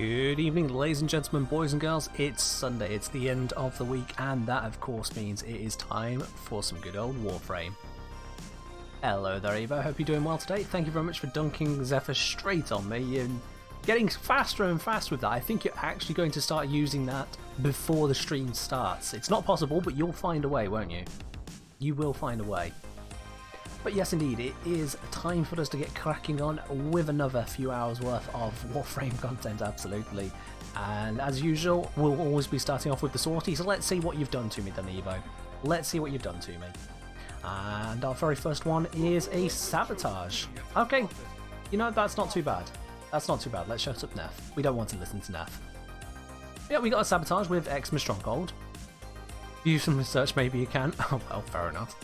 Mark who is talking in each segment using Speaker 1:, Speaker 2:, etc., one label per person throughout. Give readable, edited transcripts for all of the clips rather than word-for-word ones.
Speaker 1: Good evening, ladies and gentlemen, boys and girls. It's Sunday, it's the end of the week, and that of course means it is time for some good old Warframe. Hello there, Evo. Hope you're doing well today. Thank you very much for dunking Zephyr straight on me and getting faster and faster with that. I think you're actually going to start using that before the stream starts. It's not possible, but you'll find a way, won't you? You will find a way. But yes, indeed, it is time for us to get cracking on with another few hours worth of Warframe content, absolutely. And as usual, we'll always be starting off with the Sorties, so let's see what you've done to me then, Evo. Let's see what you've done to me. And our very first one is a Sabotage. Okay, you know, that's not too bad. That's not too bad. Let's shut up Neff. We don't want to listen to Neff. Yeah, we got a Sabotage with Xmas Stronghold. Do some research, maybe you can. Oh well, fair enough.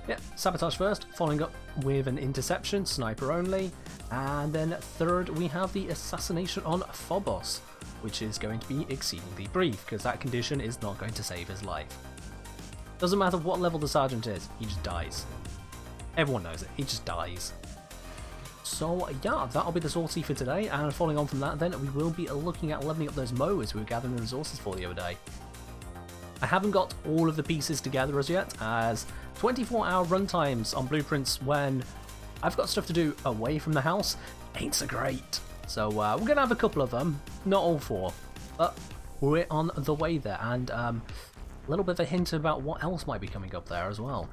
Speaker 1: Yeah, Sabotage first, following up with an Interception, sniper only, and then third we have the Assassination on Phobos, which is going to be exceedingly brief, because that condition is not going to save his life. Doesn't matter what level the Sergeant is, he just dies. Everyone knows it, he just dies. So yeah, that'll be the sortie for today, and following on from that then, we will be looking at leveling up those Mowers we were gathering resources for the other day. I haven't got all of the pieces together as yet, as 24-hour runtimes on blueprints when I've got stuff to do away from the house ain't so great. So we're going to have a couple of them, not all four, but we're on the way there, and a little bit of a hint about what else might be coming up there as well.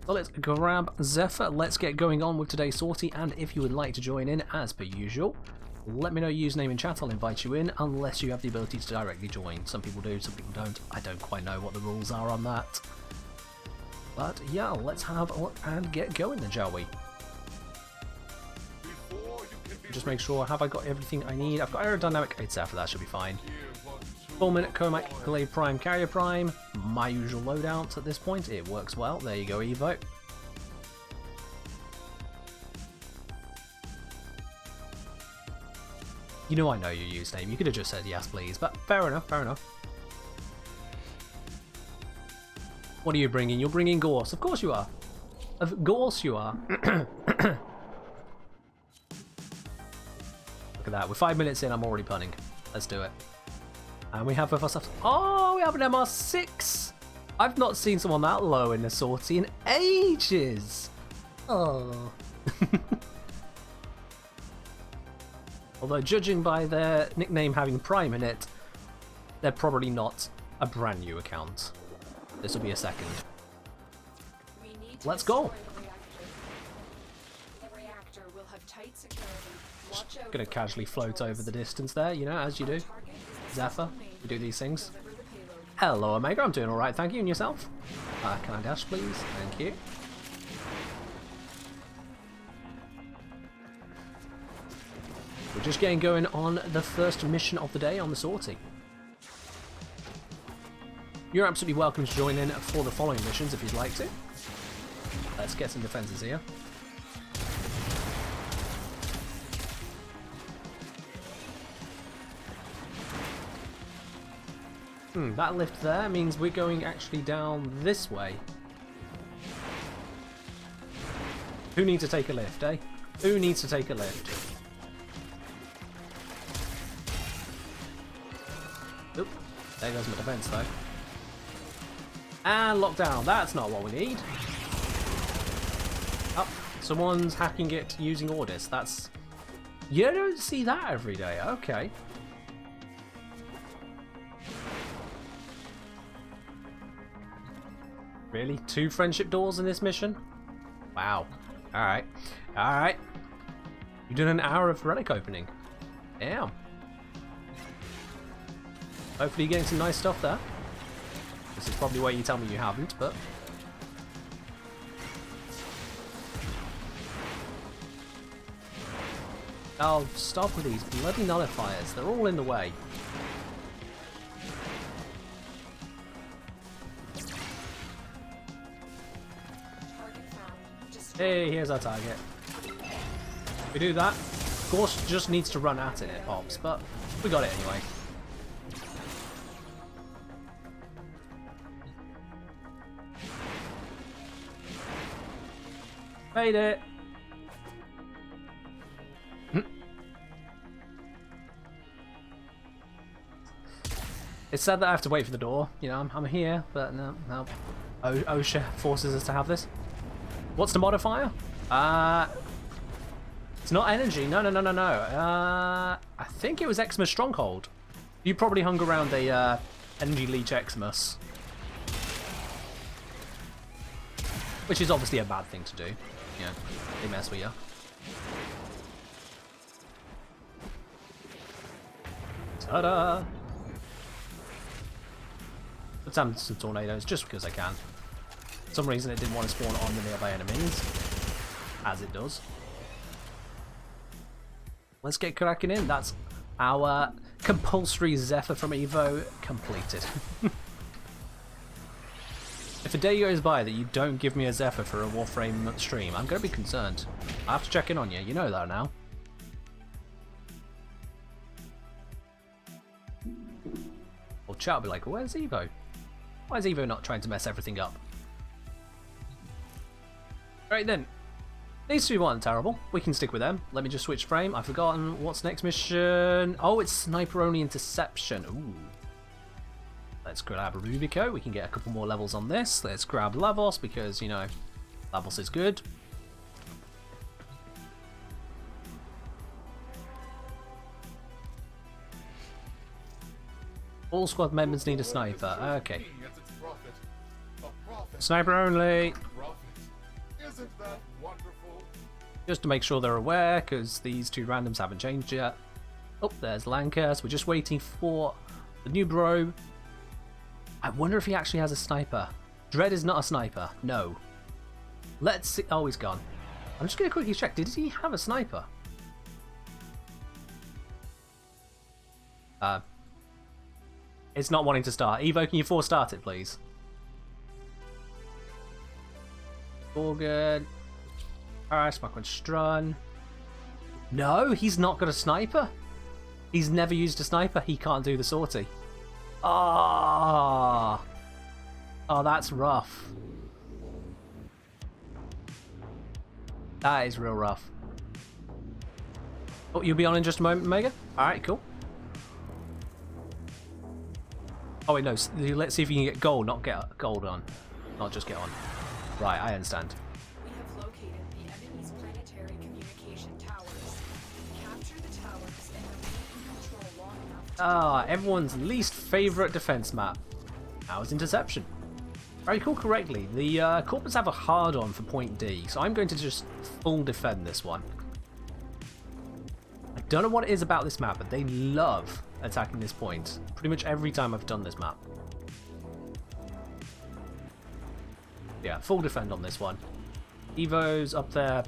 Speaker 1: So let's grab Zephyr, let's get going on with today's sortie, and if you would like to join in as per usual, let me know your username in chat, I'll invite you in, unless you have the ability to directly join. Some people do, some people don't. I don't quite know what the rules are on that. But yeah, let's have a look and get going then, shall we? Just make sure, have I got everything I need? I've got aerodynamic, it's after that, should be fine. 4 minute Comac, Glaive Prime, Carrier Prime, my usual loadout at this point, it works well. There you go, Evo. You know I know your username, you could have just said yes please, but fair enough, fair enough. What are you bringing? You're bringing Gorse, of course you are. Of course you are. Look at that, we're 5 minutes in, I'm already punning. Let's do it. And we have with us, oh, we have an MR6! I've not seen someone that low in a sortie in ages! Oh. Although, judging by their nickname having Prime in it, they're probably not a brand new account. This will be a second. Let's go! Just gonna casually float over the distance there, you know, as you do. Zephyr, you do these things. Hello, Omega, I'm doing alright, thank you, and yourself? Can I dash, please? Thank you. We're just getting going on the first mission of the day on the sortie. You're absolutely welcome to join in for the following missions if you'd like to. Let's get some defences here. That lift there means we're going actually down this way. Who needs to take a lift, eh? Who needs to take a lift? Oop, there goes my defense though. And lockdown, that's not what we need. Oh, someone's hacking it using Ordis, that's... You don't see that every day, okay. Really? 2 friendship doors in this mission? Wow. Alright. Alright. You're doing an hour of relic opening. Damn. Hopefully you're getting some nice stuff there. This is probably where you tell me you haven't, but... Oh, stop with these bloody nullifiers. They're all in the way. Hey, here's our target. We do that. Of course, just needs to run at it, it pops, but we got it anyway. Made it! It's sad that I have to wait for the door. You know, I'm here, but no. OSHA forces us to have this. What's the modifier? It's not energy. No. I think it was Xmas Stronghold. You probably hung around a Energy Leech Xmas. Which is obviously a bad thing to do. You know, they mess with you. Ta-da! Let's have some tornadoes just because I can. For some reason it didn't want to spawn on the nearby enemies. As it does. Let's get cracking in. That's our compulsory Zephyr from Evo completed. If a day goes by that you don't give me a Zephyr for a Warframe stream, I'm going to be concerned. I have to check in on you. You know that now. Well, chat will be like, where's Evo? Why is Evo not trying to mess everything up? Alright then. These two weren't terrible. We can stick with them. Let me just switch frame. I've forgotten what's next mission. Oh, it's sniper only interception. Ooh. Let's grab Rubico. We can get a couple more levels on this. Let's grab Lavos because, you know, Lavos is good. All squad members need a sniper. Okay. Sniper only. Just to make sure they're aware, because these two randoms haven't changed yet. Oh, there's Lankas. We're just waiting for the new bro. I wonder if he actually has a sniper. Dread is not a sniper. No. Let's see. Oh, he's gone. I'm just going to quickly check. Did he have a sniper? It's not wanting to start. Evo, can you force start it, please? All good. Alright, Smack one Strun. No, he's not got a sniper. He's never used a sniper. He can't do the sortie. Oh, that's rough. That is real rough. Oh, you'll be on in just a moment, Mega? Alright, cool. Oh wait, no, let's see if you can get gold, not get gold on. Not just get on. Right, I understand.
Speaker 2: We have located the enemy's planetary communication towers. Capture the towers and remain in control long enough to
Speaker 1: everyone's least favourite defense map. Ours Interception. If I recall correctly, the Corpus have a hard-on for point D, so I'm going to just full defend this one. I don't know what it is about this map, but they love attacking this point. Pretty much every time I've done this map. Yeah, full defend on this one. Evo's up there.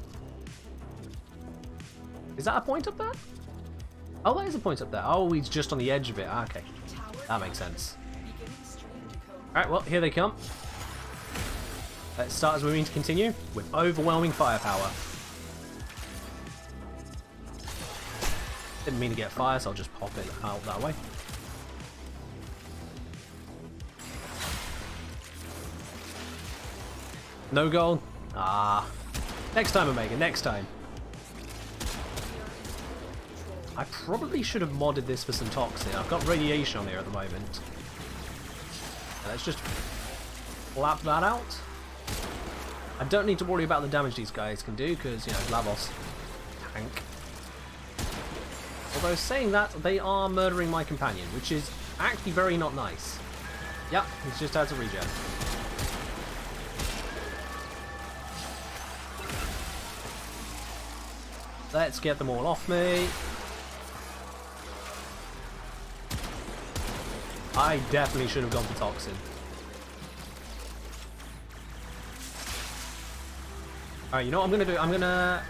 Speaker 1: Is that a point up there? Oh, that is a point up there. Oh, he's just on the edge of it. Okay, that makes sense. Alright, well, here they come. Let's start as we mean to continue with overwhelming firepower. Didn't mean to get fire, so I'll just pop it out that way. No goal? Ah. Next time, Omega, next time. I probably should have modded this for some toxin. I've got radiation on here at the moment. Let's just lap that out. I don't need to worry about the damage these guys can do because, you know, Lavos tank. Although saying that, they are murdering my companion, which is actually very not nice. Yep, he's just out of regen. Let's get them all off me. I definitely should have gone for toxin. Alright, you know what I'm going to do? I'm going to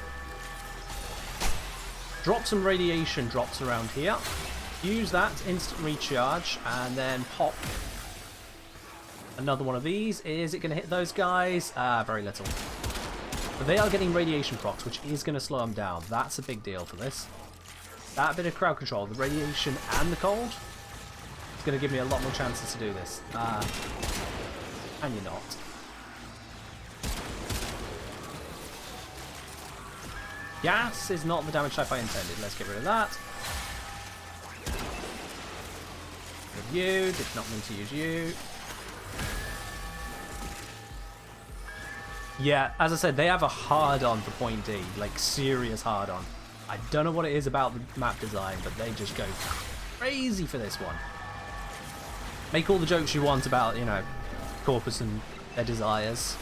Speaker 1: drop some radiation drops around here. Use that, instant recharge, and then pop another one of these. Is it going to hit those guys? Very little. But they are getting radiation procs, which is going to slow them down. That's a big deal for this. That bit of crowd control, the radiation and the cold, is going to give me a lot more chances to do this. And you're not. Gas is not the damage type I intended. Let's get rid of that. you. Did not mean to use you. Yeah, as I said, they have a hard-on for Point D. Like, serious hard-on. I don't know what it is about the map design, but they just go crazy for this one. Make all the jokes you want about, you know, Corpus and their desires.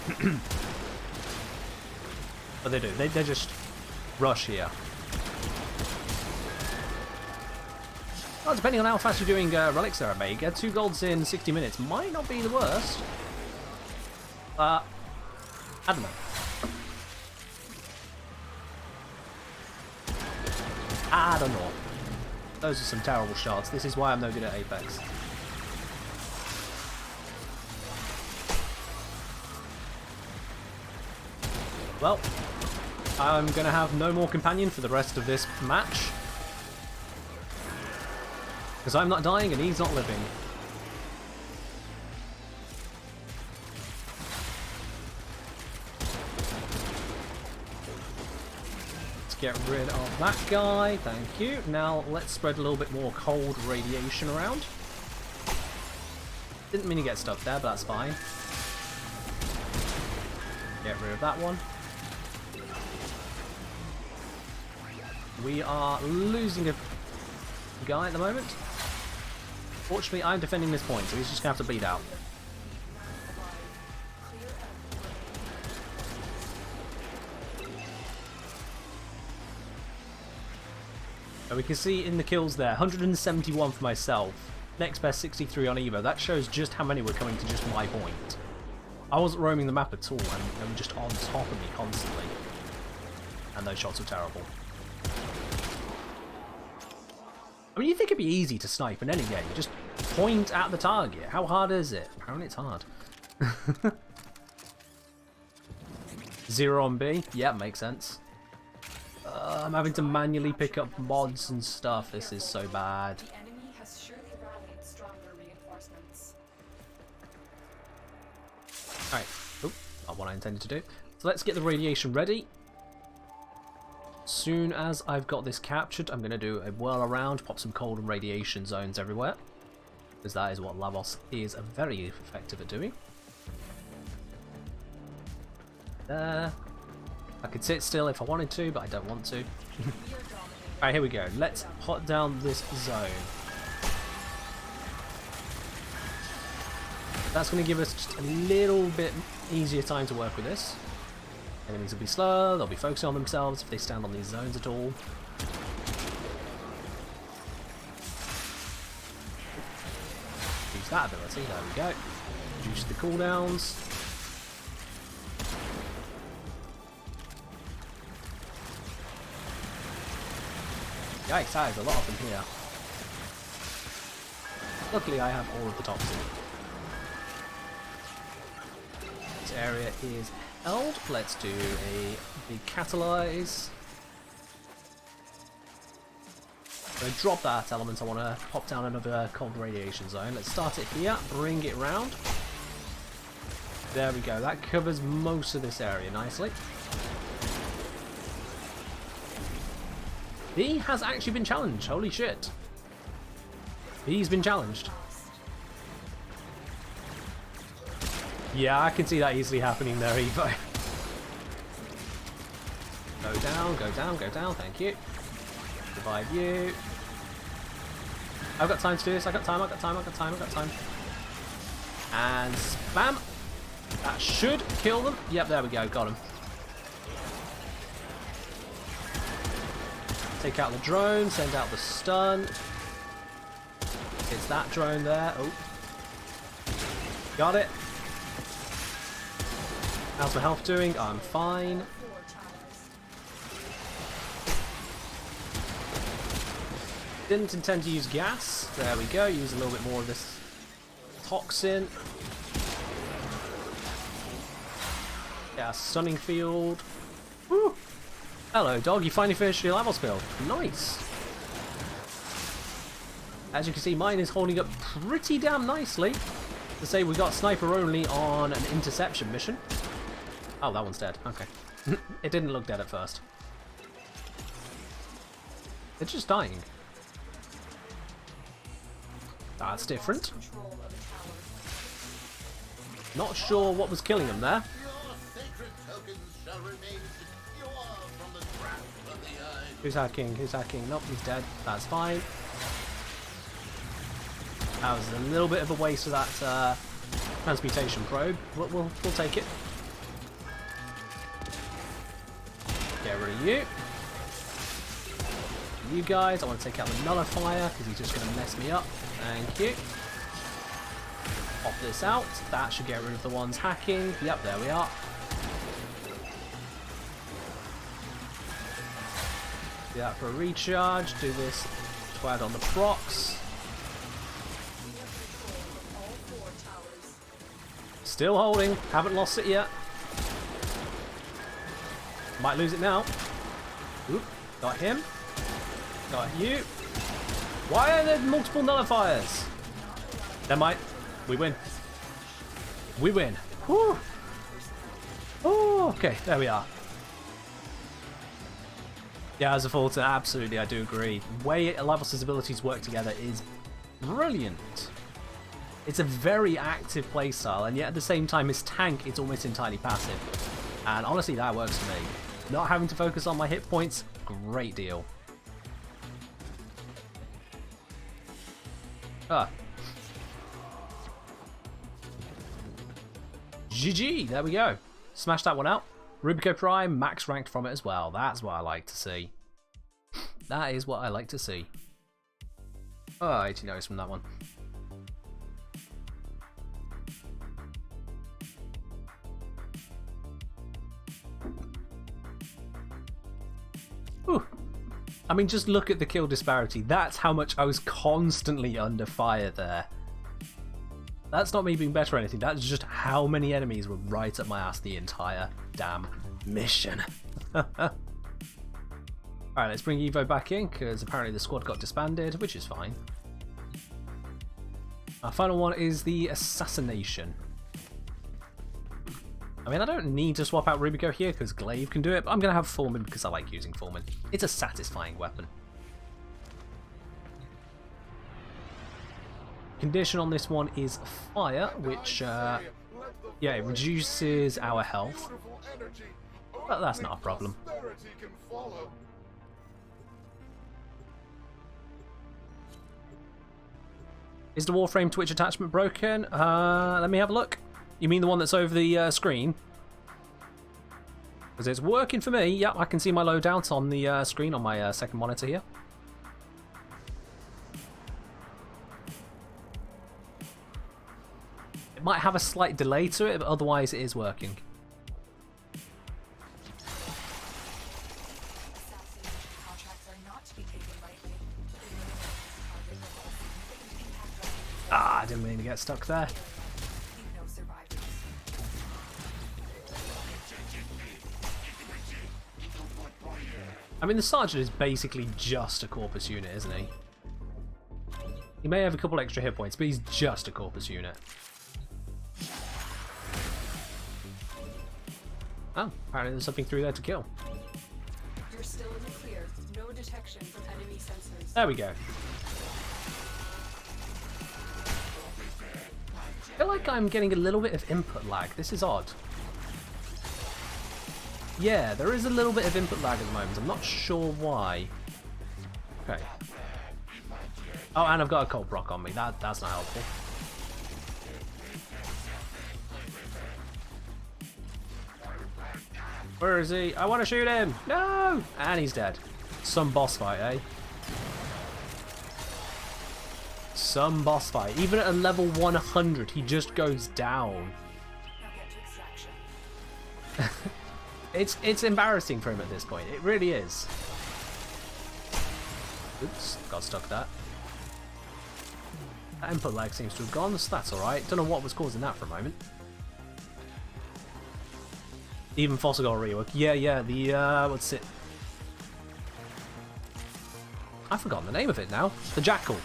Speaker 1: But they do. They just rush here. Well, depending on how fast you're doing relics there, Omega, 2 golds in 60 minutes might not be the worst. I don't know. I don't know. Those are some terrible shots. This is why I'm no good at Apex. Well, I'm going to have no more companion for the rest of this match. Because I'm not dying and he's not living. Let's get rid of that guy, thank you. Now let's spread a little bit more cold radiation around. Didn't mean to get stuck there, but that's fine. Get rid of that one. We are losing a guy at the moment. Fortunately, I'm defending this point, so he's just going to have to bleed out. So we can see in the kills there, 171 for myself. Next best 63 on Evo. That shows just how many were coming to just my point. I wasn't roaming the map at all, and they were just on top of me constantly. And those shots were terrible. I mean, you think it'd be easy to snipe in any game. Just point at the target. How hard is it? Apparently it's hard. 0 on B. Yeah, makes sense. I'm having to manually pick up mods and stuff. This is so bad.
Speaker 2: The enemy has surely rallied stronger reinforcements.
Speaker 1: Alright. Oh, not what I intended to do. So let's get the radiation ready. Soon as I've got this captured, I'm going to do a whirl around, pop some cold and radiation zones everywhere. Because that is what Lavos is very effective at doing. There. I could sit still if I wanted to, but I don't want to. Alright, here we go. Let's hot down this zone. That's going to give us just a little bit easier time to work with this. Enemies will be slow, they'll be focusing on themselves if they stand on these zones at all. Use that ability, there we go. Reduce the cooldowns. Yikes, that is a lot of them here. Luckily I have all of the toxin. This area is held. Let's do a big catalyze. So drop that element. I want to pop down another cold radiation zone. Let's start it here, bring it round. There we go. That covers most of this area nicely. He has actually been challenged. Holy shit. He's been challenged. Yeah, I can see that easily happening there, Evo. Go down, go down, go down, thank you. Revive you. I've got time to do this, I've got time, I've got time, I've got time, I've got time. And spam. That should kill them. Yep, there we go, got him. Take out the drone, send out the stun. It's that drone there. Oh. Got it. How's my health doing? I'm fine. Didn't intend to use gas. There we go. Use a little bit more of this toxin. Yeah, stunning field. Woo! Hello, dog. You finally finished your Lavos build. Nice. As you can see, mine is holding up pretty damn nicely. To say we got sniper only on an interception mission. Oh, that one's dead. Okay. It didn't look dead at first. It's just dying. That's different.
Speaker 2: Control of the tower.
Speaker 1: Not sure what was killing him there.
Speaker 3: Your sacred tokens shall remain secure from the grasp of the eye.
Speaker 1: Who's hacking? Who's hacking? Nope, he's dead. That's fine. That was a little bit of a waste of that transmutation probe. We'll take it. Get rid of you. You guys, I want to take out the nullifier because he's just going to mess me up. Thank you. Pop this out. That should get rid of the ones hacking. Yep, there we are. Do that for a recharge. Do this to add on the procs. Still holding. Haven't lost it yet. Might lose it now. Oop. Got him. Got you. Why are there multiple nullifiers? Never mind. We win. We win. Whew. Oh, okay. There we are. Yeah, as a Fulton, absolutely, I do agree. The way Lavos' abilities work together is brilliant. It's a very active playstyle, and yet at the same time, his tank is almost entirely passive. And honestly, that works for me. Not having to focus on my hit points, great deal. Ah. GG, there we go. Smash that one out. Rubico Prime, max ranked from it as well. That's what I like to see. That is what I like to see. Oh, 80 notes from that one. Whew. I mean, just look at the kill disparity. That's how much I was constantly under fire there. That's not me being better or anything. That's just how many enemies were right up my ass the entire damn mission. Alright, let's bring Evo back in, because apparently the squad got disbanded, which is fine. Our final one is the Assassination. I mean, I don't need to swap out Rubico here because Glaive can do it, but I'm going to have Foreman because I like using Foreman. It's a satisfying weapon. Condition on this one is fire, which, yeah, it reduces our health. But that's not a problem. Is the Warframe Twitch attachment broken? Let me have a look. You mean the one that's over the screen? Because it's working for me. Yep, I can see my loadout on the screen on my second monitor here. It might have a slight delay to it, but otherwise it is working. Ah, I didn't mean to get stuck there. I mean, the Sergeant is basically just a Corpus unit, isn't he? He may have a couple extra hit points, but he's just a Corpus unit. Oh, apparently there's something through there to kill.
Speaker 2: You're still in the clear. No detection from enemy sensors.
Speaker 1: There we go. I feel like I'm getting a little bit of input lag. This is odd. Yeah, there is a little bit of input lag at the moment. I'm not sure why. Okay. Oh, and I've got a cold block on me. That's not helpful. Where is he? I want to shoot him! No! And he's dead. Some boss fight, eh? Some boss fight. Even at a level 100, he just goes down.
Speaker 2: Now get to extraction.
Speaker 1: It's embarrassing for him at this point. It really is. Oops, got stuck there. That input lag seems to have gone, so that's alright. Don't know what was causing that for a moment. Even Fossil got a rework. Yeah, the, what's it? I've forgotten the name of it now. The Jackal.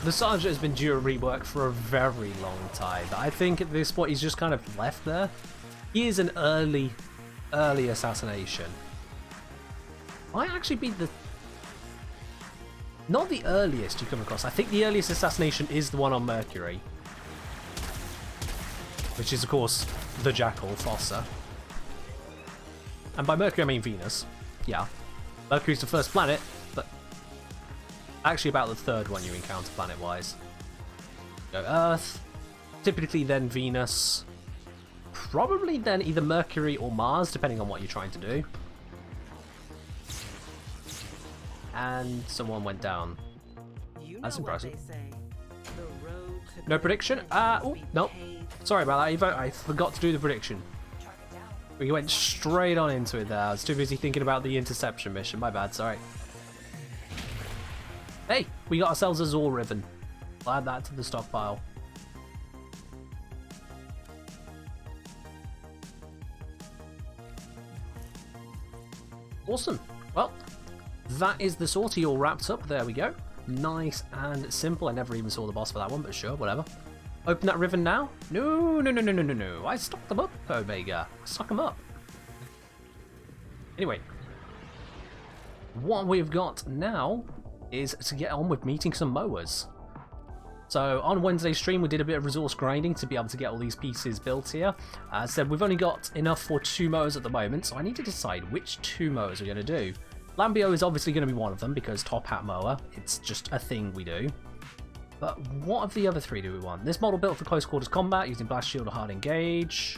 Speaker 1: The Sergeant has been due a rework for a very long time. I think at this point he's just kind of left there. He is an early assassination. Might actually be the... Not the earliest you come across. I think the earliest assassination is the one on Mercury. Which is, of course, the Jackal, Fossa. And by Mercury, I mean Venus. Yeah. Mercury's the first planet, but actually about the third one you encounter planet-wise. Go Earth, typically then Venus, probably then either Mercury or Mars, depending on what you're trying to do. And someone went down. That's impressive. No prediction? Oh, nope. Sorry about that, Evo. I forgot to do the prediction. We went straight on into it there. I was too busy thinking about the interception mission. My bad, sorry. Hey, we got ourselves a Zor Ribbon. I'll add that to the stockpile. Awesome. Well, that is the sortie all wrapped up. There we go. Nice and simple. I never even saw the boss for that one, but sure, whatever. Open that ribbon now? No, no, no, no, no, no, no. I stocked them up, Omega. Stock them up. Anyway, what we've got now is to get on with meeting some mowers. So on Wednesday's stream, we did a bit of resource grinding to be able to get all these pieces built here. As I said, we've only got enough for 2 mowers at the moment, so I need to decide which 2 mowers we're going to do. Lambio is obviously going to be one of them because top hat mower, it's just a thing we do. But what of the other 3 do we want? This model built for close quarters combat using blast shield or hard engage.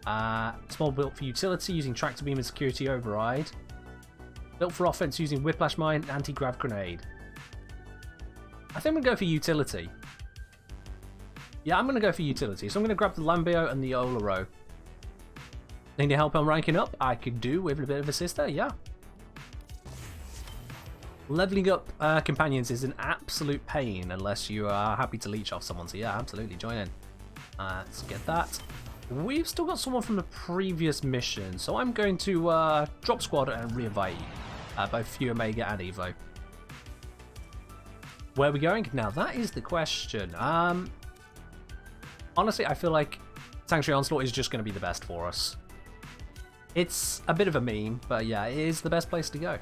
Speaker 1: This model built for utility using tractor beam and security override. Built for offense using whiplash mine and anti-grav grenade. I think we'll go for utility. Yeah, I'm going to go for utility. So I'm going to grab the Lambio and the Olero. Need any help on ranking up? I could do with a bit of assist there, yeah. Leveling up companions is an absolute pain unless you are happy to leech off someone. So yeah, absolutely, join in. Let's get that. We've still got someone from the previous mission, so I'm going to drop squad and reinvite both you, Omega, and Evo. Where are we going? Now that is the question. Honestly, I feel like Sanctuary Onslaught is just going to be the best for us. It's a bit of a meme, but yeah, it is the best place to go.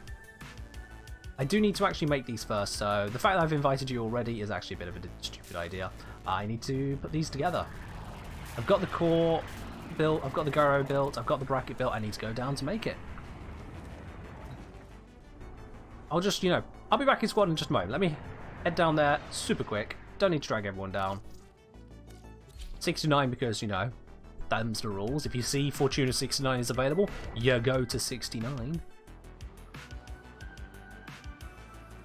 Speaker 1: I do need to actually make these first, so the fact that I've invited you already is actually a bit of a stupid idea. I need to put these together. I've got the core built, I've got the gyro built, I've got the bracket built, I need to go down to make it. I'll just, you know, I'll be back in squad in just a moment. Let me head down there super quick. Don't need to drag everyone down. 69 because, you know, them's the rules. If you see Fortuna 69 is available, you go to 69.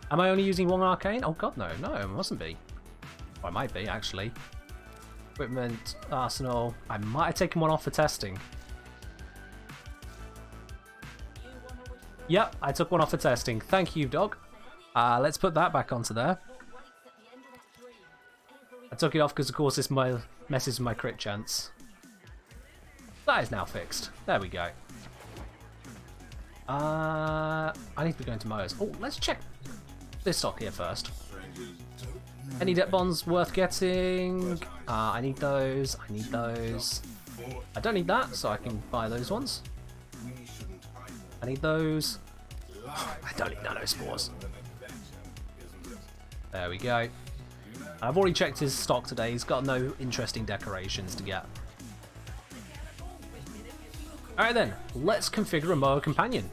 Speaker 1: Am I only using one arcane? Oh god, no. No, it mustn't be. Or I might be, actually. Equipment, arsenal. I might have taken one off for testing. Yep, I took one off for testing. Thank you, dog. Let's put that back onto there. I took it off because, of course, this messes with my crit chance. That is now fixed. There we go. I need to be going to Mowers. Oh, let's check this stock here first. Any debt bonds worth getting? I need those. I need those. I don't need that, so I can buy those ones. I need those. I don't need nanospores. There we go. I've already checked his stock today. He's got no interesting decorations to get. Alright then, let's configure a Mower companion.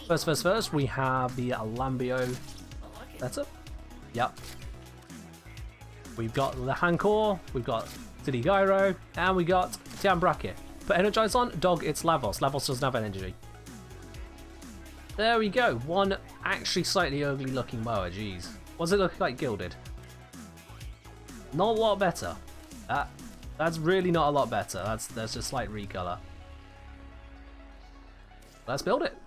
Speaker 1: First, we have the Lambio setup. Yep. We've got the Hancor, we've got City Gyro, and we got Tian Bracket. Put Energize on, dog, it's Lavos. Lavos doesn't have energy. There we go. One actually slightly ugly looking mower, jeez. What does it look like gilded? Not a lot better. That's really not a lot better. That's a slight recolor. Let's build it.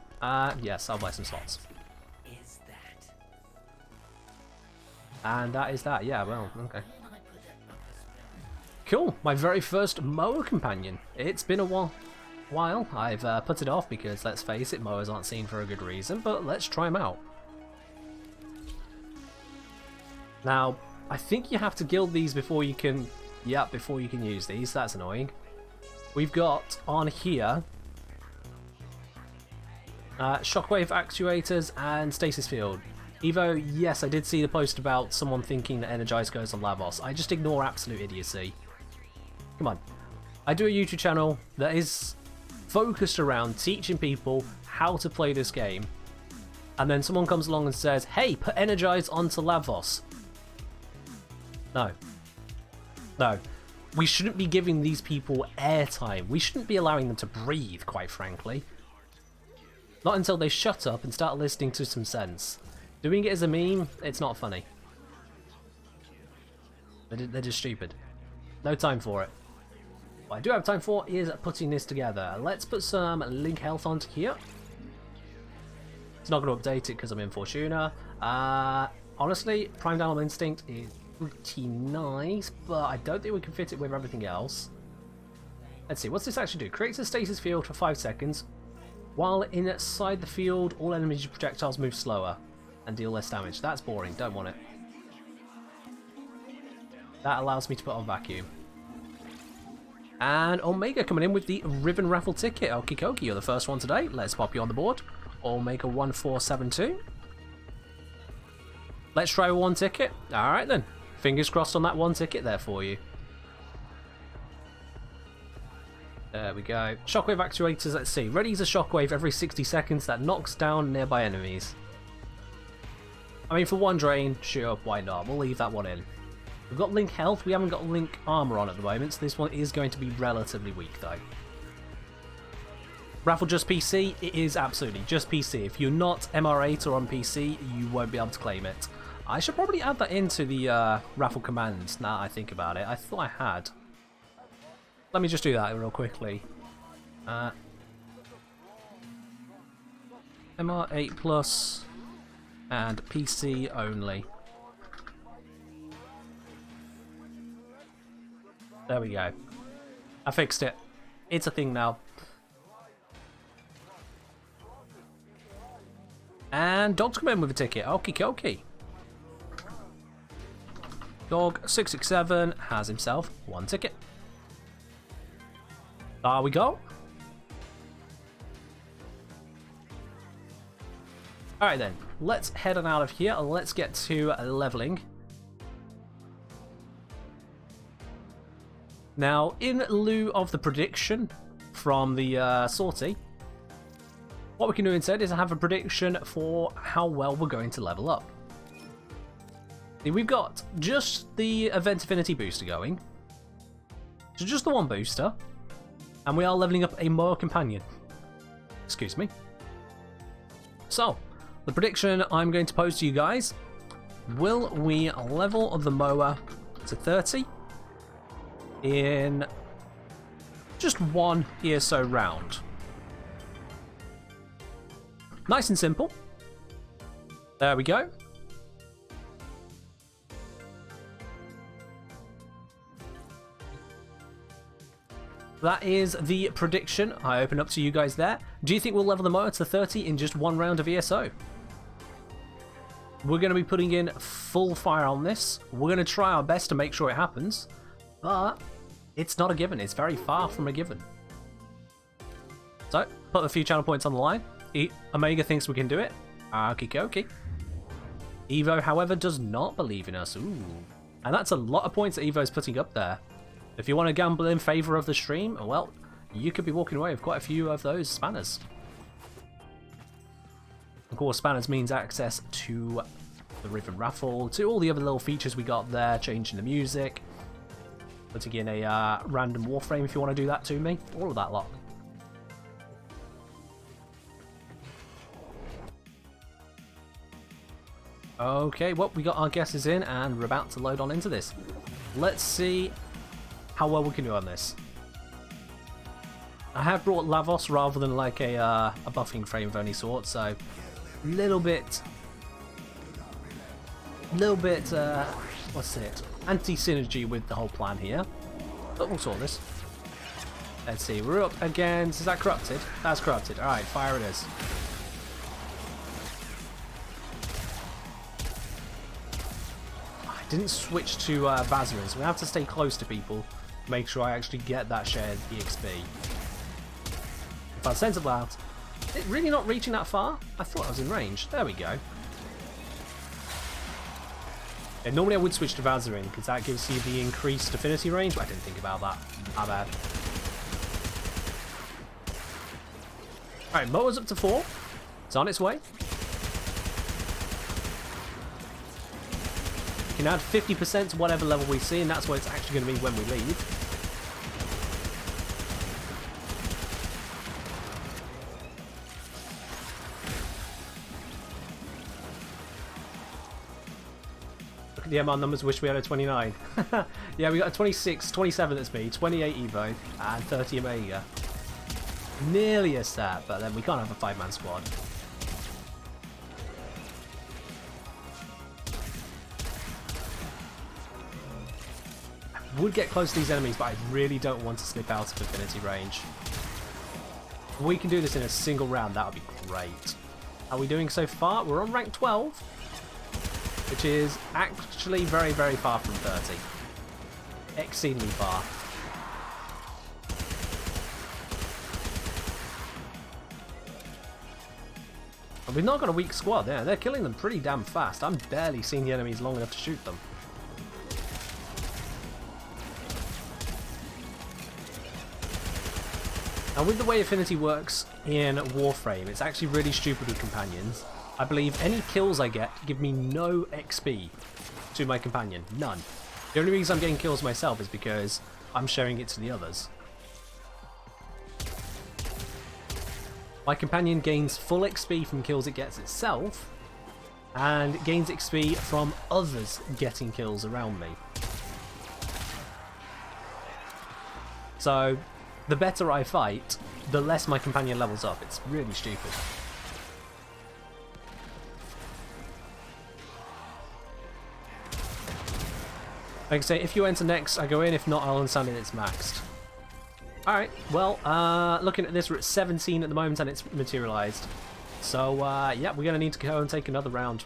Speaker 1: Yes, I'll buy some slots. And that is that. Yeah, well, okay. Cool. My very first mower companion. It's been a while. I've put it off because, let's face it, mowers aren't seen for a good reason, but let's try them out. Now, I think you have to guild these before you can... Yeah, before you can use these. That's annoying. We've got on here shockwave actuators and stasis field. Evo, yes, I did see the post about someone thinking that Energize goes on Lavos. I just ignore absolute idiocy. Come on. I do a YouTube channel that is focused around teaching people how to play this game. And then someone comes along and says, hey, put Energize onto Lavos. No. No. We shouldn't be giving these people airtime. We shouldn't be allowing them to breathe, quite frankly. Not until they shut up and start listening to some sense. Doing it as a meme, it's not funny. They're just stupid. No time for it. What I do have time for is putting this together. Let's put some link health onto here. It's not going to update it because I'm in Fortuna. Honestly, Primed Animal Instinct is pretty nice, but I don't think we can fit it with everything else. Let's see, what's this actually do? Creates a stasis field for 5 seconds. While inside the field, all enemies projectiles move slower and deal less damage. That's boring, don't want it. That allows me to put on vacuum. And Omega coming in with the ribbon raffle ticket. Okie dokie, you're the first one today. Let's pop you on the board. Omega 1472. Let's try one ticket. Alright then. Fingers crossed on that one ticket there for you. There we go. Shockwave actuators, let's see. Readies a shockwave every 60 seconds that knocks down nearby enemies. I mean, for one drain, sure, why not? We'll leave that one in. We've got Link Health, we haven't got Link Armor on at the moment, so this one is going to be relatively weak though. Raffle just PC? It is absolutely just PC. If you're not MR8 or on PC, you won't be able to claim it. I should probably add that into the raffle commands now that I think about it. I thought I had. Let me just do that real quickly. MR8 plus and PC only. There we go. I fixed it. It's a thing now. And Dog's come in with a ticket. Okie dokie. Dog 667 has himself one ticket. There we go. Alright then, let's head on out of here. Let's get to leveling. Now, in lieu of the prediction from the sortie, what we can do instead is have a prediction for how well we're going to level up. See, we've got just the event affinity booster going. So just the one booster. And we are leveling up a Mower companion. Excuse me. So, the prediction I'm going to pose to you guys. Will we level the Mower to 30 in just one ESO round? Nice and simple. There we go. That is the prediction I open up to you guys there. Do you think we'll level the Mower to 30 in just one round of ESO? We're going to be putting in full fire on this. We're going to try our best to make sure it happens. But it's not a given. It's very far from a given. So, put a few channel points on the line. Omega thinks we can do it. Okie dokie. Evo, however, does not believe in us. Ooh. And that's a lot of points that Evo's putting up there. If you want to gamble in favour of the stream, well, you could be walking away with quite a few of those spanners. Of course, spanners means access to the ribbon raffle, to all the other little features we got there, changing the music, putting in a random Warframe if you want to do that to me, all of that lot. Okay, well, we got our guesses in and we're about to load on into this. Let's see how well we can do on this. I have brought Lavos rather than like a buffing frame of any sort, so little bit, what's it? Anti-synergy with the whole plan here. But we'll sort this. Let's see, we're up against, is that corrupted? That's corrupted. Alright, fire it is. I didn't switch to Bazarins. We have to stay close to people. Make sure I actually get that shared EXP. If I sense about it really not reaching that far? I thought I was in range. There we go. And normally I would switch to Vazarin because that gives you the increased affinity range, but I didn't think about that. My bad. Alright, Mower's up to 4. It's on its way. We can add 50% to whatever level we see, and that's what it's actually going to be when we leave. The MR numbers, wish we had a 29. Yeah, we got a 26, 27 at speed, 28 Evo, and 30 Omega. Nearly a stat, but then we can't have a 5-man squad. I would get close to these enemies, but I really don't want to slip out of affinity range. If we can do this in a single round, that would be great. How are we doing so far? We're on rank 12. Which is actually very, very far from 30. Exceedingly far. And we've not got a weak squad there. They're killing them pretty damn fast. I'm barely seeing the enemies long enough to shoot them. And with the way Affinity works in Warframe, it's actually really stupid with companions. I believe any kills I get give me no XP to my companion. None. The only reason I'm getting kills myself is because I'm sharing it to the others. My companion gains full XP from kills it gets itself, and gains XP from others getting kills around me. So, the better I fight, the less my companion levels up. It's really stupid. Like I say, if you enter next, I go in. If not, I'll understand it, it's maxed. Alright, well, looking at this, we're at 17 at the moment and it's materialized. So, yeah, we're going to need to go and take another round.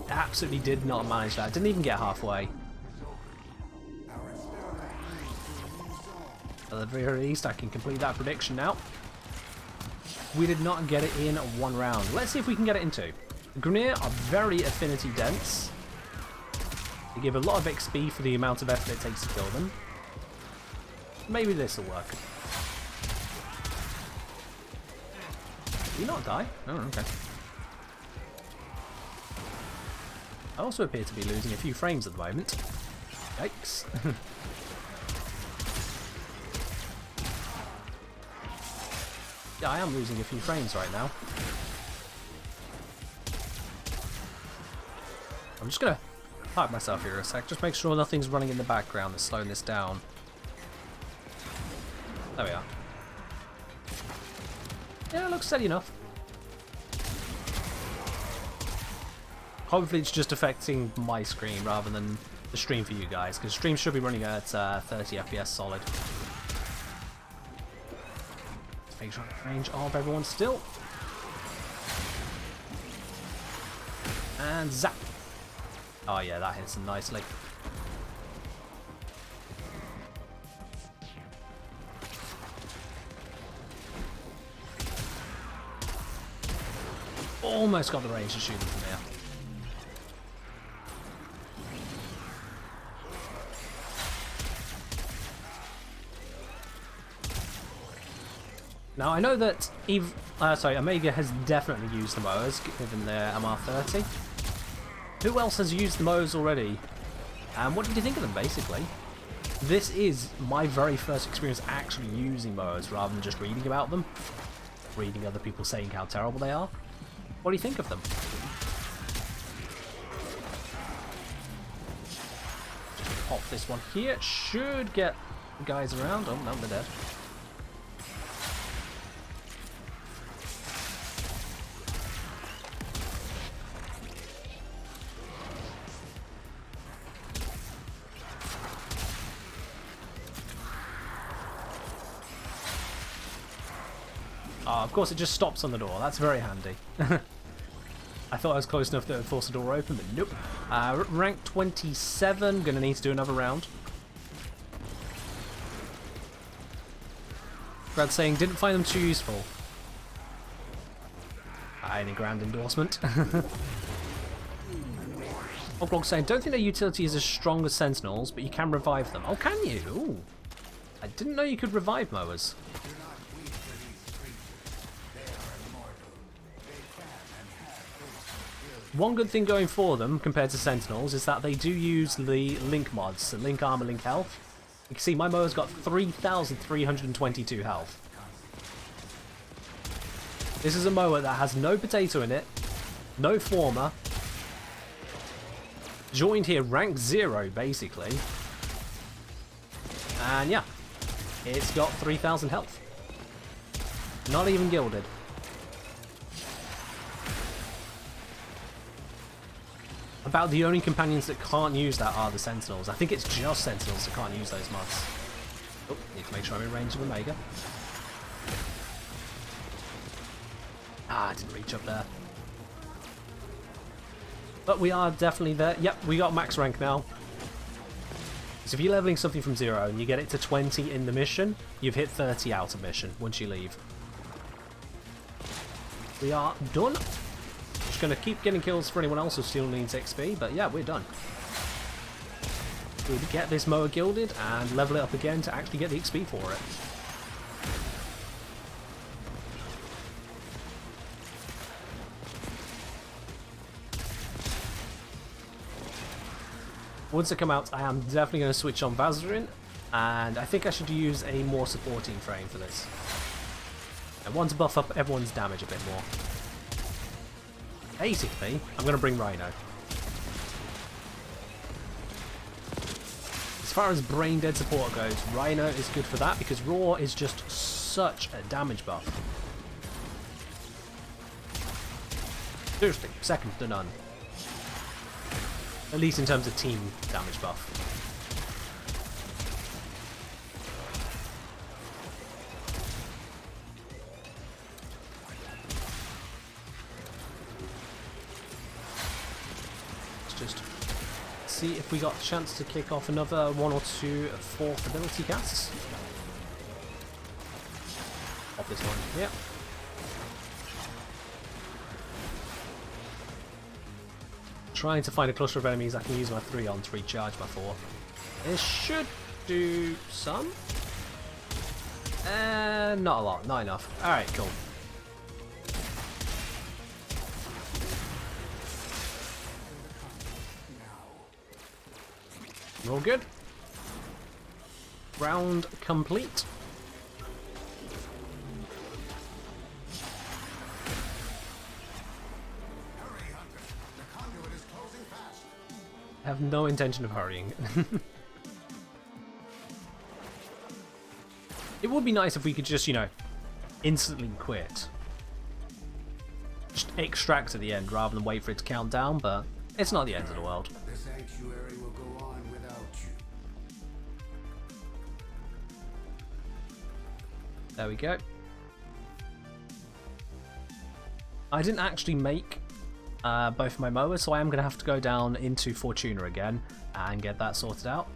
Speaker 1: Absolutely did not manage that. Didn't even get halfway. At the very least, I can complete that prediction now. We did not get it in one round. Let's see if we can get it in two. The Grineer are very affinity dense. They give a lot of XP for the amount of effort it takes to kill them. Maybe this will work. Did he not die? Oh, okay. I also appear to be losing a few frames at the moment. Yikes. Yeah, I am losing a few frames right now. I'm just gonna park myself here a sec, just make sure nothing's running in the background that's slowing this down. There we are. Yeah, it looks steady enough. Hopefully it's just affecting my screen rather than the stream for you guys, because stream should be running at 30 FPS solid. Let's make sure the range of everyone's still. And zap! Oh yeah, that hits them nicely. Almost got the range to shoot them from here. Now I know that Omega has definitely used the Mowers, given their MR30. Who else has used the Mowers already? And what did you think of them, basically? This is my very first experience actually using Mowers, rather than just reading about them. Reading other people saying how terrible they are. What do you think of them? Just pop this one here. Should get the guys around. Oh, no, they're dead. Of course, it just stops on the door. That's very handy. I thought I was close enough that it would force the door open, but nope. Rank 27. Gonna need to do another round. Brad saying, didn't find them too useful. Any grand endorsement. Oblog saying, don't think their utility is as strong as Sentinels, but you can revive them. Oh, can you? Ooh. I didn't know you could revive mowers. One good thing going for them compared to Sentinels is that they do use the Link mods, so Link Armor, Link Health. You can see my mower's got 3,322 health. This is a mower that has no potato in it, no former, joined here rank 0 basically, and yeah, it's got 3,000 health. Not even gilded. About the only companions that can't use that are the Sentinels. I think it's just Sentinels that can't use those mods. Oh, need to make sure I'm in range of Omega. Ah, I didn't reach up there. But we are definitely there. Yep, we got max rank now. So if you're leveling something from 0 and you get it to 20 in the mission, you've hit 30 out of mission once you leave. We are done. Just going to keep getting kills for anyone else who still needs XP, but yeah, we're done. We'll get this mower gilded and level it up again to actually get the XP for it. Once I come out, I am definitely going to switch on Vazarin, and I think I should use a more supporting frame for this. I want to buff up everyone's damage a bit more. Basically, I'm going to bring Rhino. As far as brain dead support goes, Rhino is good for that because Raw is just such a damage buff. Seriously, second to none. At least in terms of team damage buff. Let's just see if we got a chance to kick off another 1 or 2 4th ability casts. Off this one, yep. Trying to find a cluster of enemies I can use my 3 on to recharge my 4. This should do some. Not a lot, not enough. Alright, cool. We're all good. Round complete. I have no intention of hurrying. It would be nice if we could just, you know, instantly quit. Just extract at the end rather than wait for it to count down, but it's not the end of the world.
Speaker 3: The sanctuary will go on without you.
Speaker 1: There we go. I didn't actually make both of my mowers, so I am going to have to go down into Fortuna again and get that sorted out.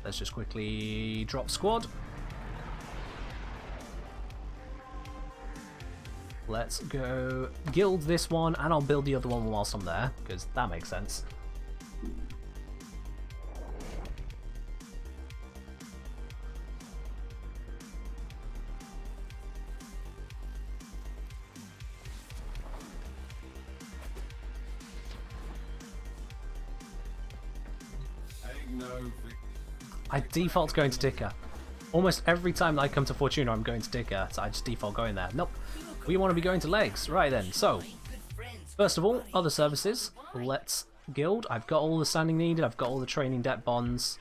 Speaker 1: Let's just quickly drop squad. Let's go guild this one, and I'll build the other one whilst I'm there, because that makes sense. I default going to Dicker. Almost every time that I come to Fortuna, I'm going to Dicker, so I just default going there. Nope. We want to be going to Legs. Right then, so first of all, other services. Let's guild. I've got all the standing needed. I've got all the training debt bonds.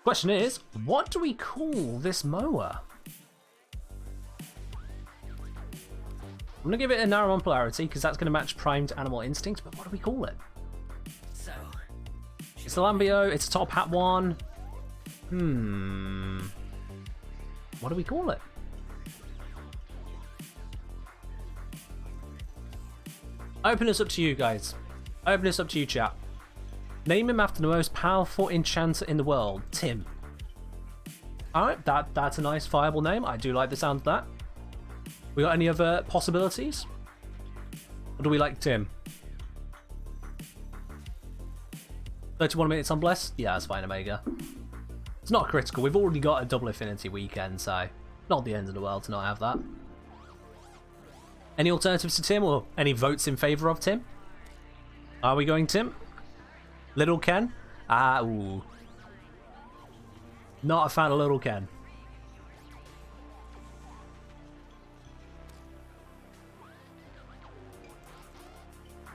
Speaker 1: Question is, what do we call this mower? I'm going to give it a narrow unpolarity because that's going to match primed animal instinct, but what do we call it? It's a Lambio, it's a top hat one. What do we call it? Open this up to you guys. Open this up to you, chat. Name him after the most powerful enchanter in the world, Tim. Alright, that's a nice viable name. I do like the sound of that. We got any other possibilities? Or do we like Tim? 31 minutes on Bless? Yeah, that's fine, Omega. It's not critical. We've already got a double affinity weekend, so not the end of the world to not have that. Any alternatives to Tim, or any votes in favour of Tim? Are we going Tim? Little Ken? Ooh. Not a fan of Little Ken.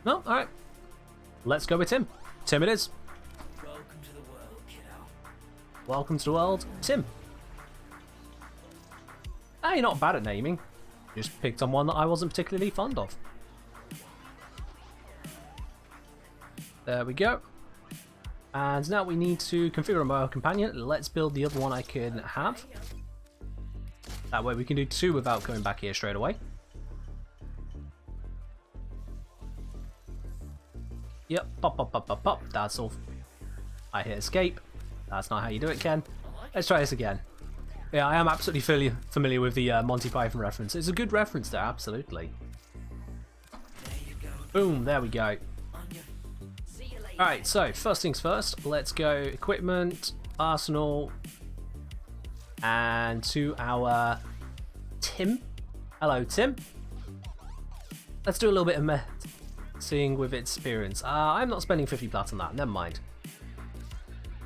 Speaker 1: No? Alright. Let's go with Tim. Tim it is.
Speaker 4: Welcome to the world, kiddo.
Speaker 1: Welcome to the world, Tim. You're not bad at naming. Just picked on one that I wasn't particularly fond of. There we go. And now we need to configure a Mower companion. Let's build the other one I can have. That way we can do 2 without coming back here straight away. Yep, pop, pop, pop, pop, pop. That's all. I hit escape. That's not how you do it, Ken. Let's try this again. Yeah, I am absolutely familiar with the Monty Python reference. It's a good reference there, absolutely. Boom, there we go. Alright, so first things first, let's go equipment, arsenal, and to our Tim. Hello, Tim. Let's do a little bit of seeing with experience. I'm not spending 50 plat on that, never mind.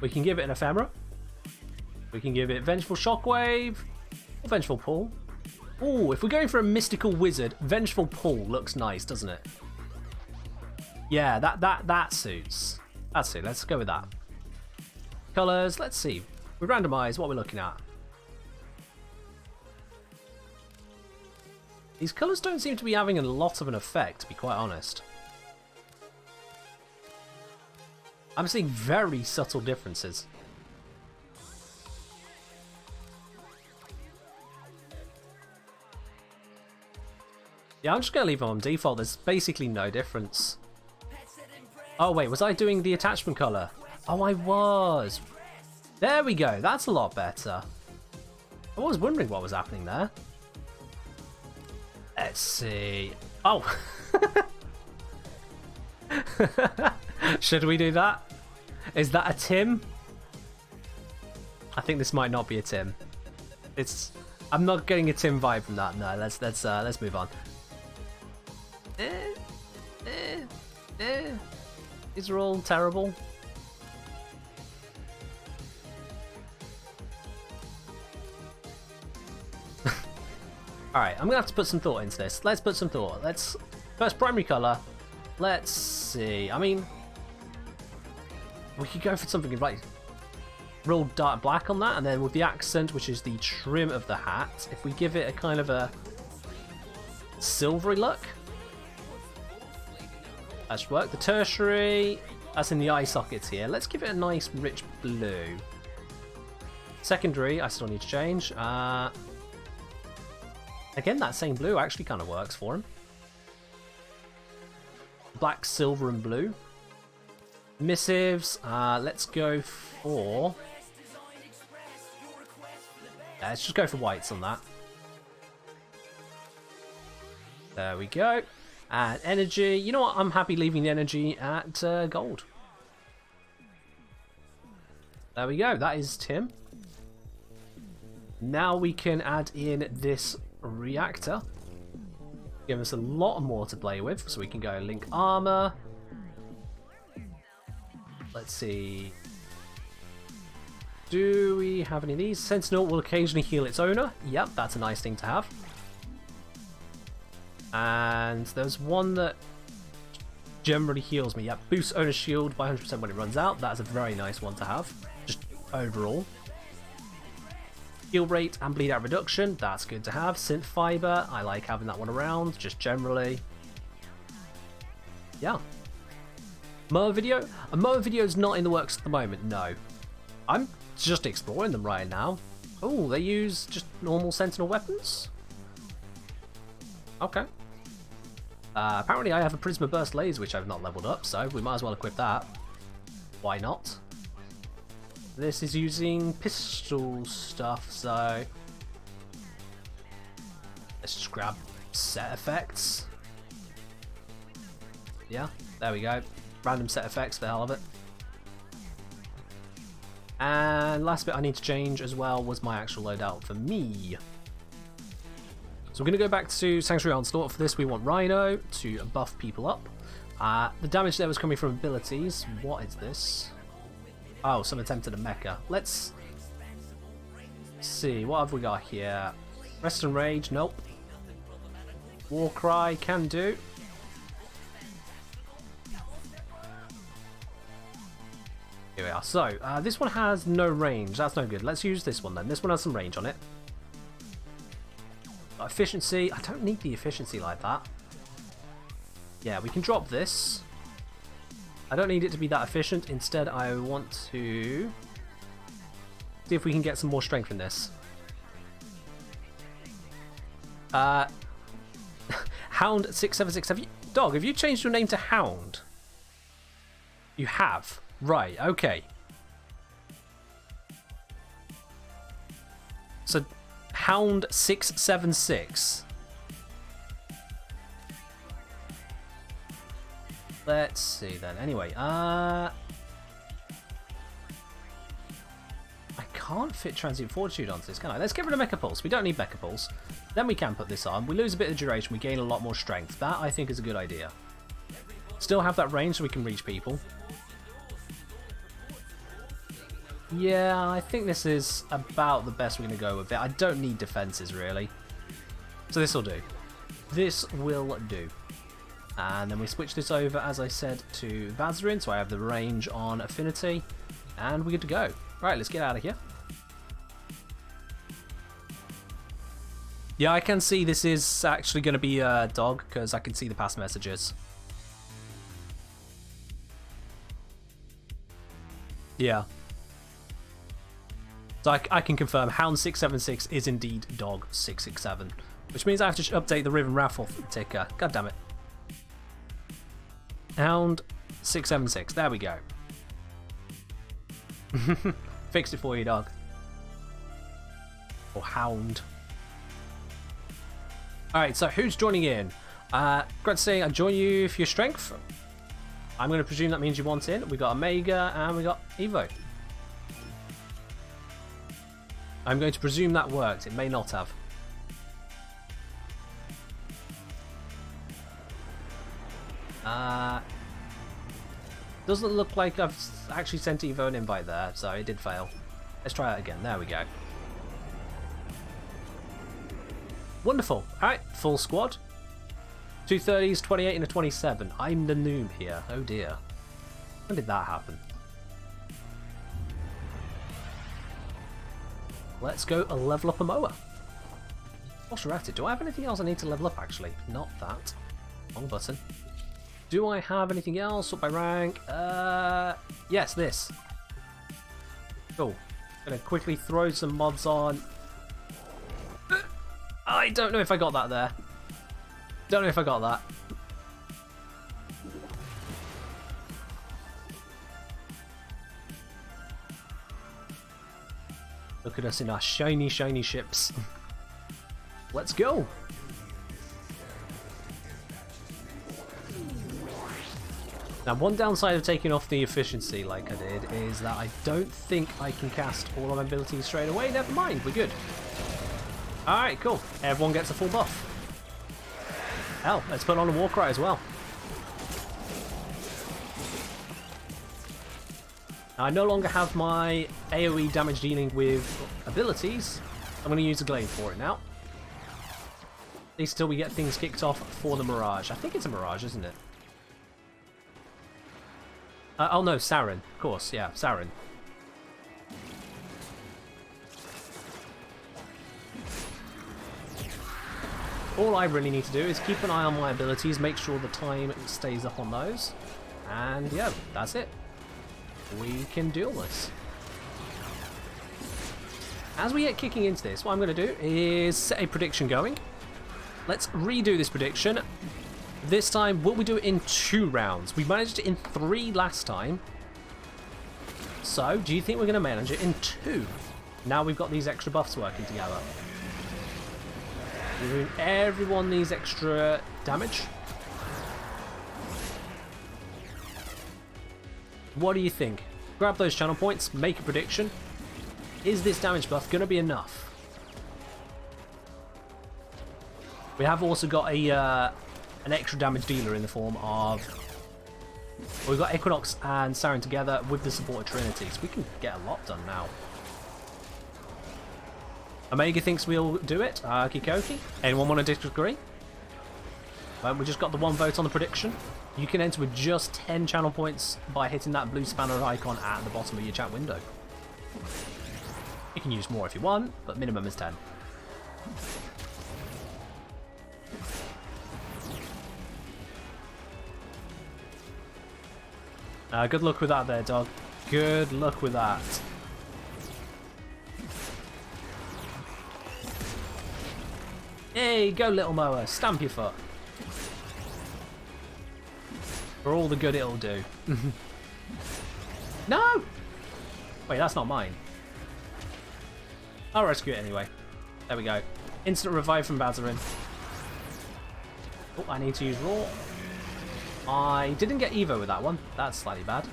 Speaker 1: We can give it an ephemera. We can give it Vengeful Shockwave or Vengeful Pull. Ooh, if we're going for a mystical wizard, Vengeful Pull looks nice, doesn't it? Yeah, that suits. That's it, let's go with that. Colours, let's see. We randomise what we're looking at. These colours don't seem to be having a lot of an effect, to be quite honest. I'm seeing very subtle differences. Yeah, I'm just going to leave them on default. There's basically no difference. Oh, wait, was I doing the attachment colour? Oh, I was. There we go. That's a lot better. I was wondering what was happening there. Let's see. Oh. Should we do that? Is that a Tim? I think this might not be a Tim. I'm not getting a Tim vibe from that. No, let's move on. These are all terrible. Alright, I'm gonna have to put some thought into this. Let's put some thought. First primary colour. Let's see. I mean, we could go for something like real dark black on that, and then with the accent, which is the trim of the hat, if we give it a kind of a silvery look. That should work. The tertiary, that's in the eye sockets here. Let's give it a nice rich blue. Secondary, I still need to change. Again, that same blue actually kind of works for him. Black, silver, and blue. Missives, let's go for... let's just go for whites on that. There we go. And energy, you know what, I'm happy leaving the energy at gold. There we go, that is Tim. Now we can add in this reactor. Give us a lot more to play with, so we can go link armor. Let's see. Do we have any of these? Sentinel will occasionally heal its owner. Yep, that's a nice thing to have. And there's one that generally heals me. Yep, boosts owner's shield by 100% when it runs out. That's a very nice one to have, just overall. Heal rate and bleed out reduction, that's good to have. Synth fiber, I like having that one around, just generally. Yeah. Mower video? A Mower video is not in the works at the moment, no. I'm just exploring them right now. Oh, they use just normal Sentinel weapons? Okay. Apparently I have a Prisma Burst Laser which I've not leveled up, so we might as well equip that. Why not? This is using pistol stuff, so... let's just grab set effects. Yeah, there we go. Random set effects for the hell of it. And last bit I need to change as well was my actual loadout for me. So we're going to go back to Sanctuary Onslaught. For this we want Rhino to buff people up. The damage there was coming from abilities. What is this? Oh, some attempt at a mecha. Let's see, what have we got here? Rest and Rage, nope. Warcry, can do. Here we are. So, this one has no range. That's no good. Let's use this one then. This one has some range on it. Efficiency. I don't need the efficiency like that. Yeah, we can drop this. I don't need it to be that efficient. Instead, I want to see if we can get some more strength in this. Hound 676. Have you changed your name to Hound? You have. Right, okay. So, Hound 676. Let's see then. Anyway, I can't fit Transient Fortitude onto this, can I? Let's get rid of Mecha Pulse. We don't need Mecha Pulse. Then we can put this on. We lose a bit of duration. We gain a lot more strength. That, I think, is a good idea. Still have that range so we can reach people. Yeah, I think this is about the best we're going to go with it. I don't need defenses, really. So this will do. This will do. And then we switch this over, as I said, to Vazarin, so I have the range on affinity. And we're good to go. Right, let's get out of here. Yeah, I can see this is actually going to be a dog, because I can see the past messages. Yeah. So I can confirm Hound 676 is indeed Dog 667, which means I have to update the Riven Raffle ticker. God damn it. Hound 676. There we go. Fixed it for you, dog. Or Hound. Alright, so who's joining in? Great to say I join you for your strength. I'm going to presume that means you want in. We got Omega and we got Evo. I'm going to presume that worked. It may not have. Doesn't look like I've actually sent Evo an invite there, so it did fail. Let's try that again. There we go. Wonderful. Alright, full squad. 2 30s, 28 and a 27. I'm the noob here. Oh dear. When did that happen? Let's go level up a Mower. Whilst we're at it, do I have anything else I need to level up actually? Not that. Wrong button. Do I have anything else up by rank? Yes, this. Cool. Gonna quickly throw some mods on. I don't know if I got that there. Don't know if I got that. Look at us in our shiny, shiny ships. Let's go. Now, one downside of taking off the efficiency like I did is that I don't think I can cast all of my abilities straight away. Never mind, we're good. Alright, cool. Everyone gets a full buff. Hell, let's put on a Warcry as well. Now, I no longer have my AoE damage dealing with abilities. I'm going to use the Glaive for it now. At least till we get things kicked off for the Mirage. I think it's a Mirage, isn't it? Oh no, Saren. Of course, yeah, Saren. All I really need to do is keep an eye on my abilities, make sure the time stays up on those. And yeah, that's it. We can do this. As we get kicking into this, what I'm going to do is set a prediction going. Let's redo this prediction. This time, will we do it in 2 rounds? We managed it in 3 last time. So, do you think we're going to manage it in 2? Now we've got these extra buffs working together. We're giving everyone these extra damage. What do you think? Grab those channel points, make a prediction. Is this damage buff going to be enough? We have also got a an extra damage dealer in the form of... Well, we've got Equinox and Saren together with the support of Trinity, so we can get a lot done now. Omega thinks we'll do it. Kikoki. Anyone want to disagree? We just got the one vote on the prediction. You can enter with just 10 channel points by hitting that blue spanner icon at the bottom of your chat window. You can use more if you want, but minimum is 10. Good luck with that there, dog. Good luck with that. Hey, go little Mower. Stamp your foot. For all the good it'll do. No! Wait, that's not mine. I'll rescue it anyway. There we go. Instant revive from Bazarin. Oh, I need to use Raw. I didn't get Evo with that one. That's slightly bad.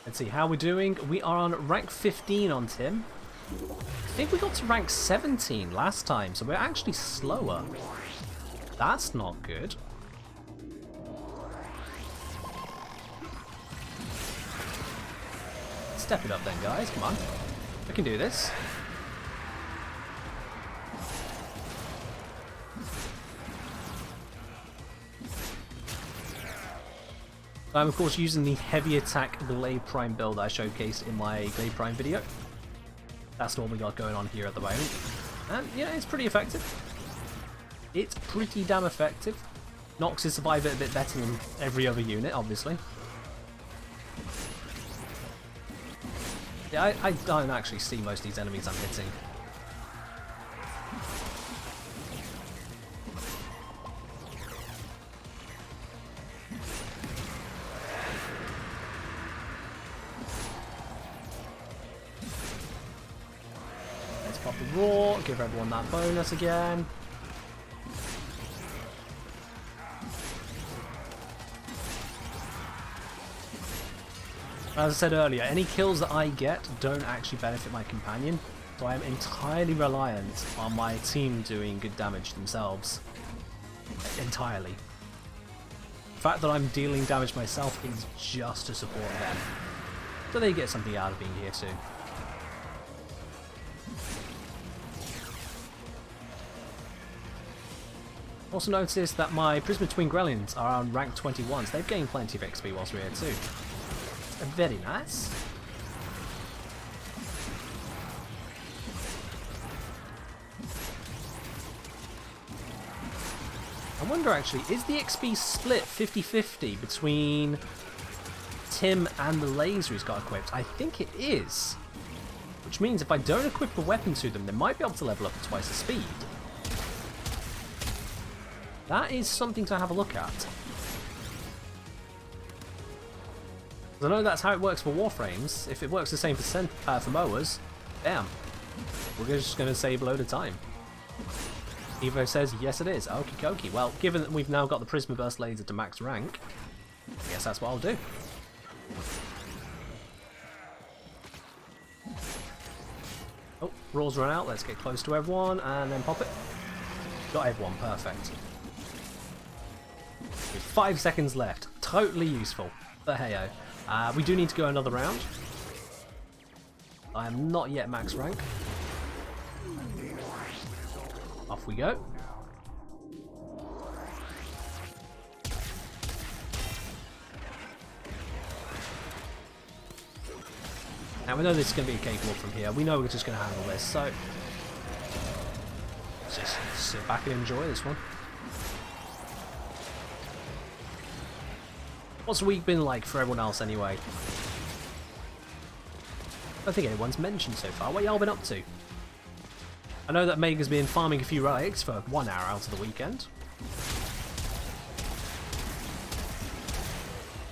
Speaker 1: Let's see how we're doing. We are on rank 15 on Tim. I think we got to rank 17 last time, so we're actually slower. That's not good. Step it up then, guys. Come on. We can do this. I'm of course using the heavy attack Glade Prime build I showcased in my Glade Prime video. That's what we got going on here at the moment. And yeah, it's pretty effective. It's pretty damn effective. Nox is survive it a bit better than every other unit, obviously. Yeah, I don't actually see most of these enemies I'm hitting. Pop the Raw, give everyone that bonus again. As I said earlier, any kills that I get don't actually benefit my companion, so I am entirely reliant on my team doing good damage themselves. Entirely. The fact that I'm dealing damage myself is just to support them, so they get something out of being here too. Also noticed that my Prisma Twin Gremlins are on rank 21, so they've gained plenty of XP whilst we're here too. Very nice. I wonder actually, is the XP split 50-50 between Tim and the laser he's got equipped? I think it is. Which means if I don't equip a weapon to them, they might be able to level up at twice the speed. That is something to have a look at. I know that's how it works for Warframes. If it works the same for Mowers, damn. We're just going to save a load of time. Evo says, yes it is. Okie dokie. Well, given that we've now got the Prisma Burst Laser to max rank, I guess that's what I'll do. Oh, Raw's run out. Let's get close to everyone and then pop it. Got everyone. Perfect. With 5 seconds left. Totally useful. But hey-oh. We do need to go another round. I am not yet max rank. Off we go. Now we know this is going to be a cakewalk from here. We know we're just going to handle this, so let's just sit back and enjoy this one. What's the week been like for everyone else anyway? I don't think anyone's mentioned so far. What y'all been up to? I know that Mega's been farming a few relics for 1 hour out of the weekend.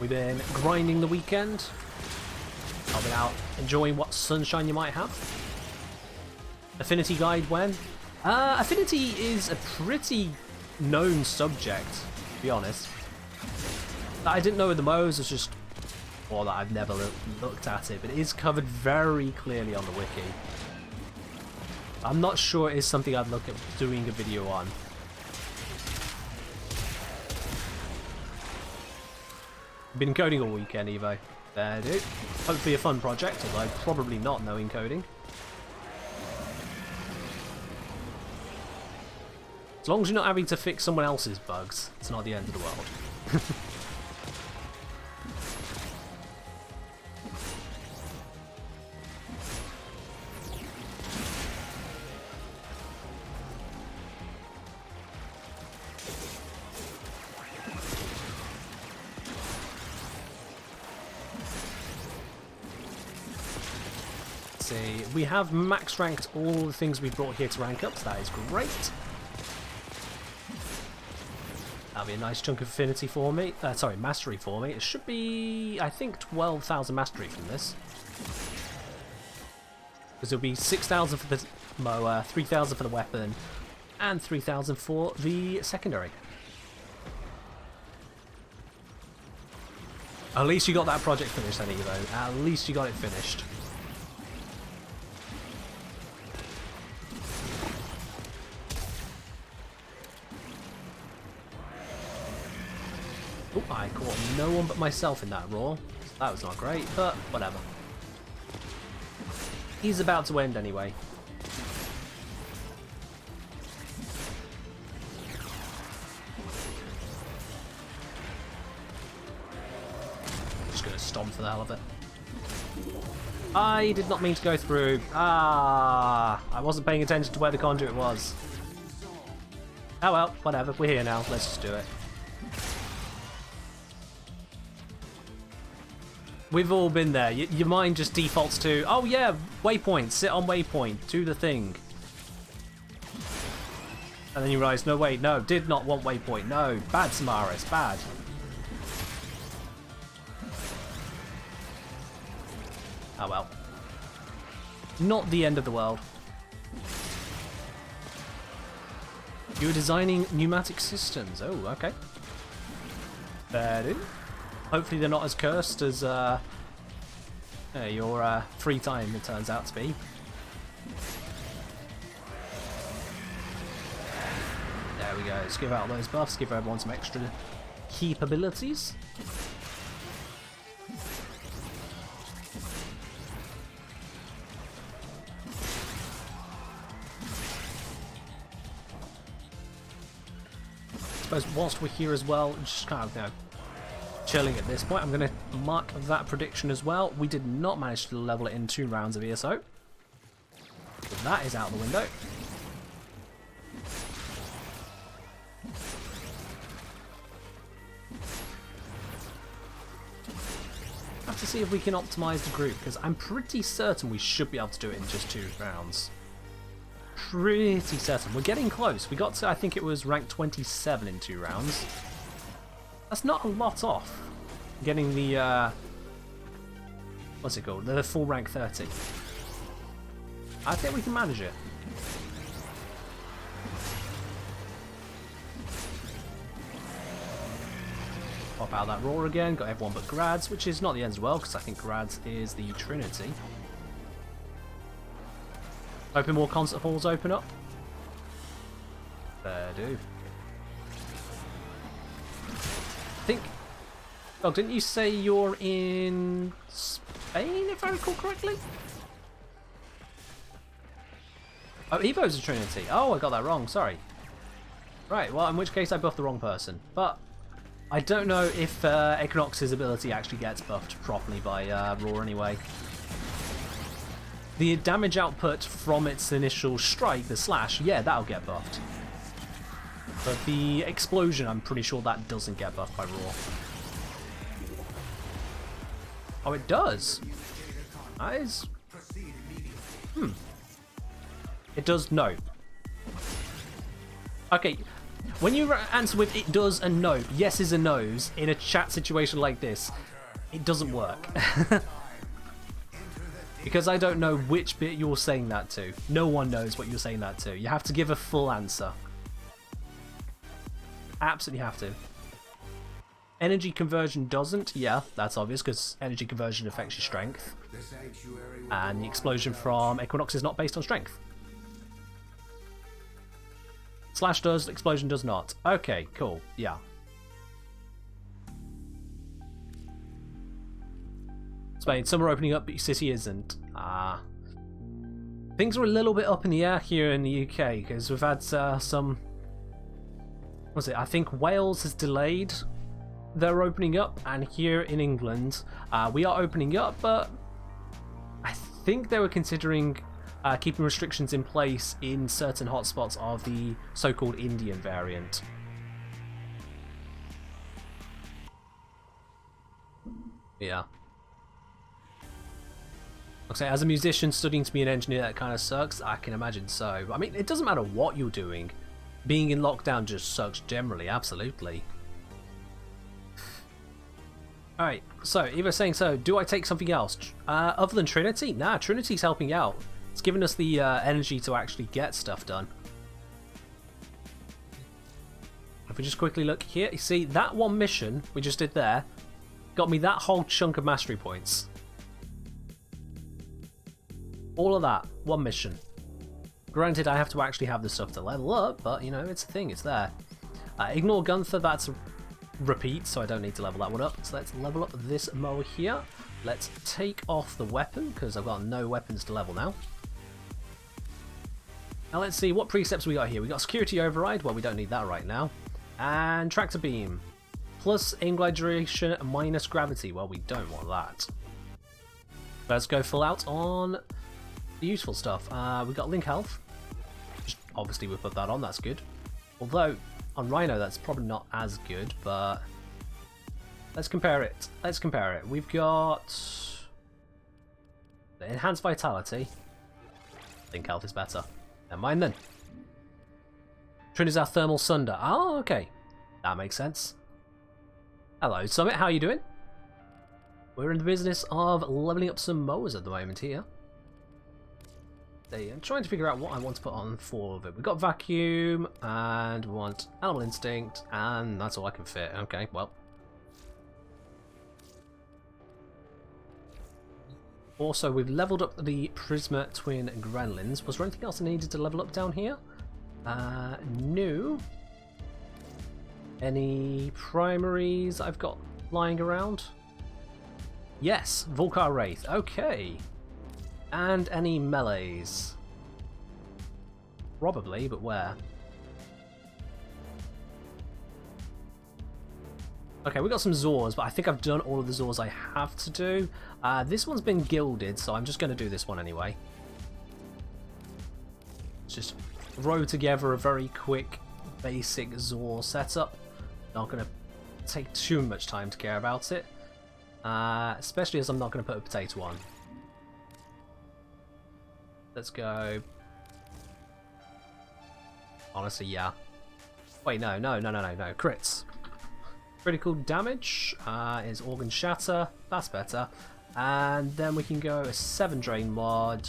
Speaker 1: We've been grinding the weekend. I've been out enjoying what sunshine you might have. Affinity guide when? Affinity is a pretty known subject, to be honest. that I didn't know with the Mows was just, or that I've never looked at it, but it is covered very clearly on the wiki. I'm not sure it is something I'd look at doing a video on. Been coding all weekend, Evo. There, dude. Hopefully a fun project, although probably not knowing coding. As long as you're not having to fix someone else's bugs, it's not the end of the world. See, we have max ranked all the things we brought here to rank up, so that is great. That'll be a nice chunk of affinity for me. Sorry, mastery for me. It should be, I think, 12,000 mastery from this. Because it'll be 6,000 for the mower, 3,000 for the weapon, and 3,000 for the secondary. At least you got that project finished then, Evo. At least you got it finished. Oh, I caught no one but myself in that roar. That was not great, but whatever. He's about to end anyway. Just gonna stomp for the hell of it. I did not mean to go through. Ah, I wasn't paying attention to where the conduit was. Oh well, whatever. We're here now. Let's just do it. We've all been there. Your mind just defaults to, oh yeah, waypoint, sit on waypoint, do the thing. And then you realise, no wait, no, did not want waypoint, no, bad Samaris, bad. Oh well. Not the end of the world. You're designing pneumatic systems, oh, okay. Fair enough. Hopefully they're not as cursed as your free time, it turns out to be. There we go, let's give out those buffs, give everyone some extra capabilities. I suppose whilst we're here as well, just kind of, you know, chilling at this point. I'm going to mark that prediction as well. We did not manage to level it in 2 rounds of ESO. So that is out the window. Have to see if we can optimize the group, because I'm pretty certain we should be able to do it in just 2 rounds. Pretty certain. We're getting close. We got to, I think it was rank 27 in 2 rounds. That's not a lot off. Getting the, what's it called? The full rank 30. I think we can manage it. Pop out that roar again. Got everyone but Grads, which is not the end as well, because I think Grads is the Trinity. Hoping more concert halls open up. Fair do. I think, oh, didn't you say you're in Spain, if I recall correctly? Oh, Evo's a Trinity. Oh, I got that wrong, sorry. Right, well, in which case I buffed the wrong person. But I don't know if Equinox's ability actually gets buffed properly by Raw anyway. The damage output from its initial strike, the slash, yeah, that'll get buffed. But the explosion, I'm pretty sure that doesn't get buffed by Raw. Oh, it does? That is... It does no. Okay, when you answer with it does and no, yeses and nos, in a chat situation like this, it doesn't work. Because I don't know which bit you're saying that to. No one knows what you're saying that to. You have to give a full answer. Absolutely have to. Energy conversion doesn't. Yeah, that's obvious because energy conversion affects your strength. And the explosion from Equinox is not based on strength. Slash does, explosion does not. Okay, cool. Yeah. Spain, some are opening up, but your city isn't. Things are a little bit up in the air here in the UK because we've had some. What was it? I think Wales has delayed their opening up, and here in England, we are opening up, but I think they were considering keeping restrictions in place in certain hotspots of the so-called Indian variant. Yeah. Okay, as a musician studying to be an engineer, that kind of sucks. I can imagine so. I mean, it doesn't matter what you're doing. Being in lockdown just sucks generally, absolutely. Alright, so, Evo saying so, do I take something else? Other than Trinity? Nah, Trinity's helping out. It's giving us the energy to actually get stuff done. If we just quickly look here, you see, that one mission we just did there got me that whole chunk of mastery points. All of that, one mission. Granted, I have to actually have the stuff to level up, but, you know, it's a thing, it's there. Ignore Gunther, that's a repeat, so I don't need to level that one up. So let's level up this mower here. Let's take off the weapon, because I've got no weapons to level now. Now let's see, what precepts we got here? We got Security Override, well, we don't need that right now. And Tractor Beam. Plus aim glide duration, minus gravity, well, we don't want that. Let's go full out on the useful stuff. We got Link Health. Just obviously we put that on, that's good. Although, on Rhino that's probably not as good, but let's compare it. Let's compare it. We've got the Enhanced Vitality. Link Health is better. Never mind then. Trin is our Thermal Sunder. Oh, okay. That makes sense. Hello, Summit. How are you doing? We're in the business of leveling up some mowers at the moment here. I'm trying to figure out what I want to put on for of it. We've got Vacuum, and we want Animal Instinct, and that's all I can fit. Okay, well. Also, we've leveled up the Prisma Twin Gremlins. Was there anything else I needed to level up down here? No. Any primaries I've got lying around? Yes, Volcar Wraith. Okay. And any melees? Probably, but where? Okay, we got some Zors, but I think I've done all of the Zors I have to do. This one's been gilded, so I'm just going to do this one anyway. Let's just throw together a very quick, basic Zor setup. Not going to take too much time to care about it. Especially as I'm not going to put a potato on. Let's go. Honestly, yeah. Wait, no. Crits. Critical damage is Organ Shatter. That's better. And then we can go a 7 Drain mod.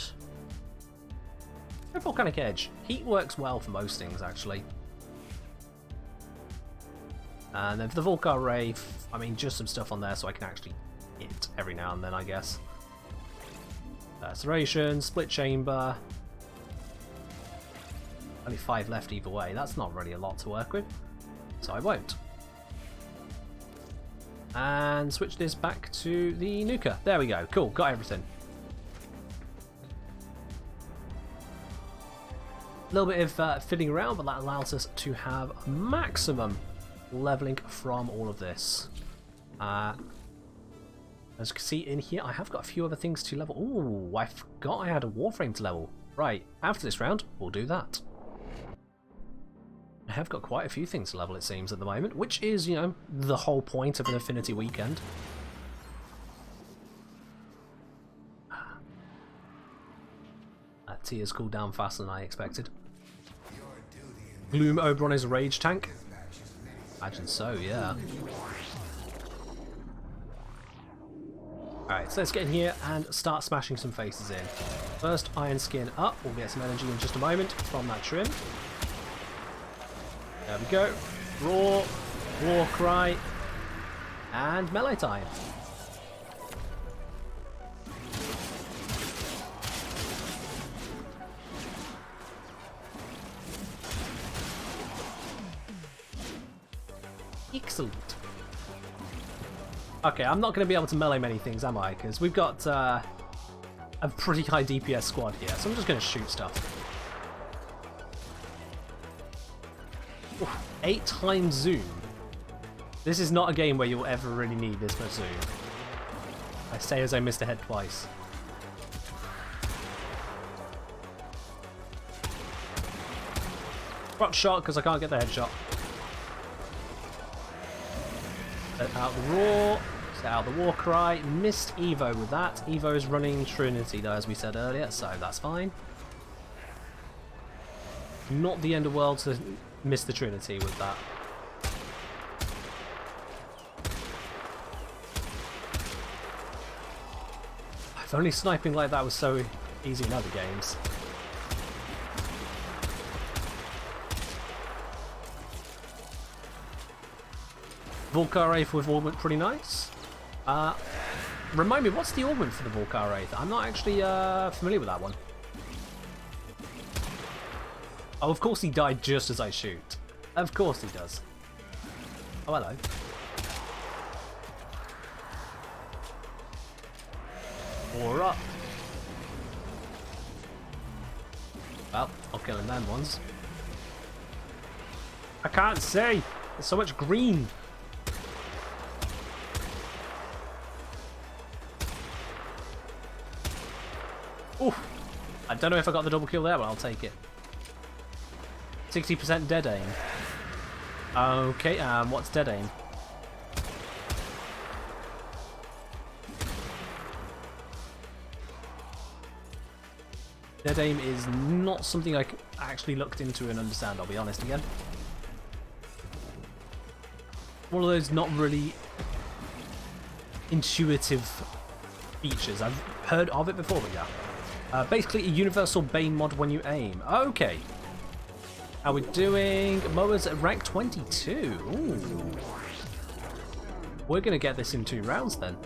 Speaker 1: Volcanic Edge. Heat works well for most things, actually. And then for the Volcar Wraith, I mean, just some stuff on there so I can actually hit every now and then, I guess. Laceration, Split Chamber. Only 5 left either way. That's not really a lot to work with, so I won't. And switch this back to the Nuka. There we go. Cool, got everything. A little bit of fiddling around, but that allows us to have maximum leveling from all of this. As you can see in here, I have got a few other things to level. Ooh, I forgot I had a Warframe to level. Right, after this round, we'll do that. I have got quite a few things to level, it seems, at the moment, which is, you know, the whole point of an Affinity weekend. That tears cooled down faster than I expected. Gloom Oberon is a rage tank? Imagine so, yeah. Alright, so let's get in here and start smashing some faces in. First, Iron Skin up. We'll get some energy in just a moment from that trim. There we go. Roar. War Cry. And melee time. Excellent. Okay, I'm not going to be able to melee many things, am I? Because we've got a pretty high DPS squad here, so I'm just going to shoot stuff. Oof, 8 times zoom. This is not a game where you'll ever really need this much zoom. I say as I missed a head twice. Rock shot because I can't get the headshot. Set out the roar. Set out the war cry. Missed Evo with that. Evo is running Trinity though, as we said earlier, so that's fine. Not the end of the world to miss the Trinity with that. If only sniping like that was so easy in other games. Volcar Wraith with augment, pretty nice. Remind me, what's the augment for the Volcar Wraith? I'm not actually familiar with that one. Oh, of course he died just as I shoot. Of course he does. Oh, hello. War up. Well, I'll kill him then once. I can't see. There's so much green. Oof. I don't know if I got the double kill there, but I'll take it. 60% dead aim. Okay, what's dead aim? Dead aim is not something I actually looked into and understand, I'll be honest again. One of those not really intuitive features. I've heard of it before, but yeah. Basically a universal Bane mod when you aim. Okay. How we doing? Mower's at rank 22. Ooh. We're going to get this in 2 rounds then.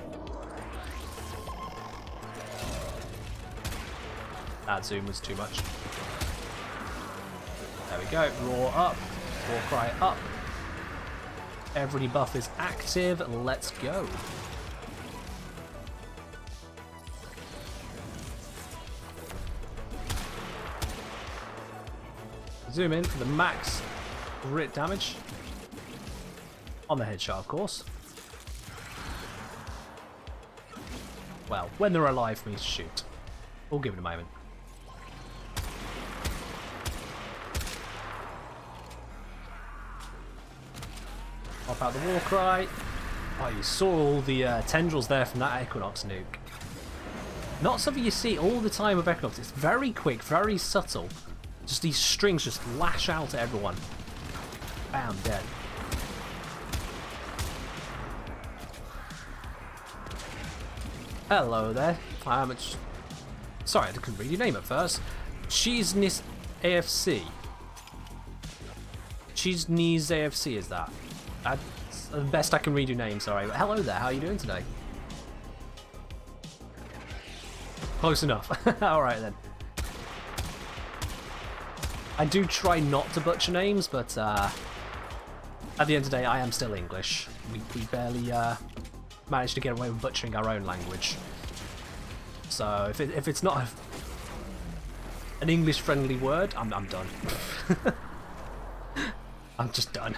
Speaker 1: That zoom was too much. There we go. Roar up. War cry up. Every buff is active. Let's go. Zoom in for the max crit damage. On the headshot, of course. Well, when they're alive for me to shoot. We'll give it a moment. Pop out the war cry. Oh, you saw all the tendrils there from that Equinox nuke. Not something you see all the time with Equinox. It's very quick, very subtle. Just these strings just lash out at everyone. Bam, dead. Hello there. Sorry, I couldn't read your name at first. Cheesenis AFC. Cheesenis AFC is that? That's the best I can read your name, sorry. But hello there, how are you doing today? Close enough. Alright then. I do try not to butcher names, but at the end of the day, I am still English. We barely managed to get away with butchering our own language. So if it's not an English-friendly word, I'm done. I'm just done.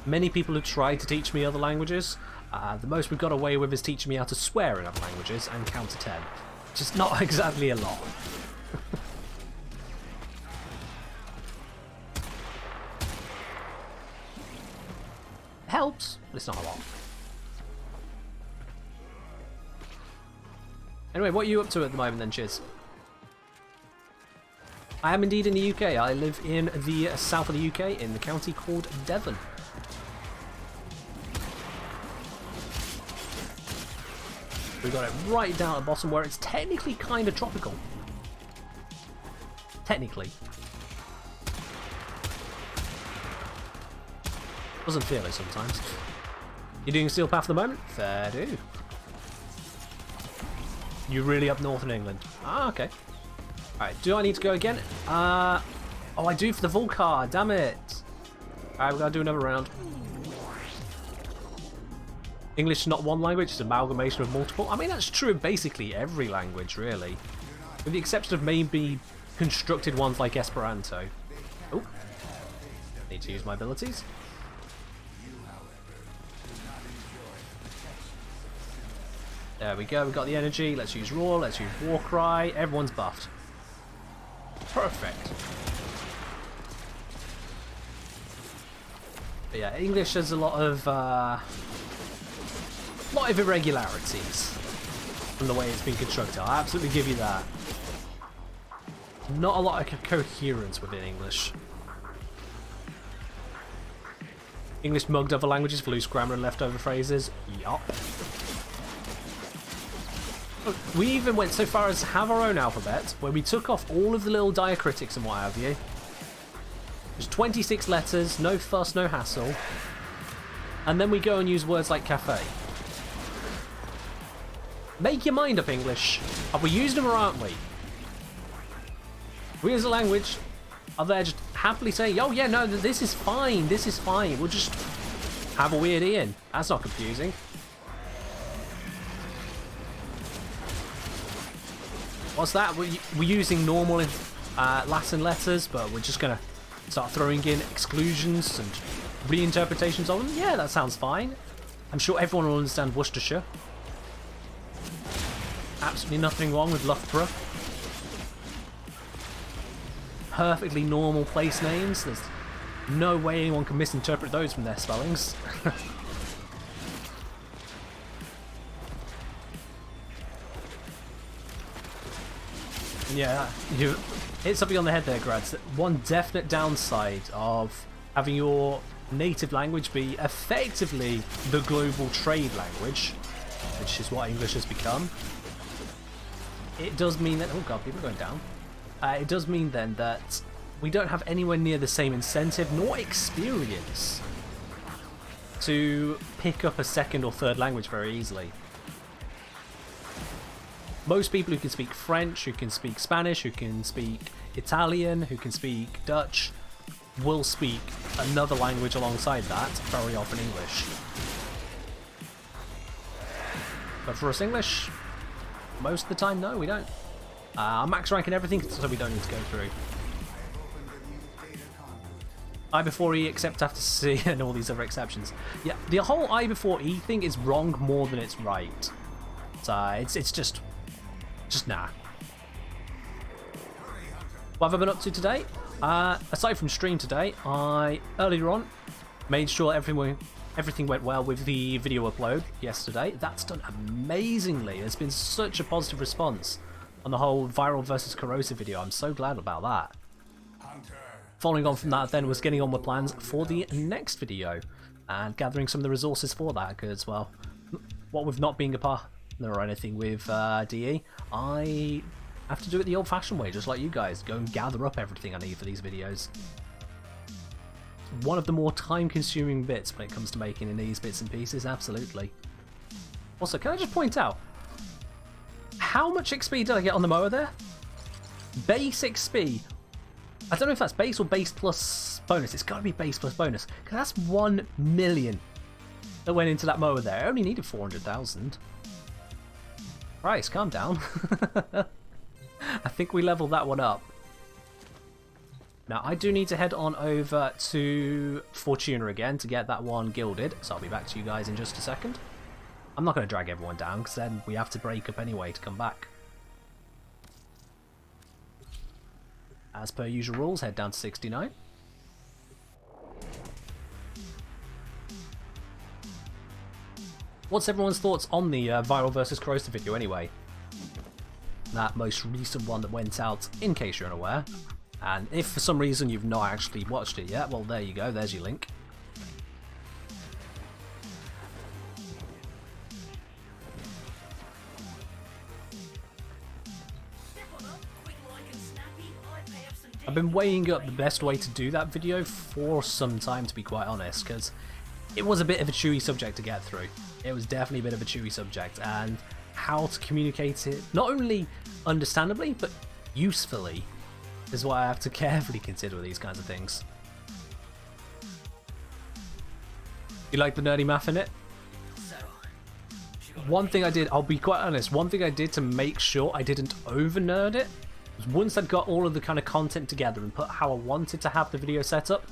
Speaker 1: Many people have tried to teach me other languages. The most we've got away with is teaching me how to swear in other languages and count to 10. Just not exactly a lot. Helps, but it's not a lot. Anyway, what are you up to at the moment then, Chiz? I am indeed in the UK. I live in the south of the UK in the county called Devon. We got it right down at the bottom where it's technically kind of tropical. Technically. Doesn't feel it sometimes. You doing Steel Path at the moment? Fair do. You really up north in England? Ah, okay. Alright, do I need to go again? Oh, I do for the Vulcar, damn it. Alright, we gotta do another round. English is not one language, it's an amalgamation of multiple. I mean, that's true of basically every language, really. With the exception of maybe constructed ones like Esperanto. Oh, need to use my abilities. There we go, we got the energy. Let's use Roar, let's use Warcry. Everyone's buffed. Perfect. But yeah, English has a lot of irregularities from the way it's been constructed. I'll absolutely give you that. Not a lot of coherence within English. English mugged other languages for loose grammar and leftover phrases. Yup. We even went so far as to have our own alphabet, where we took off all of the little diacritics and what have you. There's 26 letters, no fuss, no hassle. And then we go and use words like cafe. Make your mind up, English. Are we using them or aren't we? We as a language are there just happily saying, oh yeah, no, this is fine, this is fine. We'll just have a weird E in. That's not confusing. What's that? We're using normal Latin letters, but we're just going to start throwing in exclusions and reinterpretations of them? Yeah, that sounds fine. I'm sure everyone will understand Worcestershire. Absolutely nothing wrong with Loughborough. Perfectly normal place names. There's no way anyone can misinterpret those from their spellings. Yeah, you hit something on the head there, Grads. One definite downside of having your native language be effectively the global trade language, which is what English has become. It does mean that... Oh god, people are going down. It does mean then that we don't have anywhere near the same incentive nor experience to pick up a second or third language very easily. Most people who can speak French, who can speak Spanish, who can speak Italian, who can speak Dutch, will speak another language alongside that, very often English. But for us English, most of the time, no, we don't. I'm max ranking everything, so we don't need to go through. I before E except after C and all these other exceptions. Yeah, the whole I before E thing is wrong more than it's right. So it's just nah. What have I been up to today? Aside from stream today, I earlier on made sure everything went well with the video upload yesterday. That's done amazingly. There's been such a positive response on the whole viral versus corrosive video. I'm so glad about that. Following on from that then was getting on with plans for the next video and gathering some of the resources for that, because, well, what with not being a partner or anything with DE, I have to do it the old-fashioned way, just like you guys. Go and gather up everything I need for these videos. One of the more time-consuming bits when it comes to making in these bits and pieces, absolutely. Also, can I just point out, how much XP did I get on the mower there? Base XP. I don't know if that's base or base plus bonus. It's got to be base plus bonus, because that's 1 million that went into that mower there. I only needed 400,000. Christ, calm down. I think we leveled that one up. Now, I do need to head on over to Fortuna again to get that one gilded, so I'll be back to you guys in just a second. I'm not going to drag everyone down, because then we have to break up anyway to come back. As per usual rules, head down to 69. What's everyone's thoughts on the viral versus corrosive video anyway? That most recent one that went out, in case you're unaware. And if for some reason you've not actually watched it yet, well, there you go, there's your link. I've been weighing up the best way to do that video for some time, to be quite honest, because it was a bit of a chewy subject to get through. It was definitely a bit of a chewy subject, and how to communicate it, not only understandably, but usefully, is what I have to carefully consider with these kinds of things. You like the nerdy math in it? One thing I did, I'll be quite honest, one thing I did to make sure I didn't over-nerd it, was once I'd got all of the kind of content together and put how I wanted to have the video set up,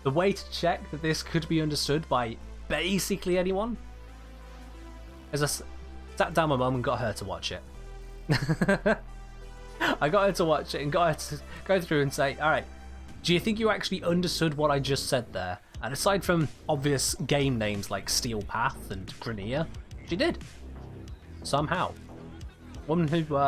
Speaker 1: the way to check that this could be understood by basically anyone is I sat down my mum and got her to watch it. I got her to watch it and got her to go through and say, alright, do you think you actually understood what I just said there? And aside from obvious game names like Steel Path and Grenier, she did. Somehow. Woman who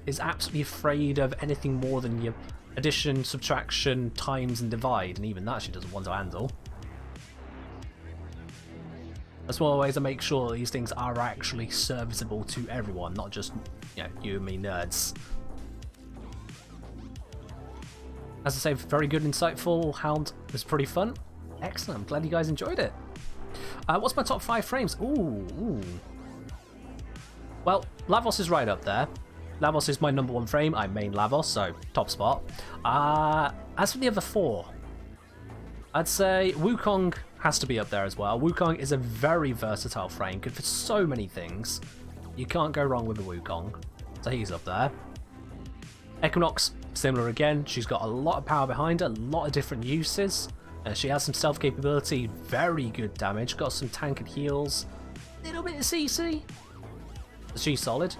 Speaker 1: is absolutely afraid of anything more than your addition, subtraction, times and divide, and even that she doesn't want to handle. That's one of the ways I make sure these things are actually serviceable to everyone, not just, you know, you and me nerds. As I say, very good, insightful. Hound was pretty fun. Excellent. I'm glad you guys enjoyed it. What's my top 5 frames? Ooh. Well, Lavos is right up there. Lavos is my #1 frame. I main Lavos, so top spot. As for the other 4, I'd say Wukong has to be up there as well. Wukong is a very versatile frame, good for so many things. You can't go wrong with a Wukong, so he's up there. Equinox, similar again. She's got a lot of power behind her, a lot of different uses. She has some stealth capability, very good damage, got some tank and heals, little bit of CC. She's solid.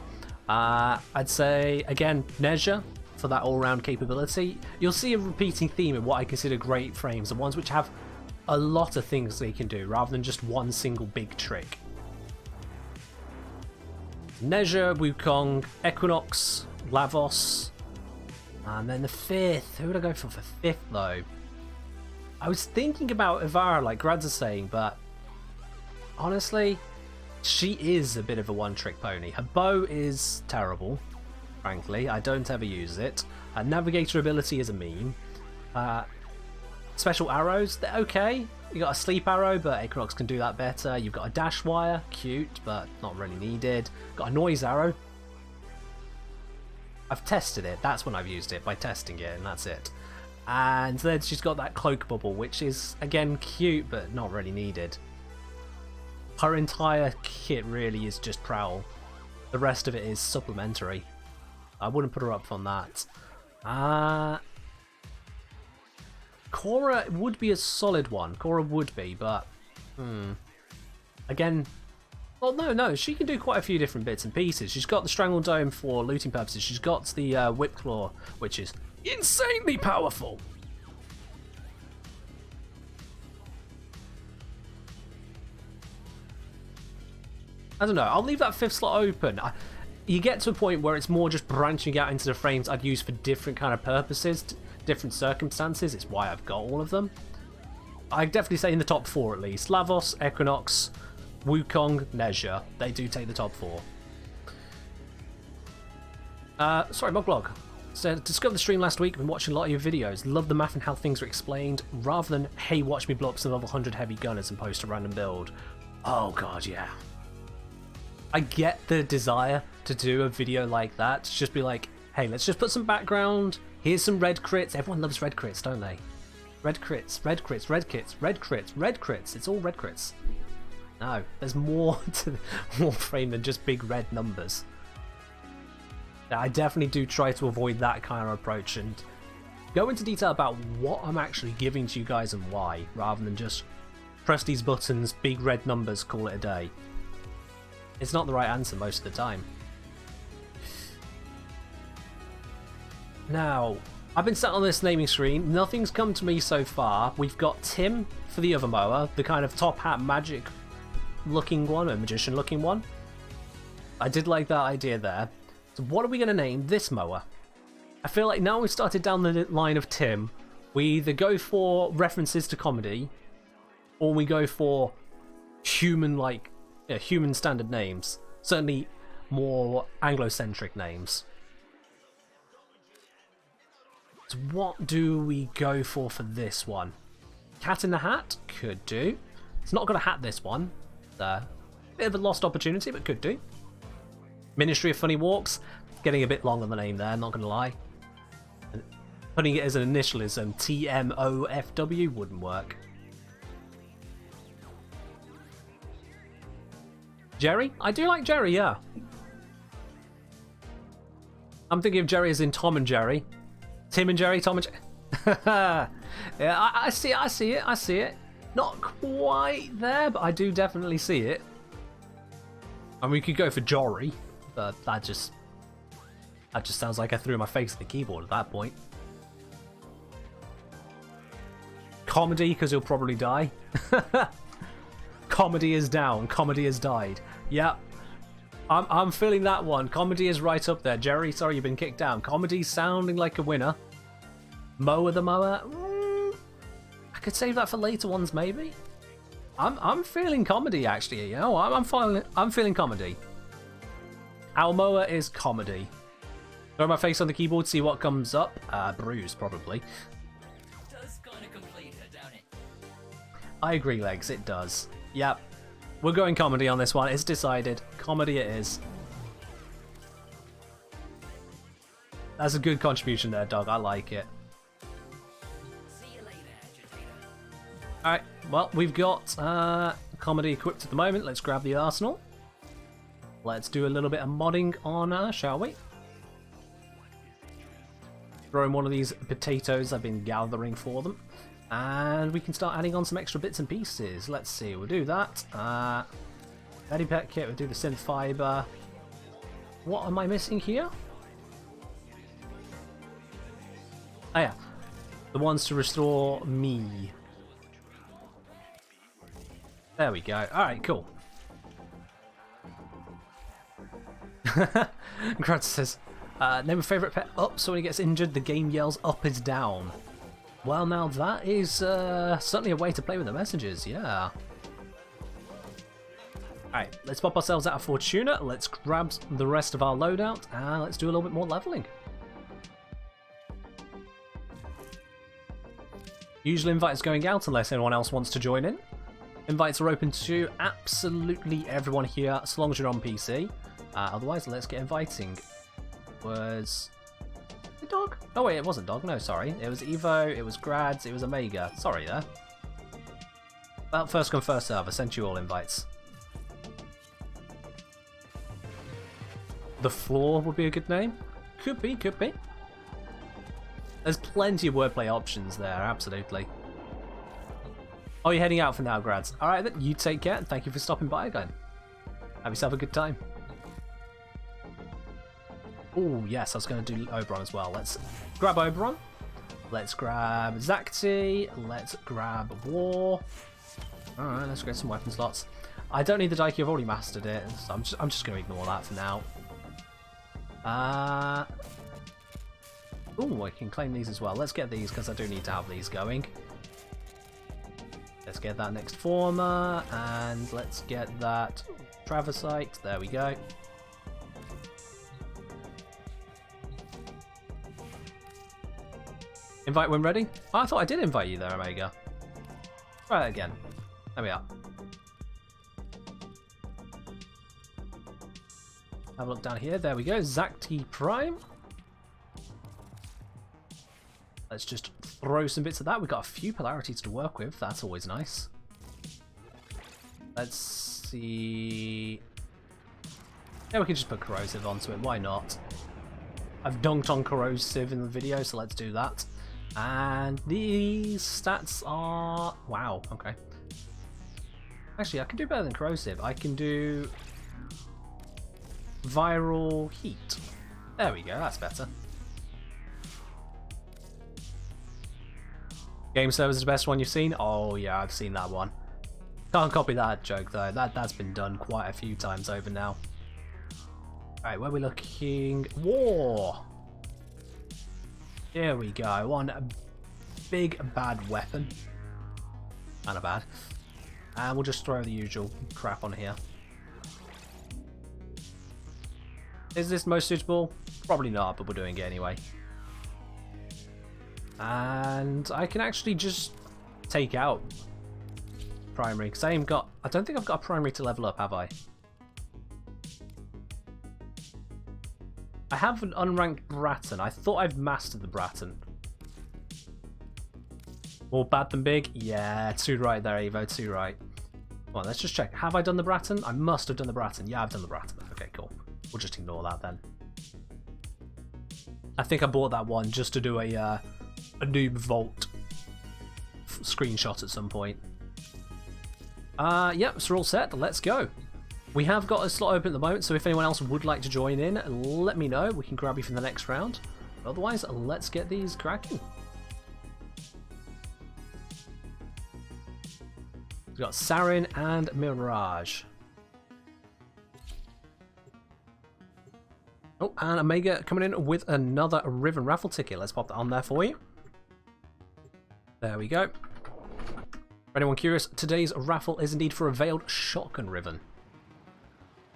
Speaker 1: I'd say, again, Nezha for that all-round capability. You'll see a repeating theme in what I consider great frames, the ones which have a lot of things they can do, rather than just one single big trick. Nezha, Wukong, Equinox, Lavos, and then the 5th. Who would I go for 5th, though? I was thinking about Ivara, like Grads is saying, but honestly, she is a bit of a one-trick pony. Her bow is terrible, frankly. I don't ever use it. Her navigator ability is a meme. Special arrows, they're okay. You got a sleep arrow, but Equinox can do that better. You've got a dash wire, cute, but not really needed. Got a noise arrow. I've tested it. That's when I've used it, by testing it, and that's it. And then she's got that cloak bubble, which is, again, cute, but not really needed. Her entire kit really is just Prowl. The rest of it is supplementary. I wouldn't put her up on that. Korra would be a solid one. Korra would be, but... Again... Well, no, she can do quite a few different bits and pieces. She's got the Strangle Dome for looting purposes. She's got the Whip Claw, which is insanely powerful. I don't know, I'll leave that 5th slot open. You get to a point where it's more just branching out into the frames I'd use for different kind of purposes, different circumstances. It's why I've got all of them. I'd definitely say in the top 4 at least. Lavos, Equinox, Wukong, Nezha. They do take the top 4. Sorry, Moglog. So, discovered the stream last week, been watching a lot of your videos. Love the math and how things are explained, rather than, hey, watch me blow up some level 100 heavy gunners and post a random build. Oh god, yeah. I get the desire to do a video like that, to just be like, hey, let's just put some background, here's some red crits. Everyone loves red crits, don't they? Red crits, red crits, red crits, red crits, red crits. It's all red crits. No, there's more to Warframe than just big red numbers. I definitely do try to avoid that kind of approach and go into detail about what I'm actually giving to you guys and why, rather than just press these buttons, big red numbers, call it a day. It's not the right answer most of the time. Now, I've been sat on this naming screen, nothing's come to me so far. We've got Tim for the other Mower, the kind of top hat magic looking one, a magician looking one. I did like that idea there. So what are we going to name this Mower? I feel like now we've started down the line of Tim, we either go for references to comedy, or we go for human standard names. Certainly more Anglo-centric names. So what do we go for this one? Cat in the Hat could do. It's not going to hat this one. Bit of a lost opportunity, but could do. Ministry of Funny Walks. Getting a bit long on the name there, not going to lie. Putting it as an initialism, TMOFW, wouldn't work. Jerry? I do like Jerry, yeah. I'm thinking of Jerry as in Tom and Jerry. Tim and Jerry, Tom and Jerry. Yeah, I see it. Not quite there, but I do definitely see it. And we could go for Jory, but that just sounds like I threw my face at the keyboard at that point. Comedy, because he'll probably die. Comedy is down. Comedy has died. Yep. I'm feeling that one. Comedy is right up there. Jerry, sorry you've been kicked down. Comedy sounding like a winner. Mower the Mower. I could save that for later ones, maybe. I'm feeling comedy actually. You know, I'm feeling comedy. Our Mower is comedy. Throw my face on the keyboard, see what comes up. Bruise probably.
Speaker 4: Does kind of complete her, don't it?
Speaker 1: I agree, Legs. It does. Yep. We're going comedy on this one. It's decided. Comedy it is. That's a good contribution there, Dog. I like it.
Speaker 4: See you later, agitator.
Speaker 1: Alright, well, we've got comedy equipped at the moment. Let's grab the arsenal. Let's do a little bit of modding on her, shall we? Throw in one of these potatoes I've been gathering for them. And we can start adding on some extra bits and pieces. Let's see, we'll do that. Medipet kit, we'll do the synth fiber. What am I missing here? Oh yeah, the ones to restore me. There we go. Alright, cool. Grant says, name a favourite pet up, so when he gets injured, the game yells up is down. Well, now that is certainly a way to play with the messages, yeah. Alright, let's pop ourselves out of Fortuna, let's grab the rest of our loadout, and let's do a little bit more leveling. Usually invites going out unless anyone else wants to join in. Invites are open to absolutely everyone here, as long as you're on PC. Otherwise, let's get inviting. Was it Dog? Oh wait, it wasn't Dog. No, sorry. It was Evo, it was Grads, it was Omega. Sorry there. Well, first come, first serve. I sent you all invites. The Floor would be a good name. Could be, could be. There's plenty of wordplay options there, absolutely. Oh, you're heading out for now, Grads. Alright then, you take care, and thank you for stopping by again. Have yourself a good time. Oh, yes, I was going to do Oberon as well. Let's grab Oberon. Let's grab Zakti. Let's grab War. Alright, let's get some weapon slots. I don't need the Daiki, I've already mastered it, so I'm just going to ignore that for now. Oh, I can claim these as well. Let's get these, because I do need to have these going. Let's get that next former, and let's get that Traversite. There we go. Invite when ready? Oh, I thought I did invite you there, Omega. Try it again. There we are. Have a look down here. There we go. Zakti Prime. Let's just throw some bits of that. We've got a few polarities to work with. That's always nice. Let's see. Yeah, we can just put corrosive onto it. Why not? I've dunked on corrosive in the video, so let's do that. And these stats are... Wow, okay. Actually, I can do better than corrosive. I can do viral heat. There we go, that's better. Game server is the best one you've seen? Oh yeah, I've seen that one. Can't copy that joke though. That's been done quite a few times over now. Alright, where are we looking? War! Here we go. One big bad weapon. Kinda bad. And we'll just throw the usual crap on here. Is this most suitable? Probably not, but we're doing it anyway. And I can actually just take out primary, because I don't think I've got a primary to level up, have I? I have an unranked Bratton. I thought I've mastered the Bratton. More bad than big? Yeah, too right there, Evo, too right. Come on, let's just check. Have I done the Bratton? I must have done the Bratton. Yeah, I've done the Bratton. Okay, cool. We'll just ignore that then. I think I bought that one just to do a noob vault screenshot at some point. Yep, so we're all set. Let's go. We have got a slot open at the moment, so if anyone else would like to join in, let me know. We can grab you for the next round. Otherwise, let's get these cracking. We've got Sarin and Mirage. Oh, and Omega coming in with another Riven raffle ticket. Let's pop that on there for you. There we go. For anyone curious, today's raffle is indeed for a Veiled Shotgun Riven.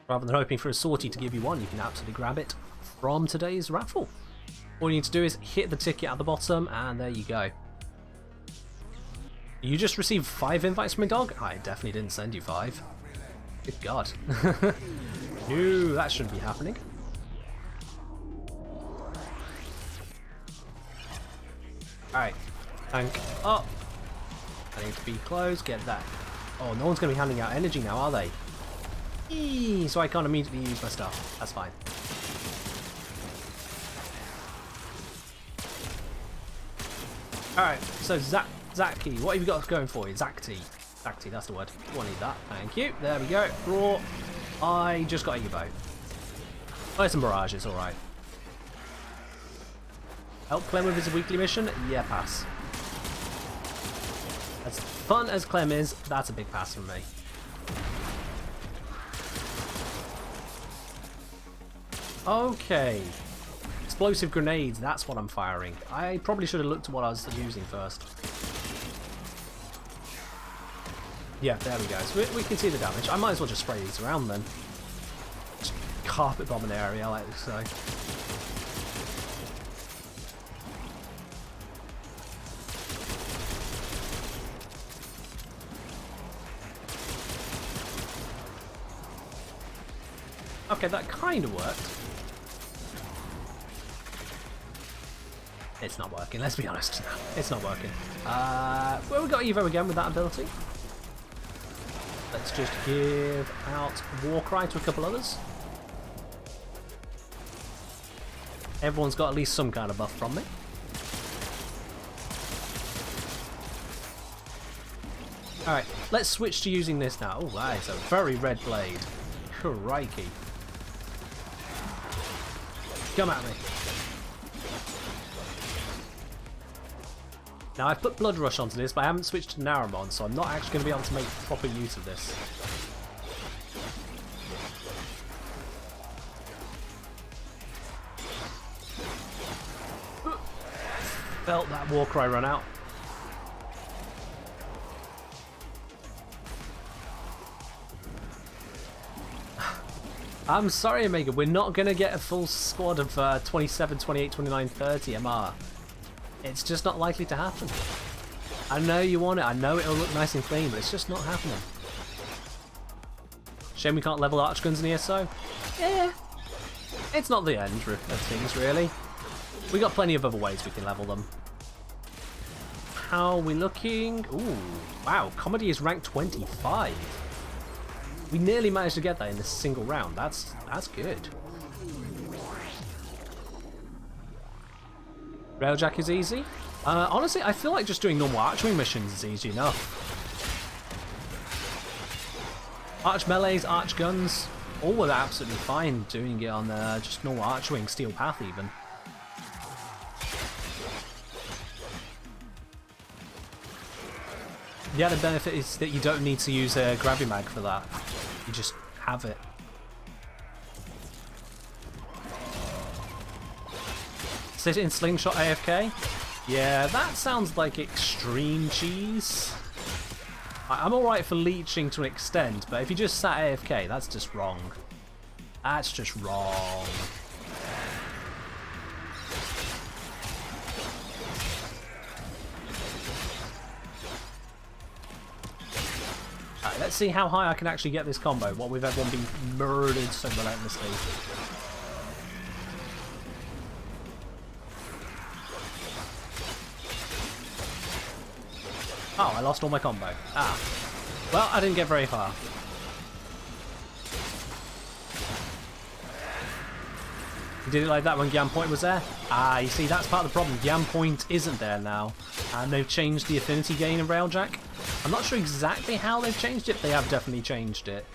Speaker 1: Rather than hoping for a sortie to give you one, you can absolutely grab it from today's raffle. All you need to do is hit the ticket at the bottom, and there you go. You just received 5 invites from a dog? I definitely didn't send you 5. Good God. No, that shouldn't be happening. Alright, tank up. I need to be close, get that. Oh, no one's going to be handing out energy now, are they? Eee, so I can't immediately use my stuff. That's fine. Alright, so Zaki, what have you got going for you? Zakti, that's the word. We'll need that. Thank you. There we go. Raw. I just got a Evo. Oh, it's a Mirage, it's alright. Help Clem with his weekly mission? Yeah, pass. As fun as Clem is, that's a big pass from me. Okay. Explosive grenades, that's what I'm firing. I probably should have looked at what I was using first. Yeah, there we go. So we can see the damage. I might as well just spray these around then. Just carpet bomb an area, like so. Okay, that kind of worked. It's not working, let's be honest. It's not working. Well, we got Evo again with that ability. Let's just give out Warcry to a couple others. Everyone's got at least some kind of buff from me. Alright, let's switch to using this now. Oh, that is a very red blade. Crikey. Come at me. Now I've put Blood Rush onto this, but I haven't switched to Naramon, so I'm not actually going to be able to make proper use of this. Felt that Warcry run out. I'm sorry, Omega, we're not going to get a full squad of 27, 28, 29, 30 MR. It's just not likely to happen. I know you want it, I know it'll look nice and clean, but it's just not happening. Shame we can't level Archguns in the ESO. Yeah, it's not the end of things, really. We got plenty of other ways we can level them. How are we looking? Ooh, wow, Comedy is ranked 25. We nearly managed to get that in this single round. That's good. Railjack is easy. Honestly, I feel like just doing normal archwing missions is easy enough. Arch melees, arch guns, all were absolutely fine doing it on just normal archwing, steel path even. The other benefit is that you don't need to use a Gravity Mag for that. You just have it. Sit in slingshot AFK? Yeah, that sounds like extreme cheese. I'm alright for leeching to an extent, but if you just sat AFK, that's just wrong. That's just wrong. let's see how high I can actually get this combo. What with everyone being murdered so relentlessly. Oh, I lost all my combo. Ah. Well, I didn't get very far. Did it like that when Gyam Point was there? Ah, you see, that's part of the problem. Gyam Point isn't there now. And they've changed the affinity gain in Railjack. I'm not sure exactly how they've changed it. They have definitely changed it.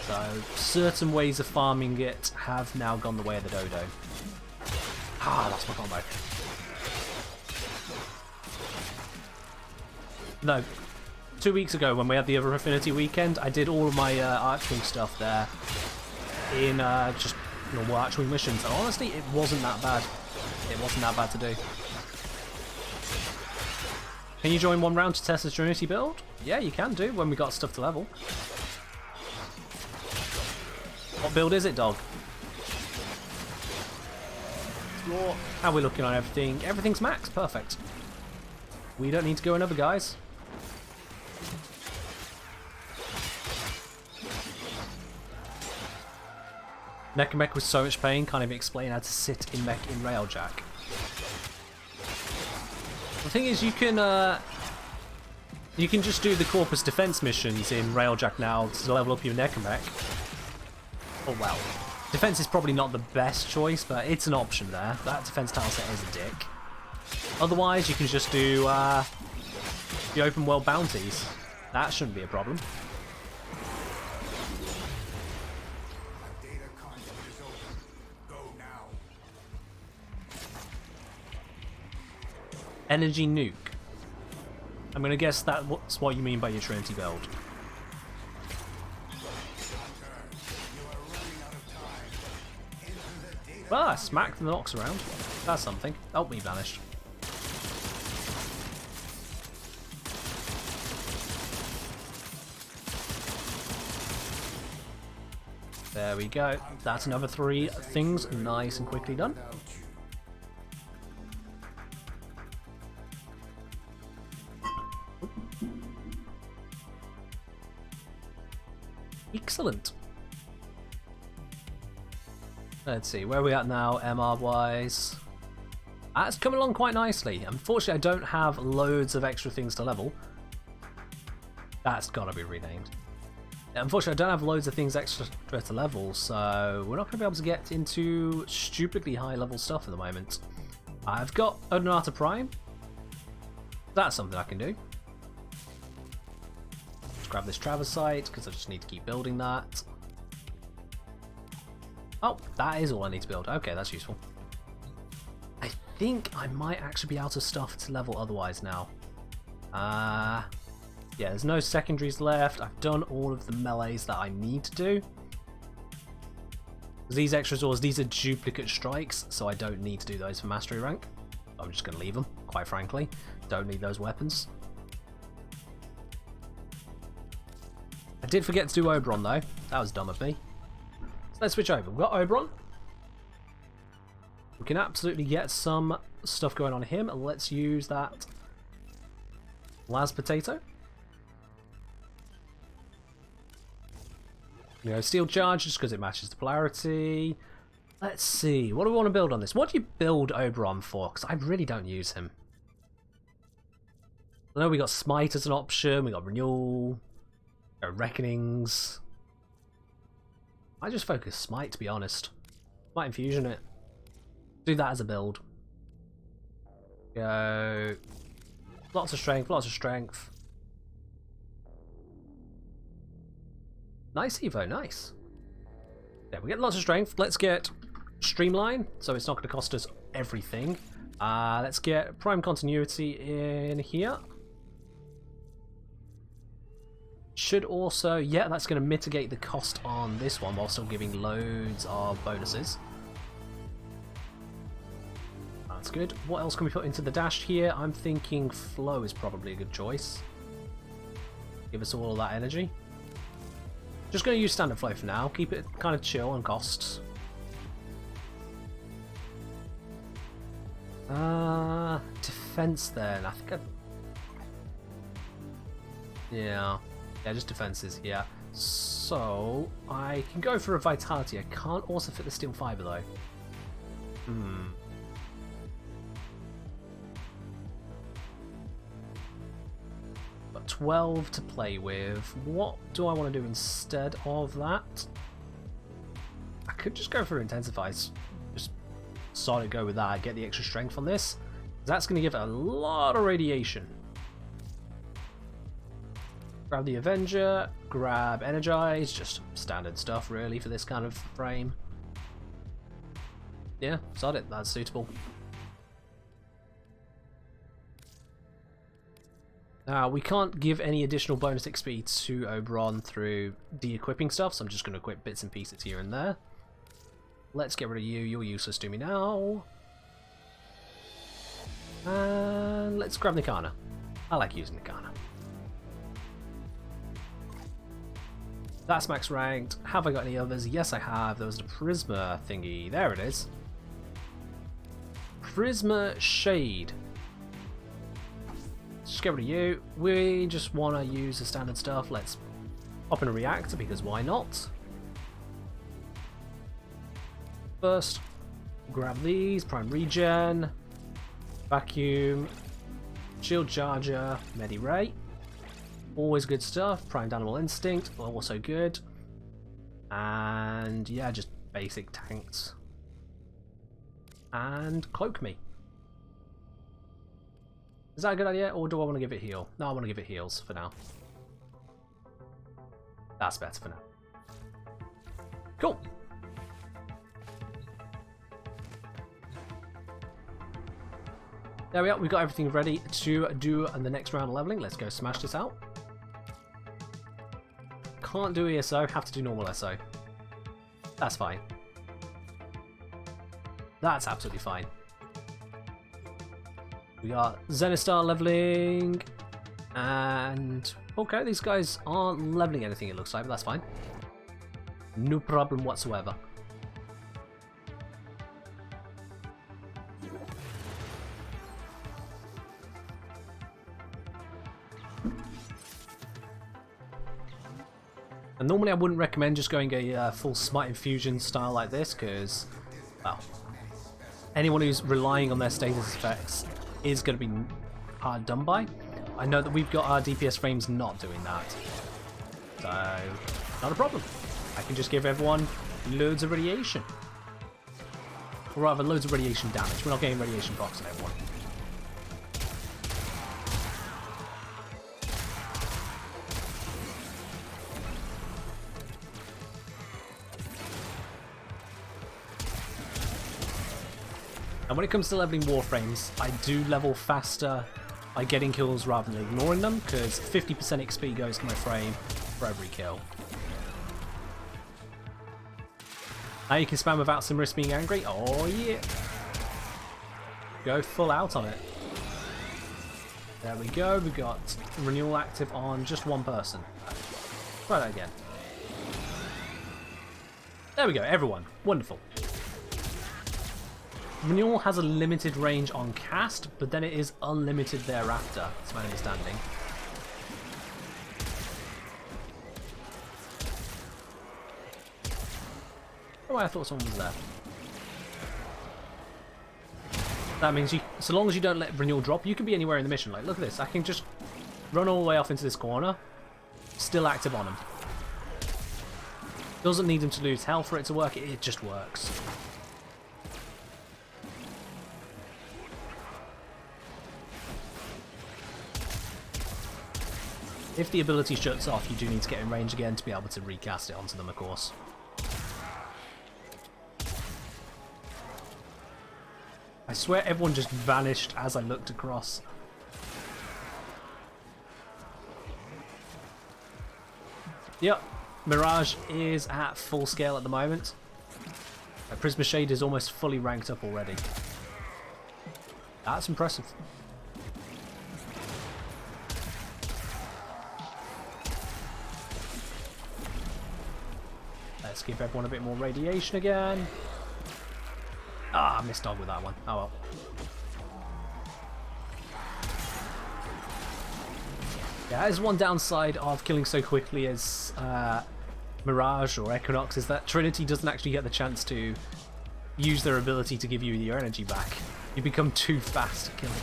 Speaker 1: So, certain ways of farming it have now gone the way of the dodo. Ah, that's my combo. No, 2 weeks ago when we had the other affinity weekend, I did all of my Archwing stuff there in just normal Archwing missions. And honestly, it wasn't that bad. It wasn't that bad to do. Can you join one round to test the Trinity build? Yeah, you can do when we got stuff to level. What build is it, dog? How are we looking on everything? Everything's max. Perfect. We don't need to go another, guys. Mech and Mech was so much pain, can't even explain how to sit in Mech in Railjack. The thing is, you can just do the Corpus Defense missions in Railjack now to level up your Mech and Mech. Oh well. Defense is probably not the best choice, but it's an option there. That defense tile set is a dick. Otherwise, you can just do the open world bounties. That shouldn't be a problem. Energy nuke. I'm gonna guess that's what you mean by your Trinity build. Well, I smacked the Nox around. That's something. Oh, we vanished. There we go. That's another 3 things nice and quickly done. Excellent. Let's see, where are we at now, MR-wise? It's coming along quite nicely. Unfortunately, I don't have loads of extra things to level. That's gotta be renamed. Unfortunately, I don't have loads of things extra to level, so we're not going to be able to get into stupidly high level stuff at the moment. I've got Odonata Prime. That's something I can do. Let's grab this Traversite, because I just need to keep building that. Oh, that is all I need to build. Okay, that's useful. I think I might actually be out of stuff to level otherwise now. Yeah, there's no secondaries left. I've done all of the melees that I need to do. These extra doors, these are duplicate strikes, so I don't need to do those for mastery rank. I'm just going to leave them, quite frankly. Don't need those weapons. I did forget to do Oberon though. That was dumb of me. So let's switch over. We've got Oberon. We can absolutely get some stuff going on him. Let's use that Las Potato. You know, Steel Charge just because it matches the polarity. Let's see. What do we want to build on this? What do you build Oberon for? Because I really don't use him. I know we got Smite as an option. We got Renewal. We got Reckonings. I just focus Smite, to be honest. Might Infusion it. Do that as a build. Go. Lots of strength, lots of strength. Nice Evo, nice. Yeah, we get lots of strength. Let's get Streamline, so it's not going to cost us everything. Let's get Prime Continuity in here. Should also, yeah, that's going to mitigate the cost on this one while still giving loads of bonuses. That's good. What else can we put into the dash here? I'm thinking Flow is probably a good choice. Give us all of that energy. Just going to use Standard Flow for now. Keep it kind of chill on costs. Defense then. I think yeah. Yeah, just defenses, yeah. So, I can go for a Vitality. I can't also fit the Steel Fiber, though. Got 12 to play with. What do I want to do instead of that? I could just go for Intensifies. Just solid go with that, get the extra strength on this. That's going to give it a lot of radiation. Grab the Avenger, grab Energize, just standard stuff really for this kind of frame. Yeah, sod it, that's suitable. Now, we can't give any additional bonus XP to Oberon through de-equipping stuff, so I'm just going to equip bits and pieces here and there. Let's get rid of you, you're useless to me now. And let's grab Nikana. I like using Nikana. That's max ranked. Have I got any others? Yes, I have. There was the Prisma thingy. There it is. Prisma Shade. Just get rid of you. We just want to use the standard stuff. Let's pop in a reactor because why not? First, grab these. Prime Regen. Vacuum. Shield Charger. Medi-Ray. Always good stuff. Primed Animal Instinct, also good. And yeah, just basic tanks. And Cloak Me. Is that a good idea, or do I want to give it heal? No, I want to give it heals for now. That's better for now. Cool. There we are, we've got everything ready to do the next round of leveling. Let's go smash this out. Can't do ESO, have to do normal SO. That's fine. That's absolutely fine. We got Zenistar leveling, and okay, these guys aren't leveling anything it looks like, but that's fine. No problem whatsoever. And normally I wouldn't recommend just going a full Smite Infusion style like this, because, well, anyone who's relying on their status effects is going to be hard done by. I know that we've got our DPS frames not doing that, so not a problem. I can just give everyone loads of radiation. Or rather, loads of radiation damage. We're not getting radiation box on everyone. And when it comes to leveling Warframes, I do level faster by getting kills rather than ignoring them, because 50% XP goes to my frame for every kill. Now you can spam without some risk being angry. Oh yeah! Go full out on it. There we go, we got renewal active on just one person. Try that again. There we go, everyone. Wonderful. Renewal has a limited range on cast, but then it is unlimited thereafter, that's my understanding. Oh, I thought someone was there. That means you, so long as you don't let Renewal drop, you can be anywhere in the mission. Like, look at this, I can just run all the way off into this corner, still active on him. Doesn't need him to lose health for it to work, it just works. If the ability shuts off, you do need to get in range again to be able to recast it onto them, of course. I swear everyone just vanished as I looked across. Yep, Mirage is at full scale at the moment. Prisma Shade is almost fully ranked up already. That's impressive. Let's give everyone a bit more radiation again. Ah, I missed dog with that one. Oh well. Yeah, there's one downside of killing so quickly as Mirage or Equinox is that Trinity doesn't actually get the chance to use their ability to give you your energy back. You become too fast to kill it.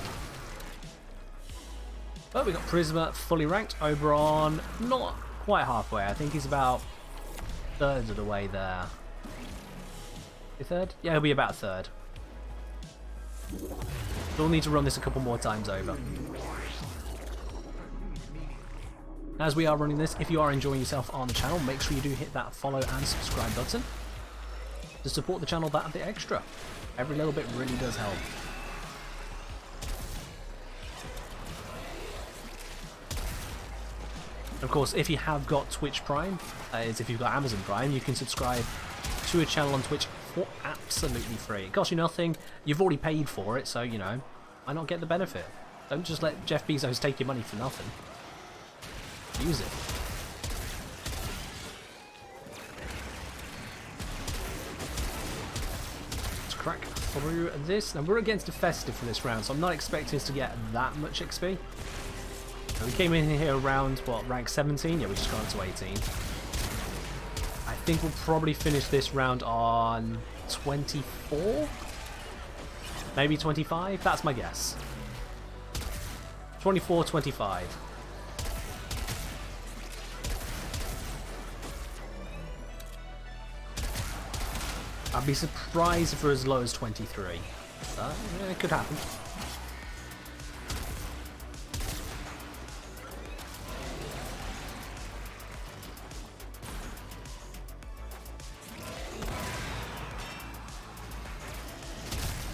Speaker 1: But we got Prisma fully ranked. Oberon not quite halfway. I think he's about third of the way there. A third? Yeah, he'll be about a third. We'll need to run this a couple more times over. As we are running this, if you are enjoying yourself on the channel, make sure you do hit that follow and subscribe button to support the channel that bit extra. Every little bit really does help. Of course, if you have got Twitch Prime, as if you've got Amazon Prime, you can subscribe to a channel on Twitch for absolutely free. It costs you nothing. You've already paid for it, so, you know, why not get the benefit? Don't just let Jeff Bezos take your money for nothing. Use it. Let's crack through this. Now, we're against Infested for this round, so I'm not expecting us to get that much XP. Now, we came in here around, what, rank 17? Yeah, we just got up to 18. I think we'll probably finish this round on 24? Maybe 25? That's my guess. 24, 25. I'd be surprised if we're as low as 23. But yeah, it could happen.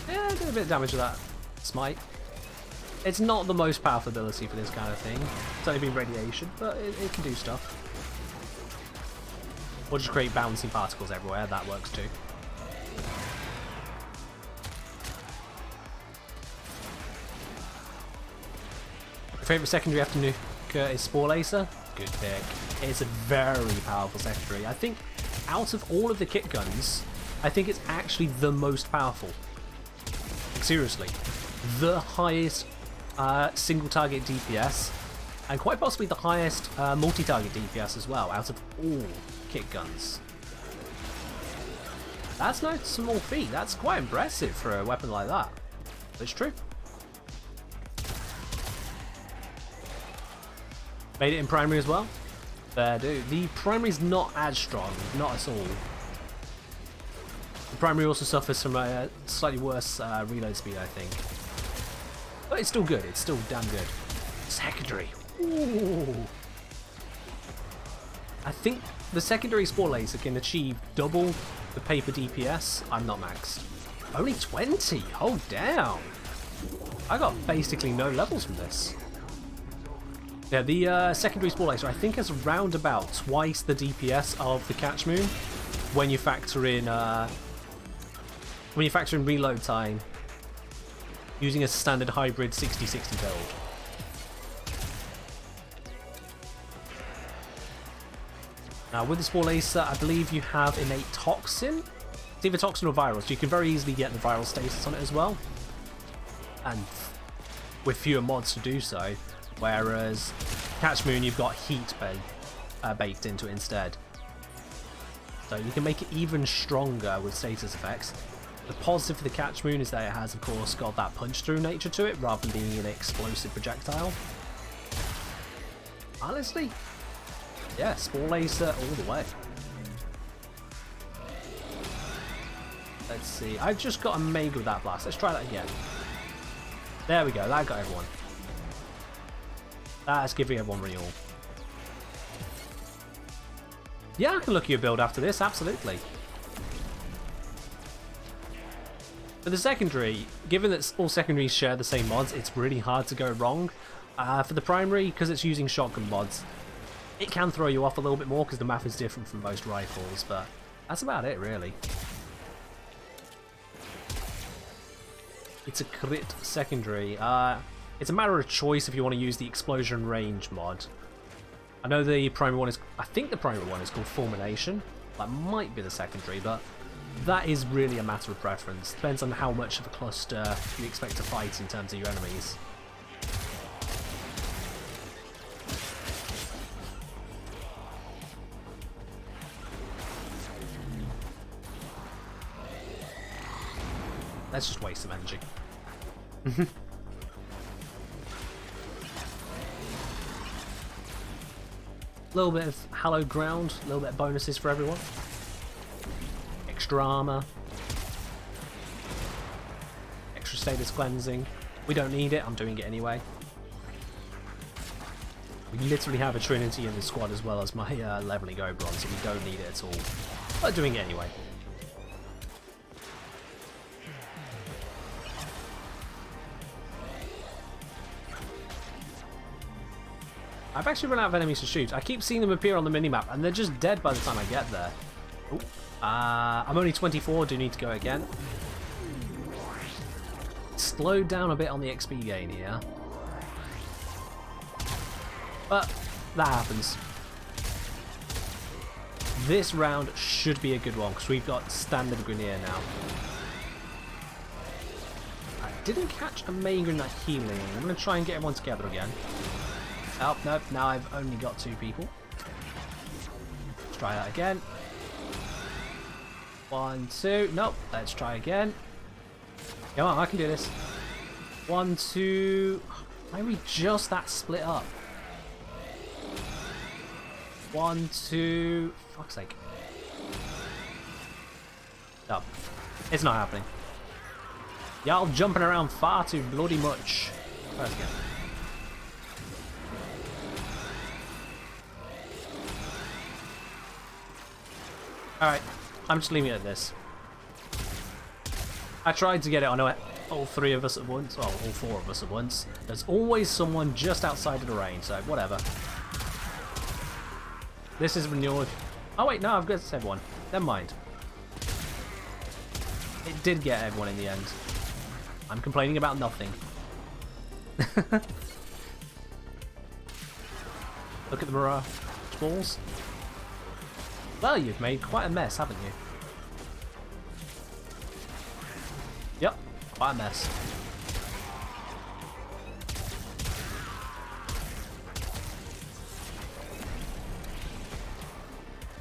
Speaker 1: Yeah, did a bit of damage with that smite. It's not the most powerful ability for this kind of thing. It's only been radiation, but it can do stuff. Or just create bouncing particles everywhere, that works too. My favourite secondary after Nuke is Spore Lacer. Good pick. It's a very powerful secondary. I think out of all of the kit guns, I think it's actually the most powerful. Seriously. The highest single target DPS, and quite possibly the highest multi-target DPS as well, out of all kit guns. That's no small feat. That's quite impressive for a weapon like that. It's true. Made it in primary as well. Fair do. The primary is not as strong, not at all. The primary also suffers from a slightly worse reload speed, I think. But it's still good. It's still damn good. Secondary. Ooh. I think the secondary Spore Lacer can achieve double the paper DPS. I'm not maxed. Only 20. Oh, damn. I got basically no levels from this. Yeah, the secondary Spore Lacer I think has around about twice the DPS of the Catch Moon when you factor in reload time using a standard hybrid 60-60 build. Now with the Spore Lacer, I believe you have innate toxin. It's either toxin or viral, so you can very easily get the viral status on it as well. And with fewer mods to do so. Whereas Catch Moon, you've got heat baked into it instead. So you can make it even stronger with status effects. The positive for the Catch Moon is that it has, of course, got that punch-through nature to it, rather than being an explosive projectile. Honestly, yeah, Spore Lacer all the way. Let's see, I've just got a Mega with that blast. Let's try that again. There we go, that got everyone. That's giving everyone renewal. Yeah, I can look at your build after this, absolutely. For the secondary, given that all secondaries share the same mods, it's really hard to go wrong. For the primary, because it's using shotgun mods, it can throw you off a little bit more because the map is different from most rifles, but that's about it, really. It's a crit secondary. It's a matter of choice if you want to use the explosion range mod. I know the primary one is, I think the primary one is called Fulmination. That might be the secondary, but that is really a matter of preference. Depends on how much of a cluster you expect to fight in terms of your enemies. let's just waste some energy. A little bit of hallowed ground, a little bit of bonuses for everyone. Extra armor. Extra status cleansing. We don't need it, I'm doing it anyway. We literally have a Trinity in the squad as well as my leveling Oberon, so we don't need it at all. But doing it anyway. I've actually run out of enemies to shoot. I keep seeing them appear on the minimap, and they're just dead by the time I get there. Ooh. I'm only 24, do need to go again. Slowed down a bit on the XP gain here. But that happens. This round should be a good one, because we've got standard Grenier now. I didn't catch a main Grenier healing. I'm going to try and get everyone together again. Oh, nope, now I've only got 2 people. Let's try that again. 1, 2, nope, let's try again. Come on, I can do this. 1, 2, why are we just that split up? 1, 2, fuck's sake. No, it's not happening. Y'all jumping around far too bloody much. First again. Alright, I'm just leaving it at this. I tried to get it on all 3 of us at once, well, all 4 of us at once. There's always someone just outside of the range, so whatever. This is renewal. Oh wait, no, I've got everyone. Never mind. It did get everyone in the end. I'm complaining about nothing. Look at the mirage balls. Well, you've made quite a mess, haven't you? Yep, quite a mess.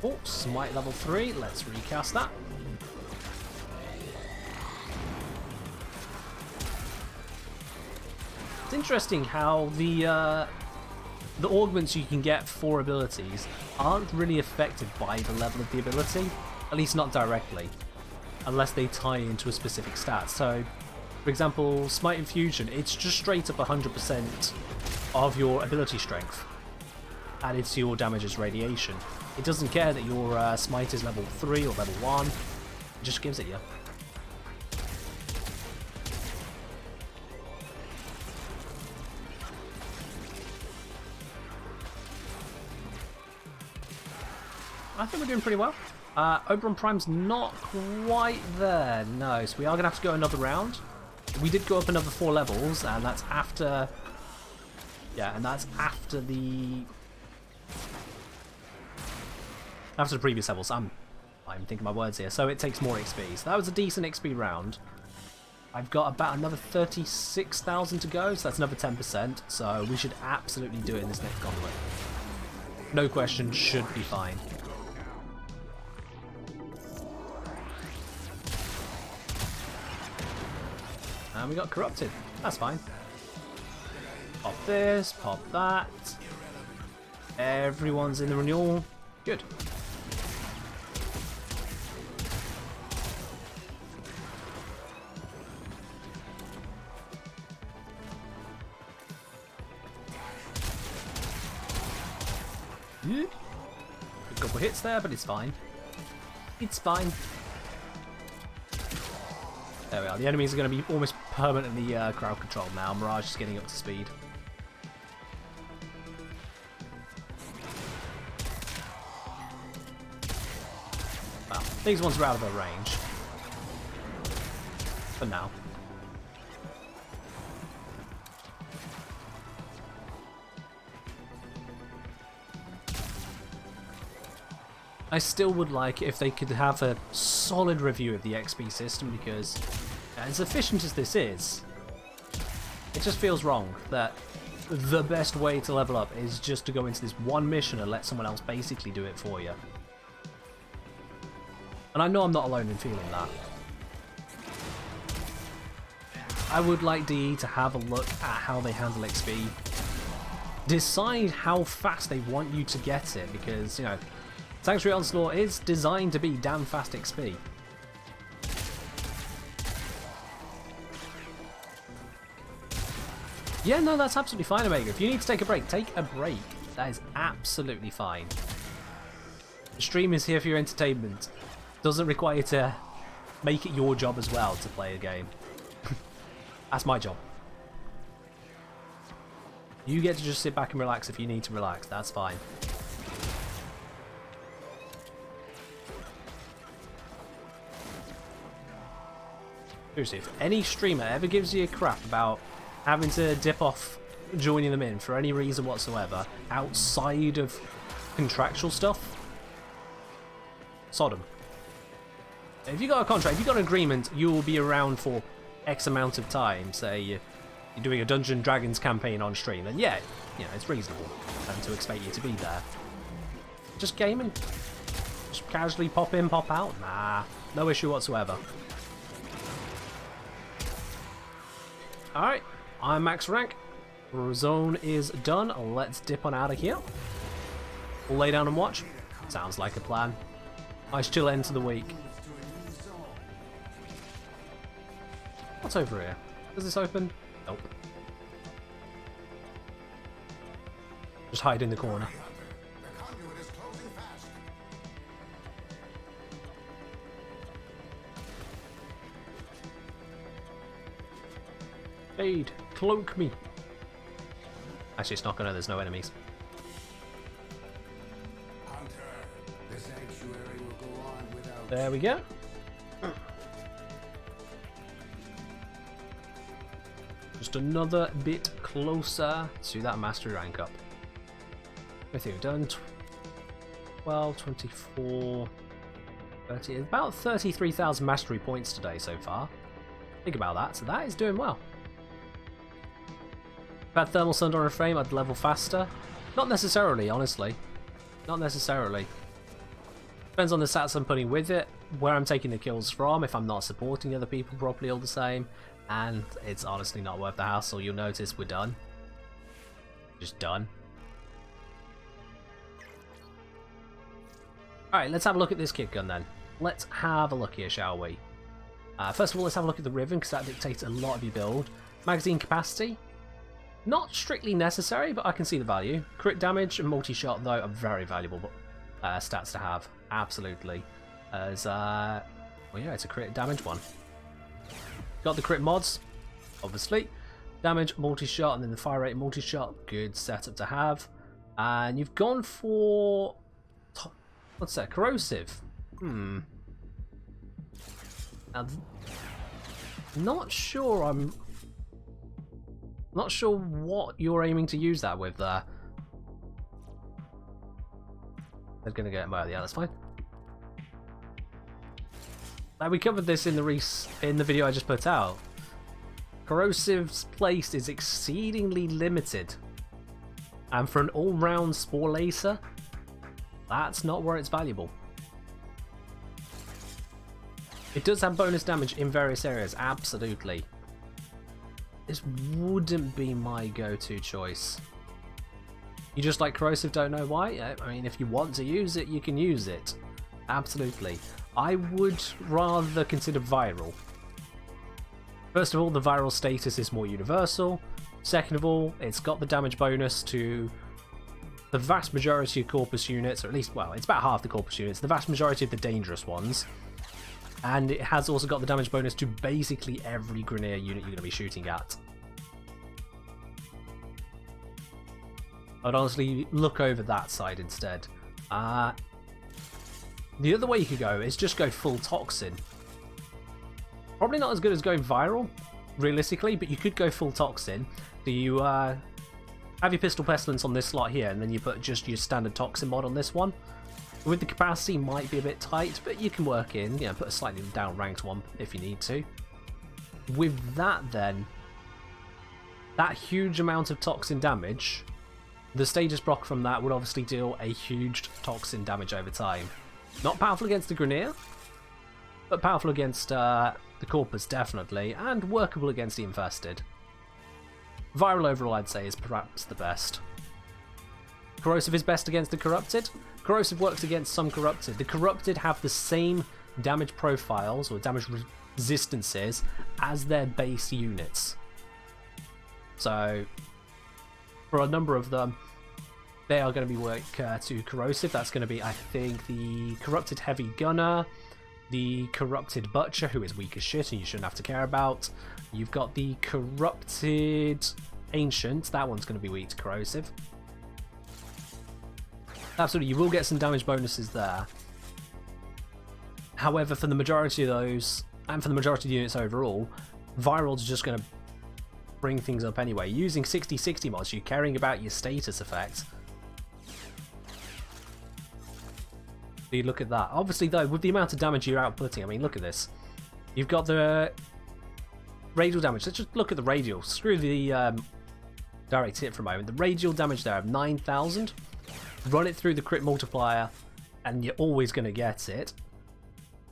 Speaker 1: Oh, smite level 3, let's recast that. It's interesting how the augments you can get for abilities aren't really affected by the level of the ability, at least not directly, unless they tie into a specific stat. So, for example, Smite Infusion, it's just straight up 100% of your ability strength added to your damage as radiation. It doesn't care that your Smite is level 3 or level 1, it just gives it you. I think we're doing pretty well. Oberon Prime's not quite there, no, so we are going to have to go another round. We did go up another 4 levels, and that's after... Yeah, and that's after the... After the previous levels. I'm thinking my words here, so it takes more XP. So that was a decent XP round. I've got about another 36,000 to go, so that's another 10%, so we should absolutely do it in this next gauntlet. No question, should be fine. And we got corrupted. That's fine. Pop this, pop that. Everyone's in the renewal. Good. A couple hits there, but it's fine. It's fine. There we are. The enemies are going to be almost permanently crowd controlled now. Mirage is getting up to speed. Well, these ones are out of their range. For now. I still would like if they could have a solid review of the XP system, because as efficient as this is, it just feels wrong that the best way to level up is just to go into this one mission and let someone else basically do it for you. And I know I'm not alone in feeling that. I would like DE to have a look at how they handle XP. Decide how fast they want you to get it, because, you know, Sanctuary Onslaught is designed to be damn fast XP. Yeah, no, that's absolutely fine, Omega. If you need to take a break, take a break. That is absolutely fine. The stream is here for your entertainment. Doesn't require you to make it your job as well to play a game. That's my job. You get to just sit back and relax if you need to relax. That's fine. Seriously, if any streamer ever gives you a crap about having to dip off joining them in for any reason whatsoever outside of contractual stuff, sod 'em. If you got a contract, if you got an agreement, you will be around for X amount of time. Say you're doing a Dungeons and Dragons campaign on stream, then yeah, you know, it's reasonable to expect you to be there. Just gaming, just casually pop in, pop out. Nah, no issue whatsoever. All right. I'm max rank. Zone is done. Let's dip on out of here. We'll lay down and watch. Sounds like a plan. Nice chill end to the week. What's over here? Does this open? Nope. Just hide in the corner. Aid, cloak me. Actually, it's not gonna, there's no enemies. There we go. Just another bit closer to that mastery rank up. I think we've done 12, 24, 30, about 33,000 mastery points today so far. Think about that, so that is doing well. If I had Thermal Sunder on a frame, I'd level faster. Not necessarily, honestly. Not necessarily. Depends on the stats I'm putting with it, where I'm taking the kills from, if I'm not supporting other people properly all the same, and it's honestly not worth the hassle. You'll notice we're done. Just done. Alright, let's have a look at this kit gun then. Let's have a look here, shall we? First of all, let's have a look at the ribbon, because that dictates a lot of your build. Magazine capacity. Not strictly necessary, but I can see the value. Crit damage and multi-shot, though, are very valuable stats to have. Absolutely. As, well, yeah, it's a crit damage one. Got the crit mods, obviously. Damage, multi-shot, and then the fire rate multi-shot. Good setup to have. And you've gone for... what's that? Corrosive. Now, not sure Not sure what you're aiming to use that with there. They're gonna get well, yeah, that's fine. Now we covered this in the video I just put out. Corrosive's place is exceedingly limited, and for an all-round Spore Lacer, that's not where it's valuable. It does have bonus damage in various areas, absolutely. This wouldn't be my go-to choice. You just like Corrosive, don't know why? I mean, if you want to use it, you can use it. Absolutely. I would rather consider Viral. First of all, the Viral status is more universal. Second of all, it's got the damage bonus to the vast majority of Corpus units, or at least, well, it's about half the Corpus units, the vast majority of the dangerous ones. And it has also got the damage bonus to basically every Grineer unit you're going to be shooting at. I'd honestly look over that side instead. The other way you could go is just go full Toxin. Probably not as good as going Viral, realistically, but you could go full Toxin. Do you have your Pistol Pestilence on this slot here, and then you put just your standard Toxin mod on this one? With the capacity, might be a bit tight, but you can work in, you know, put a slightly down ranked one if you need to. With that then, that huge amount of Toxin damage, the status block from that would obviously deal a huge Toxin damage over time. Not powerful against the Grineer, but powerful against the The Corpus definitely, and workable against the Infested. Viral overall I'd say is perhaps the best. Corrosive is best against the Corrupted. Corrosive works against some Corrupted. The Corrupted have the same damage profiles or damage resistances as their base units. So, for a number of them, they are going to be work to Corrosive. That's going to be, I think, the Corrupted Heavy Gunner, the Corrupted Butcher, who is weak as shit and you shouldn't have to care about. You've got the Corrupted Ancient. That one's going to be weak to Corrosive. Absolutely, you will get some damage bonuses there. However, for the majority of those, and for the majority of the units overall, Viral's just going to bring things up anyway. Using 60/60 mods, you're caring about your status effect. You look at that. Obviously, though, with the amount of damage you're outputting, I mean, look at this. You've got the radial damage. Let's just look at the radial. Screw the direct hit for a moment. The radial damage there of 9,000. Run it through the crit multiplier, and you're always going to get it.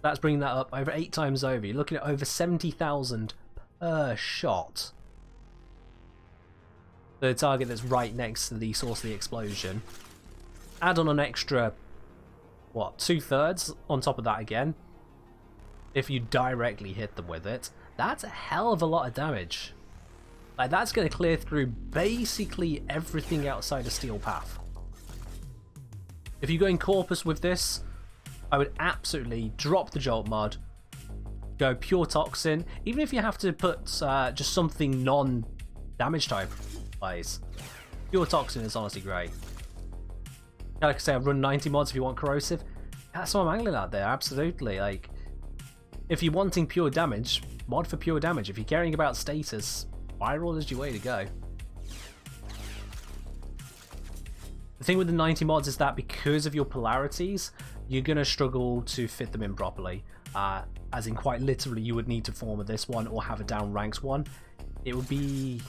Speaker 1: That's bringing that up over 8 times over. You're looking at over 70,000 per shot. The target that's right next to the source of the explosion. Add on an extra, what, 2/3 on top of that again. If you directly hit them with it. That's a hell of a lot of damage. Like, that's going to clear through basically everything outside of Steel Path. If you go in Corpus with this, I would absolutely drop the Jolt mod, go pure Toxin, even if you have to put just something non-damage type plays. Pure Toxin is honestly great. Like I say, I've run 90 mods if you want Corrosive. That's what I'm angling at there, absolutely. Like, if you're wanting pure damage, mod for pure damage. If you're caring about status, Viral is your way to go. The thing with the 90 mods is that because of your polarities, you're going to struggle to fit them in properly. As in, quite literally, you would need to form a this one or have a down ranks one. It would be...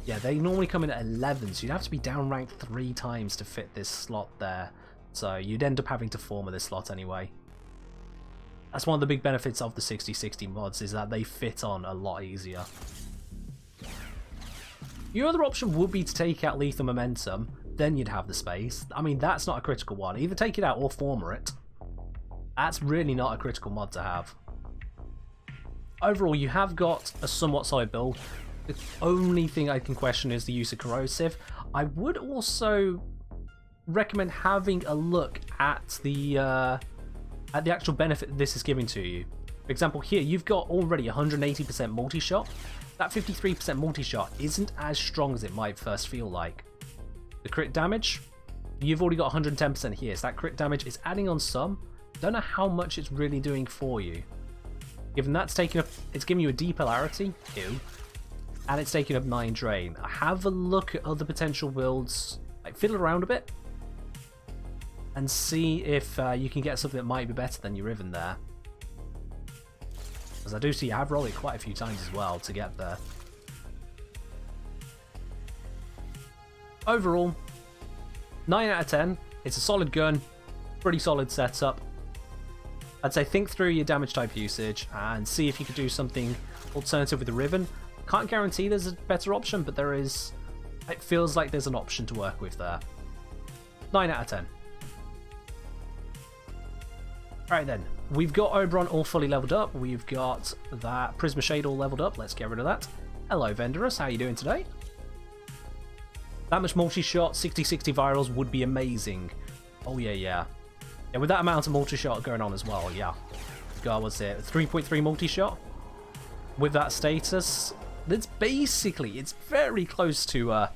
Speaker 1: Yeah, they normally come in at 11, so you'd have to be down ranked 3 times to fit this slot there. So you'd end up having to form a this slot anyway. That's one of the big benefits of the 60/60 mods, is that they fit on a lot easier. Your other option would be to take out Lethal Momentum, then you'd have the space. I mean, that's not a critical one. Either take it out or former it. That's really not a critical mod to have. Overall, you have got a somewhat solid build. The only thing I can question is the use of Corrosive. I would also recommend having a look at the actual benefit this is giving to you. For example, here you've got already 180% multi-shot. That 53% multi-shot isn't as strong as it might first feel like. The crit damage, you've already got 110% here, so that crit damage is adding on some. Don't know how much it's really doing for you. Given that's taking up, it's giving you a D polarity, ew, and it's taking up 9 drain. Have a look at other potential builds, like fiddle around a bit, and see if you can get something that might be better than your Riven there. As I do see you have rolled it quite a few times as well to get there. Overall, 9 out of 10. It's a solid gun, pretty solid setup. I'd say think through your damage type usage and see if you could do something alternative with the Riven. Can't guarantee there's a better option, but there is. It feels like there's an option to work with there. 9 out of 10. Alright then, we've got Oberon all fully leveled up. We've got that Prisma Shade all leveled up. Let's get rid of that. Hello Vendorus, how are you doing today? That much multi-shot, 60/60 virals would be amazing. Oh yeah, yeah. Yeah, with that amount of multi-shot going on as well, yeah. God, what's it? 3.3 multi-shot? With that status, that's basically, it's very close to an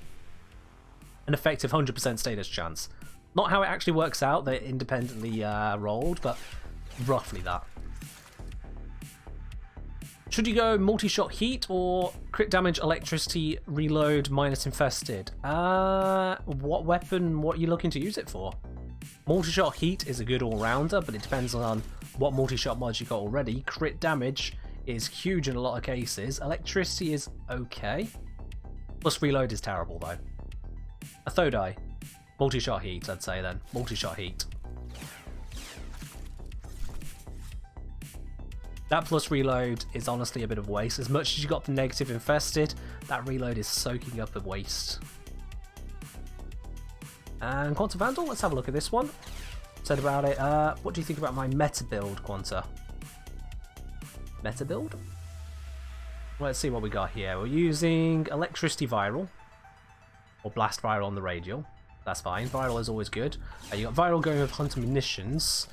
Speaker 1: effective 100% status chance. Not how it actually works out, they're independently rolled, but roughly that. Should you go multi-shot heat or crit damage, electricity, reload, minus infested? What weapon, what are you looking to use it for? Multi-shot heat is a good all-rounder, but it depends on what multi-shot mods you got already. Crit damage is huge in a lot of cases. Electricity is okay. Plus reload is terrible though. A Thodai. Multi-shot heat, I'd say then. Multi-shot heat. That plus reload is honestly a bit of waste. As much as you got the negative infested, that reload is soaking up the waste. And Quanta Vandal, let's have a look at this one. Said about it, what do you think about my meta build, Quanta? Meta build? Let's see what we got here. We're using Electricity Viral, or Blast Viral on the Radial. That's fine, Viral is always good. You got Viral going with Hunter Munitions.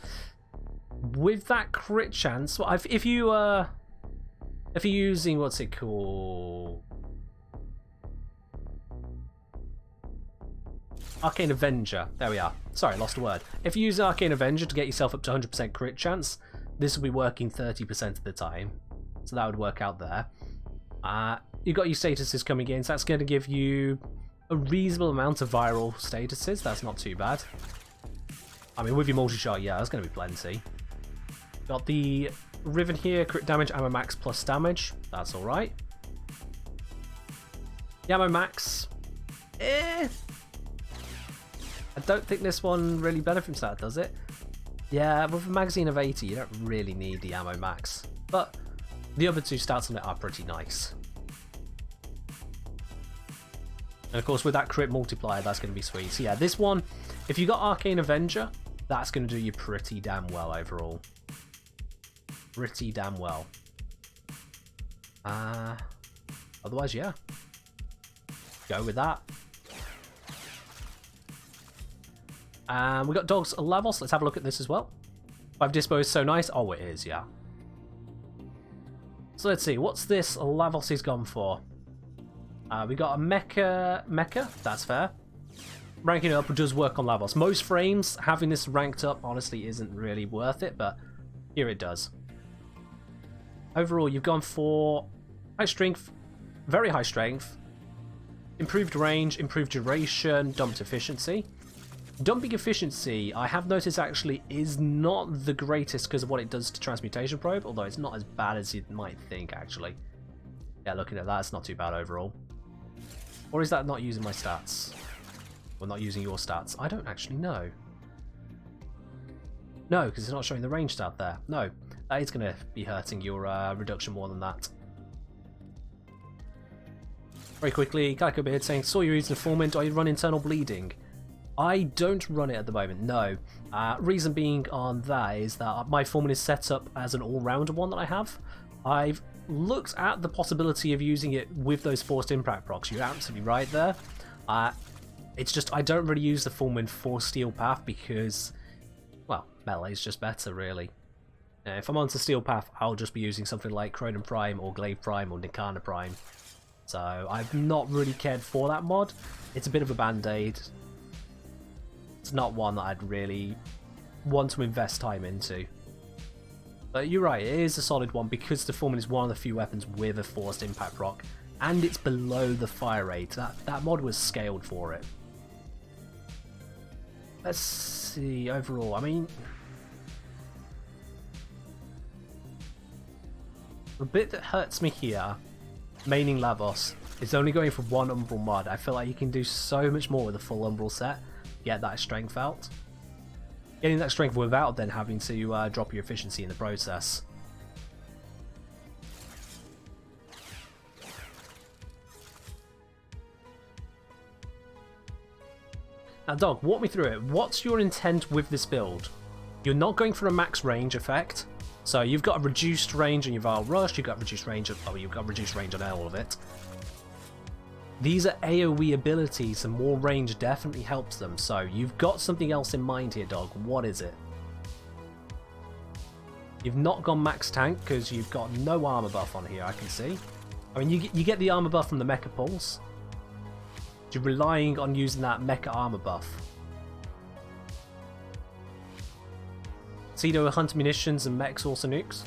Speaker 1: With that crit chance, well, if you're using, what's it called? Arcane Avenger. There we are. Sorry, lost a word. If you use Arcane Avenger to get yourself up to 100% crit chance, this will be working 30% of the time. So that would work out there. You've got your statuses coming in, so that's going to give you a reasonable amount of viral statuses. That's not too bad. I mean, with your multi-shot, yeah, that's going to be plenty. Got the Riven here, crit damage, ammo max plus damage. That's alright. The ammo max. I don't think this one really benefits that, does it? Yeah, with a magazine of 80, you don't really need the ammo max. But the other two stats on it are pretty nice. And of course, with that crit multiplier, that's going to be sweet. So yeah, this one, if you got Arcane Avenger, that's going to do you pretty damn well overall. Pretty damn well. Otherwise, yeah. Go with that. We got Dogs Lavos. Let's have a look at this as well. 5 dispo is so nice. Oh, it is, yeah. So let's see. What's this Lavos he's gone for? We got a Mecha. That's fair. Ranking it up does work on Lavos. Most frames, having this ranked up, honestly, isn't really worth it, but here it does. Overall, you've gone for high strength, very high strength, improved range, improved duration, dumped efficiency. Dumping efficiency, I have noticed actually is not the greatest because of what it does to Transmutation Probe, although it's not as bad as you might think actually. Yeah, looking at that, it's not too bad overall. Or is that not using my stats? Or not using your stats? I don't actually know. No, because it's not showing the range stat there. No, that is going to be hurting your reduction more than that. Very quickly, Geico Beard saying, saw you use Informant, are you run internal bleeding? I don't run it at the moment, no. Reason being on that is that my Foreman is set up as an all-rounder one that I have. I've looked at the possibility of using it with those forced impact procs. You're absolutely right there. It's just I don't really use the Foreman for Steel Path because, well, melee is just better, really. If I'm onto Steel Path, I'll just be using something like Cronin Prime or Glaive Prime or Nikana Prime. So I've not really cared for that mod. It's a bit of a band-aid. It's not one that I'd really want to invest time into. But you're right, it is a solid one because the Foreman is one of the few weapons with a forced impact proc, and it's below the fire rate. That mod was scaled for it. Let's see, overall, I mean, the bit that hurts me here, maining Lavos, is only going for one Umbral mod. I feel like you can do so much more with a full Umbral set. Get that strength out. Getting that strength without then having to drop your efficiency in the process. Now, Dog, walk me through it. What's your intent with this build? You're not going for a max range effect, so you've got a reduced range on your Vile Rush. You've got reduced range. You've got reduced range on all of it. These are AoE abilities, and more range definitely helps them, so you've got something else in mind here, Dog. What is it? You've not gone max tank, because you've got no armor buff on here, I can see. I mean, you get the armor buff from the Mecha Pulse. You're relying on using that Mecha armor buff. Cedo Hunter Munitions and Mechs also nukes.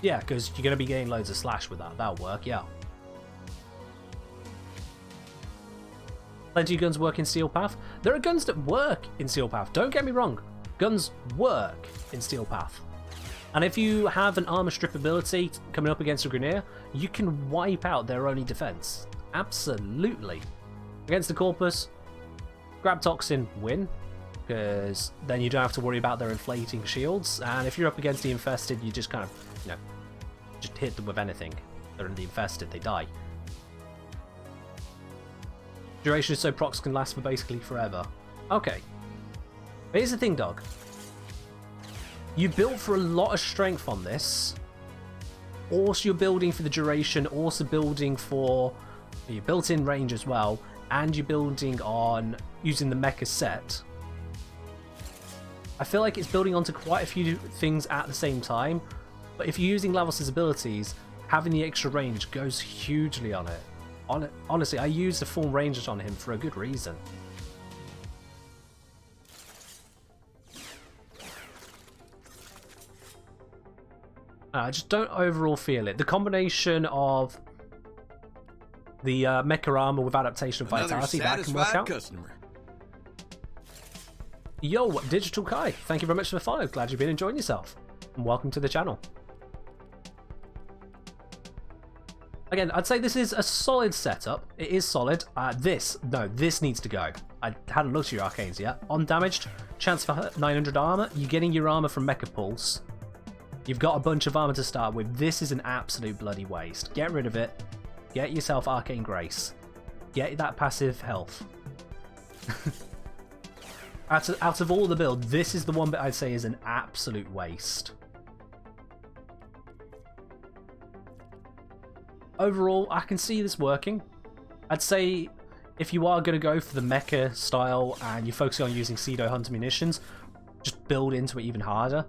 Speaker 1: Yeah, because you're going to be getting loads of slash with that. That'll work, yeah. Plenty of guns work in Steel Path. There are guns that work in Steel Path. Don't get me wrong. Guns work in Steel Path. And if you have an armor strip ability coming up against a Grineer, you can wipe out their only defense. Absolutely. Against the Corpus, grab Toxin, win. because then you don't have to worry about their inflating shields, and if you're up against the infested, you just kind of, you know, just hit them with anything. They're in the infested, they die. Duration is so procs can last for basically forever. Okay. But here's the thing, dog. You built for a lot of strength on this. Also you're building for the duration, also building for your built-in range as well, and you're building on using the mecha set. I feel like it's building onto quite a few things at the same time, but if you're using Lavos' abilities, having the extra range goes hugely on it. Honestly, I used the full range on him for a good reason. I just don't overall feel it. The combination of the mecha armor with adaptation and vitality, that can work out.
Speaker 5: Customer.
Speaker 1: Yo, Digital Kai, thank you very much for the follow. Glad you've been enjoying yourself. And welcome to the channel. Again, I'd say this is a solid setup. It is solid. This needs to go. I hadn't looked at your arcanes yet. Undamaged, chance for 900 armor. You're getting your armor from Mecha Pulse. You've got a bunch of armor to start with. This is an absolute bloody waste. Get rid of it. Get yourself Arcane Grace. Get that passive health. Out of all the build, this is the one that I'd say is an absolute waste. Overall, I can see this working. I'd say if you are going to go for the mecha style and you're focusing on using pseudo hunter munitions, just build into it even harder.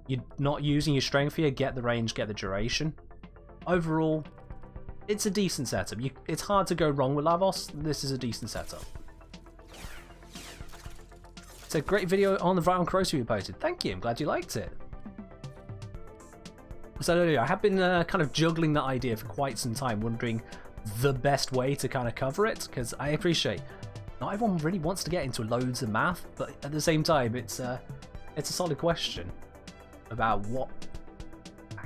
Speaker 1: You're not using your strength here, get the range, get the duration. Overall, it's a decent setup. It's hard to go wrong with Lavos. This is a decent setup. It's a great video on the Viral Corrosive you posted. Thank you, I'm glad you liked it. So earlier, I have been kind of juggling that idea for quite some time, wondering the best way to kind of cover it, because I appreciate not everyone really wants to get into loads of math, but at the same time, it's a solid question about what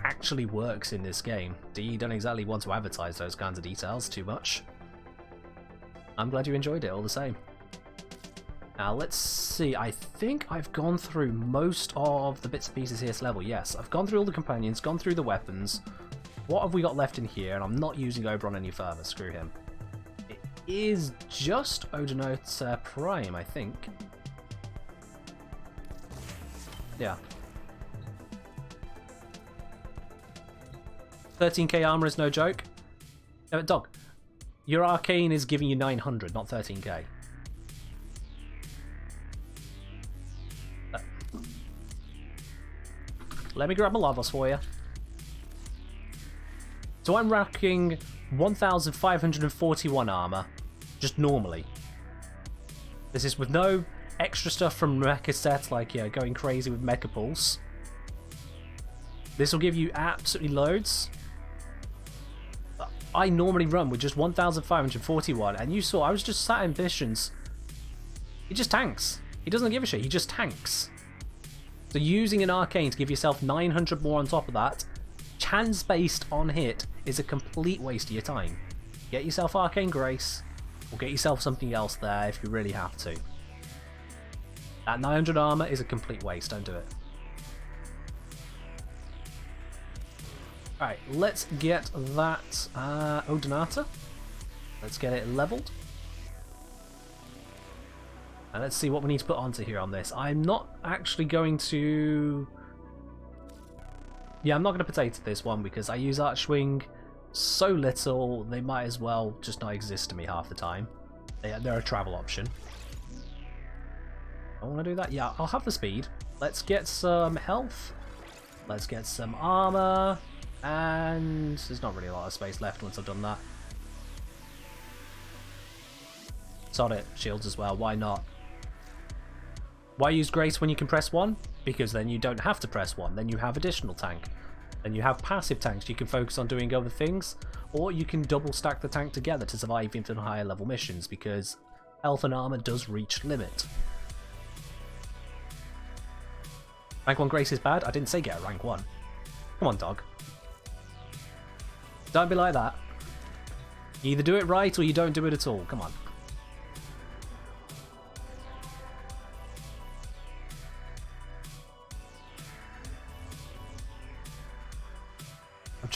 Speaker 1: actually works in this game. You don't exactly want to advertise those kinds of details too much. I'm glad you enjoyed it all the same. Now let's see, I think I've gone through most of the bits and pieces here to level. Yes, I've gone through all the companions, gone through the weapons. What have we got left in here? And I'm not using Oberon any further, screw him. It is just Odinot Prime, I think. Yeah. 13k armor is no joke. Dog, your arcane is giving you 900, not 13k. Let me grab my Lavos for you. So I'm racking 1,541 armor, just normally. This is with no extra stuff from mecha sets, like going crazy with Mecha Pulse. This will give you absolutely loads. I normally run with just 1,541, and you saw I was just sat in missions. He just tanks. He doesn't give a shit, he just tanks. So using an arcane to give yourself 900 more on top of that, chance based on hit, is a complete waste of your time. Get yourself Arcane Grace, or get yourself something else there if you really have to. That 900 armor is a complete waste, don't do it. Alright, let's get that Odinata. Let's get it leveled. And let's see what we need to put onto here on this. I'm not actually going to... Yeah, I'm not going to potato this one because I use Archwing so little, they might as well just not exist to me half the time. They're a travel option. I want to do that? Yeah, I'll have the speed. Let's get some health. Let's get some armor. And there's not really a lot of space left once I've done that. Sod it, shields as well, why not? Why use Grace when you can press 1? Because then you don't have to press 1, then you have additional tank. Then you have passive tanks, you can focus on doing other things, or you can double stack the tank together to survive even higher level missions, because health and armor does reach limit. Rank 1 Grace is bad? I didn't say get a rank 1. Come on, dog. Don't be like that. You either do it right or you don't do it at all. Come on.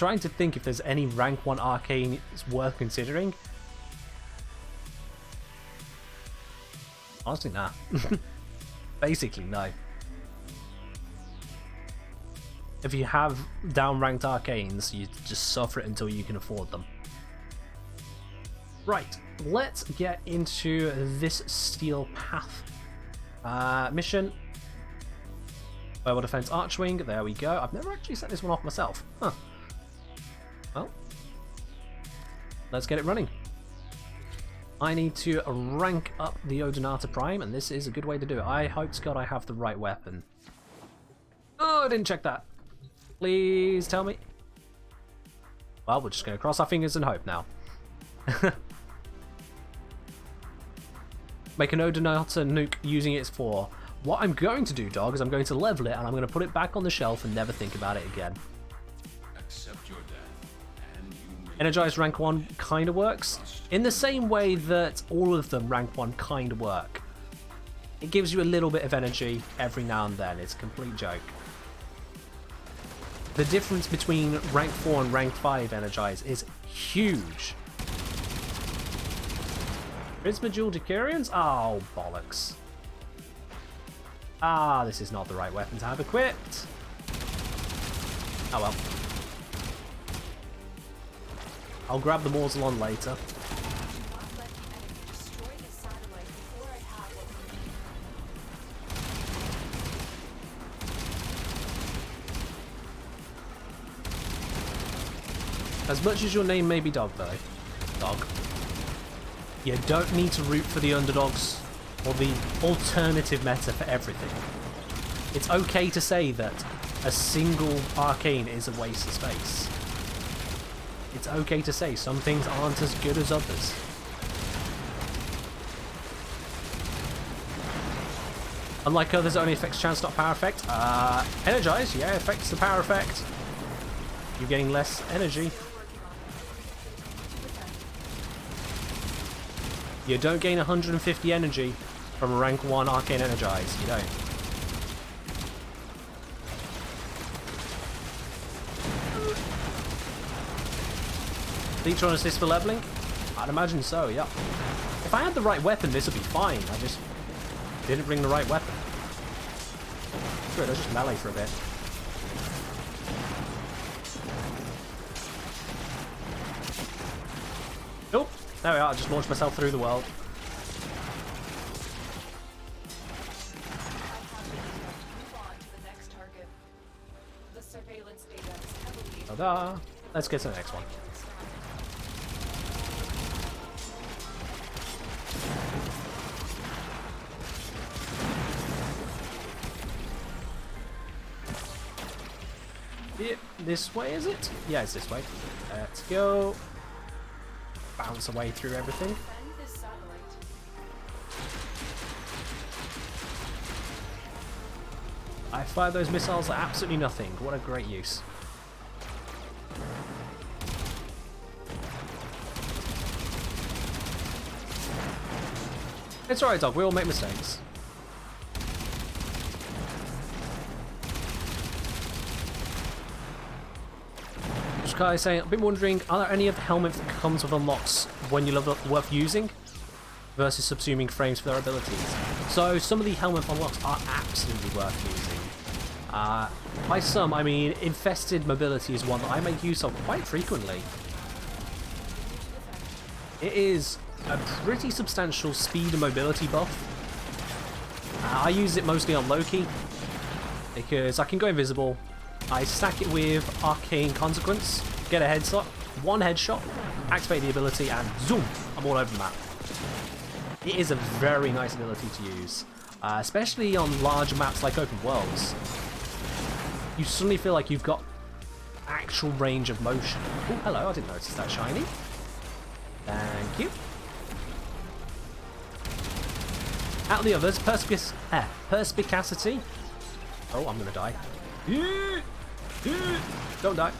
Speaker 1: trying to think if there's any rank 1 arcane worth considering. Honestly, nah. Basically, no. If you have down-ranked arcanes, you just suffer it until you can afford them. Right, let's get into this Steel Path mission. Mobile Defense Archwing, there we go. I've never actually set this one off myself. Huh. Well, let's get it running. I need to rank up the Odonata Prime, and this is a good way to do it. I hope to God I have the right weapon. Oh, I didn't check that. Please tell me. Well, we're just going to cross our fingers and hope now. Make an Odonata nuke using its 4. What I'm going to do, dog, is I'm going to level it and I'm going to put it back on the shelf and never think about it again.
Speaker 3: Accept your death, and you may
Speaker 1: Energized rank 1 kind of works in the same way that all of them rank 1 kind of work. It gives you a little bit of energy every now and then. It's a complete joke. The difference between rank 4 and rank 5 energized is huge. Prisma Dual Decurions? Oh, bollocks. Ah, this is not the right weapon to have equipped. Oh well. I'll grab the Mortalon later. As much as your name may be Dog, though, Dog, you don't need to root for the underdogs or the alternative meta for everything. It's okay to say that a single arcane is a waste of space. It's okay to say some things aren't as good as others. Unlike others, it only affects chance, not power effect. Energize, yeah, affects the power effect. You're getting less energy. You don't gain 150 energy from a rank 1 arcane energize. You don't. Leechron assist for leveling? I'd imagine so, yeah. If I had the right weapon, this would be fine. I just didn't bring the right weapon. Good, I'll just melee for a bit. Nope. There we are, I just launched myself through the world. Ta-da! Let's get to the next one. This way, is it? Yeah, it's this way. Let's go. Bounce away through everything. I fired those missiles at absolutely nothing. What a great use. It's alright, Dog. We all make mistakes. Just kind of saying, I've been wondering, are there any of the helmets that comes with unlocks when you level up worth using versus subsuming frames for their abilities? So some of the helmet unlocks are absolutely worth using. By some, I mean Infested Mobility is one that I make use of quite frequently. It is a pretty substantial speed and mobility buff. I use it mostly on Loki because I can go invisible. I stack it with Arcane Consequence, get a headshot, one headshot, activate the ability, and zoom, I'm all over the map. It is a very nice ability to use, especially on large maps like open worlds. You suddenly feel like you've got actual range of motion. Oh, hello, I didn't notice that shiny. Thank you. Out of the others, Perspicacity. Oh, I'm gonna die. Don't die.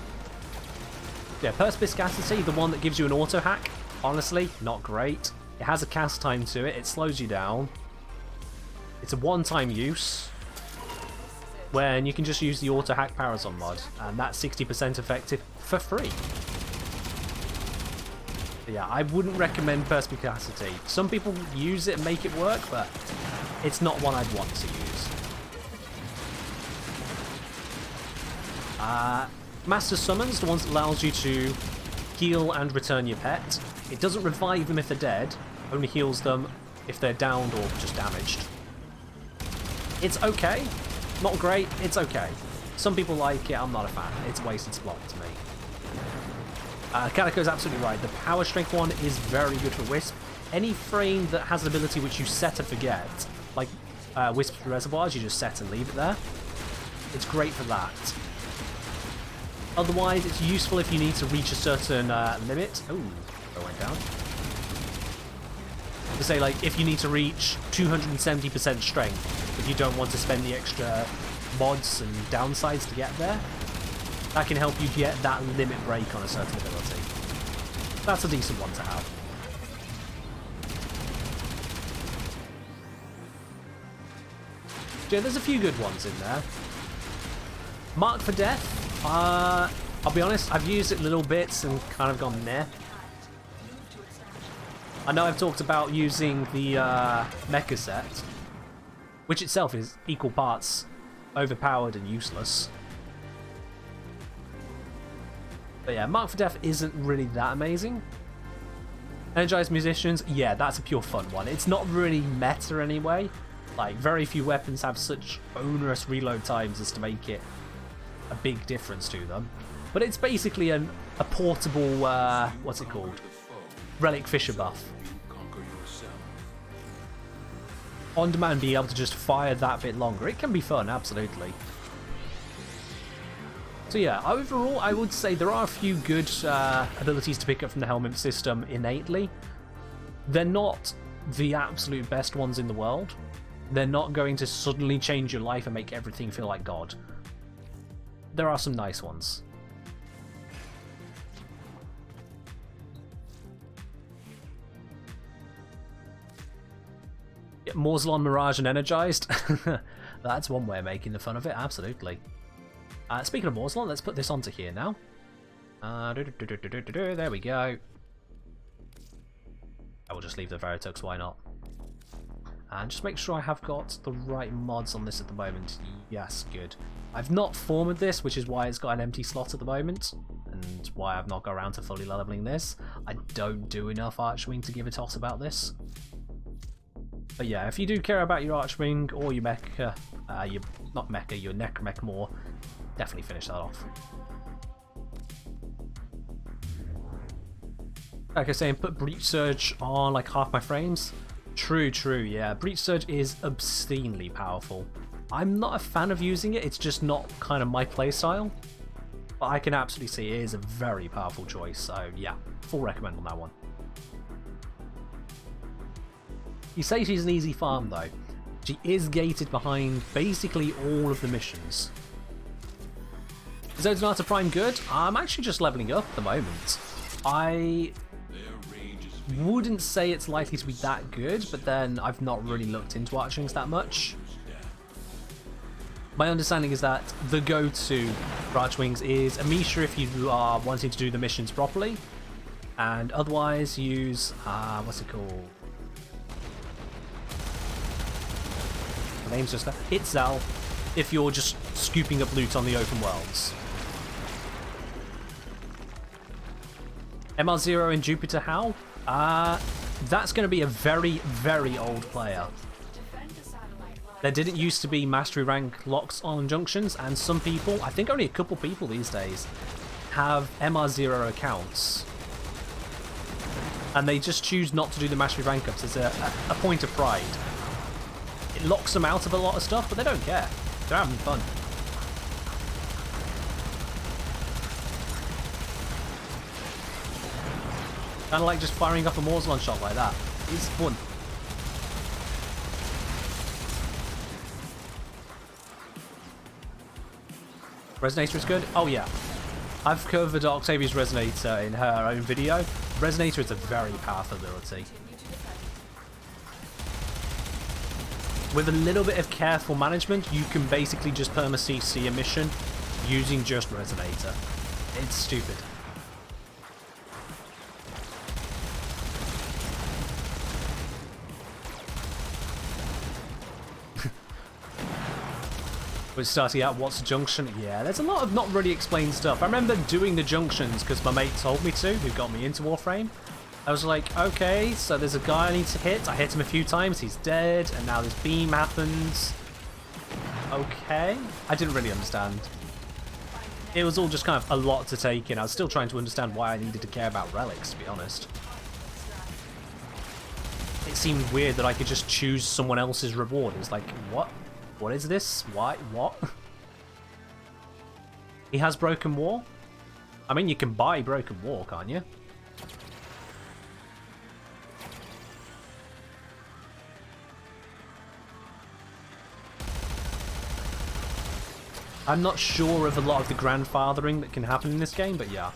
Speaker 1: Yeah, Perspicacity, the one that gives you an auto hack. Honestly, not great. It has a cast time to it. It slows you down. It's a one-time use. when you can just use the auto hack Parazon mod, and that's 60% effective for free. But yeah, I wouldn't recommend perspicacity. Some people use it and make it work, but it's not one I'd want to use. Master Summons, the ones that allows you to heal and return your pet. It doesn't revive them if they're dead, only heals them if they're downed or just damaged. It's okay. Not great, it's okay. Some people like it, I'm not a fan. It's a wasted slot to me. Calico's absolutely right. The power strength one is very good for Wisp. Any frame that has an ability which you set and forget, like Wisp's Reservoirs, you just set and leave it there. It's great for that. Otherwise, it's useful if you need to reach a certain limit. Oh, I went down. To say, like, if you need to reach 270% strength, if you don't want to spend the extra mods and downsides to get there, that can help you get that limit break on a certain ability. That's a decent one to have. Yeah, there's a few good ones in there. Mark for Death. I'll be honest, I've used it little bits and kind of gone meh. I know I've talked about using the mecha set, which itself is equal parts overpowered and useless. But yeah, Mark for Death isn't really that amazing. Energized Musicians, yeah, that's a pure fun one. It's not really meta anyway. Like, very few weapons have such onerous reload times as to make it a big difference to them. But it's basically a portable, what's it called? Relic Fisher buff. On demand, being able to just fire that bit longer. It can be fun, absolutely. So yeah, overall, I would say there are a few good abilities to pick up from the helmet system innately. They're not the absolute best ones in the world. They're not going to suddenly change your life and make everything feel like God. There are some nice ones. Yeah, Morzelon, Mirage, and Energized. That's one way of making the fun of it, absolutely. Speaking of Morzelon, let's put this onto here now. There we go. I will just leave the Veritux, why not? And just make sure I have got the right mods on this at the moment. Yes, good. I've not formed this, which is why it's got an empty slot at the moment, and why I've not got around to fully leveling this. I don't do enough Archwing to give a toss about this. But yeah, if you do care about your Archwing or your Mecha, your Necromech more, definitely finish that off. Like I was saying, put Breach Surge on like half my frames. True, yeah. Breach Surge is obscenely powerful. I'm not a fan of using it, it's just not kind of my playstyle. But I can absolutely see it is a very powerful choice, so yeah, full recommend on that one. You say she's an easy farm though. She is gated behind basically all of the missions. Is Odonata Prime good? I'm actually just leveling up at the moment. I wouldn't say it's likely to be that good, but then I've not really looked into Archwings that much. My understanding is that the go-to for Archwings is Amisha if you are wanting to do the missions properly, and otherwise use, what's it called? The name's just there. Itzel if you're just scooping up loot on the open worlds. MR0 in Jupiter How? That's going to be a very, very old player. There didn't used to be mastery rank locks on junctions, and some people, I think only a couple people these days, have MR0 accounts. And they just choose not to do the mastery rank ups as a point of pride. It locks them out of a lot of stuff, but they don't care. They're having fun. Kind of like just firing up a Morzelon shot like that. It's fun. Resonator is good? Oh yeah. I've covered Octavia's Resonator in her own video. Resonator is a very powerful ability. with a little bit of careful management, you can basically just perma-CC a mission using just Resonator. It's stupid. We're starting out, what's a junction? Yeah, there's a lot of not really explained stuff. I remember doing the junctions because my mate told me to, who got me into Warframe. I was like, okay, so there's a guy I need to hit. I hit him a few times, he's dead, and now this beam happens. Okay. I didn't really understand. It was all just kind of a lot to take in. I was still trying to understand why I needed to care about relics, to be honest. It seemed weird that I could just choose someone else's reward. It's like, what? What is this? Why? What? He has Broken War? I mean, you can buy Broken War, can't you? I'm not sure of a lot of the grandfathering that can happen in this game, but yeah.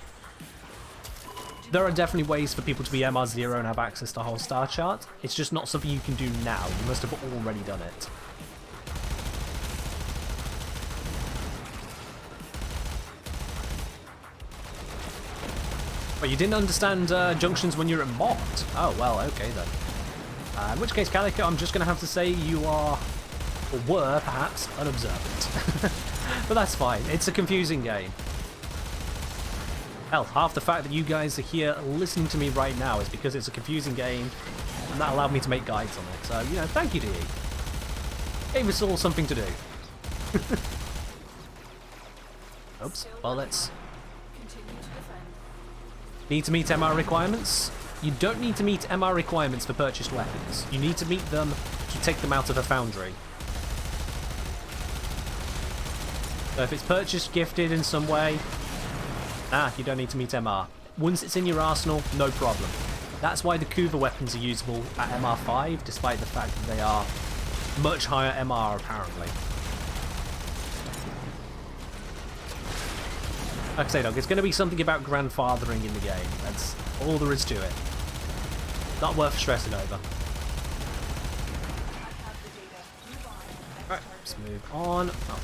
Speaker 1: There are definitely ways for people to be MR0 and have access to a whole star chart. It's just not something you can do now. You must have already done it. But you didn't understand junctions when you're at mocked. Oh, well, okay then. In which case, Calico, I'm just going to have to say you are, or were, perhaps, unobservant. But that's fine. It's a confusing game. Hell, half the fact that you guys are here listening to me right now is because it's a confusing game, and that allowed me to make guides on it. So, you know, thank you, DE. Gave us all something to do. Oops. Well, let's... Need to meet MR requirements? You don't need to meet MR requirements for purchased weapons. You need to meet them to take them out of a foundry. So if it's purchased, gifted in some way, you don't need to meet MR. Once it's in your arsenal, no problem. That's why the Kuva weapons are usable at MR5, despite the fact that they are much higher MR apparently. Like I say, dog, it's going to be something about grandfathering in the game. That's all there is to it. Not worth stressing over. Alright, let's move on. Oh,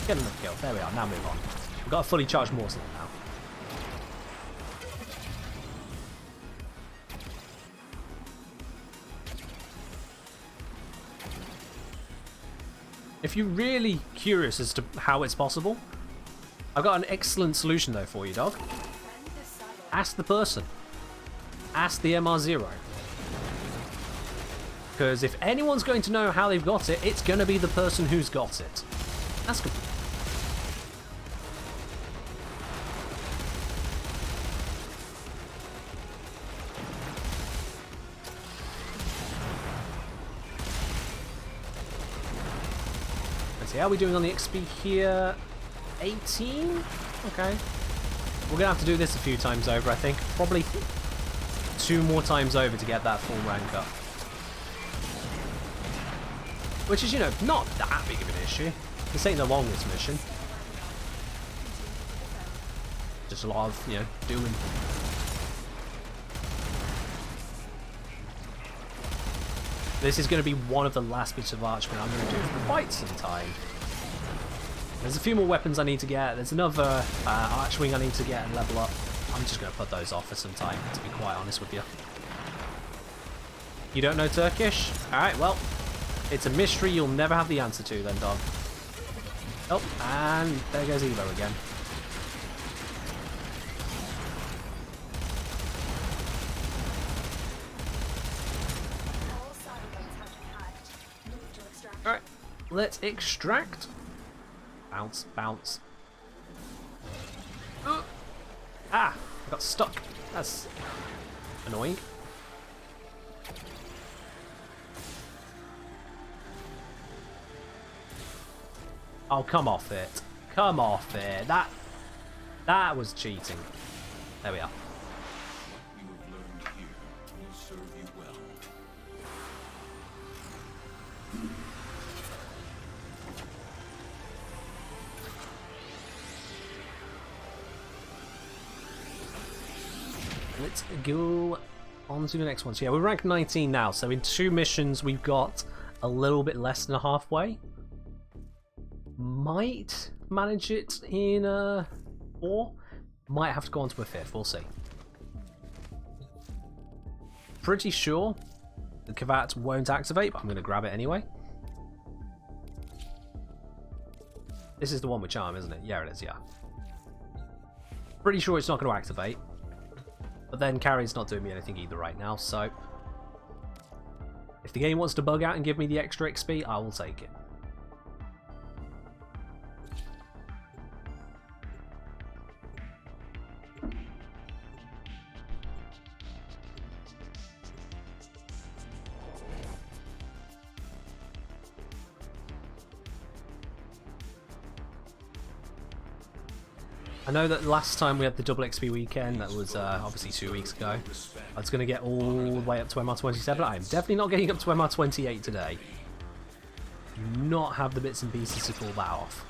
Speaker 1: get another kill. There we are. Now move on. We've got a fully charged morsel now. If you're really curious as to how it's possible, I've got an excellent solution though for you, dog. Ask the person. Ask the MR0. Because if anyone's going to know how they've got it, it's going to be the person who's got it. Ask them. Let's see, how are we doing on the XP here? 18? Okay. We're gonna have to do this a few times over, I think. Probably 2 more times over to get that full rank up. Which is, you know, not that big of an issue. This ain't the longest mission. Just a lot of, you know, doing. This is going to be one of the last bits of Archman I'm going to do for quite some time. There's a few more weapons I need to get. There's another Archwing I need to get and level up. I'm just going to put those off for some time, to be quite honest with you. You don't know Turkish? Alright, well, it's a mystery you'll never have the answer to then, dog. Oh, and there goes Evo again. Alright, let's extract. Bounce, bounce. Ah! I got stuck. That's annoying. Oh, come off it. Come off it. That was cheating. There we are.
Speaker 3: You have learned here will serve you well.
Speaker 1: Let's go on to the next one. So yeah, we're ranked 19 now. So in 2 missions, we've got a little bit less than halfway. Might manage it in a 4. Might have to go on to a 5th, we'll see. Pretty sure the Kavat won't activate, but I'm going to grab it anyway. This is the one with charm, isn't it? Yeah, it is, yeah. Pretty sure it's not going to activate. But then carry's not doing me anything either right now, so... if the game wants to bug out and give me the extra XP, I will take it. I know that last time we had the double XP weekend, that was obviously 2 weeks ago. I was going to get all the way up to MR27. I am definitely not getting up to MR28 today. Do not have the bits and pieces to pull that off.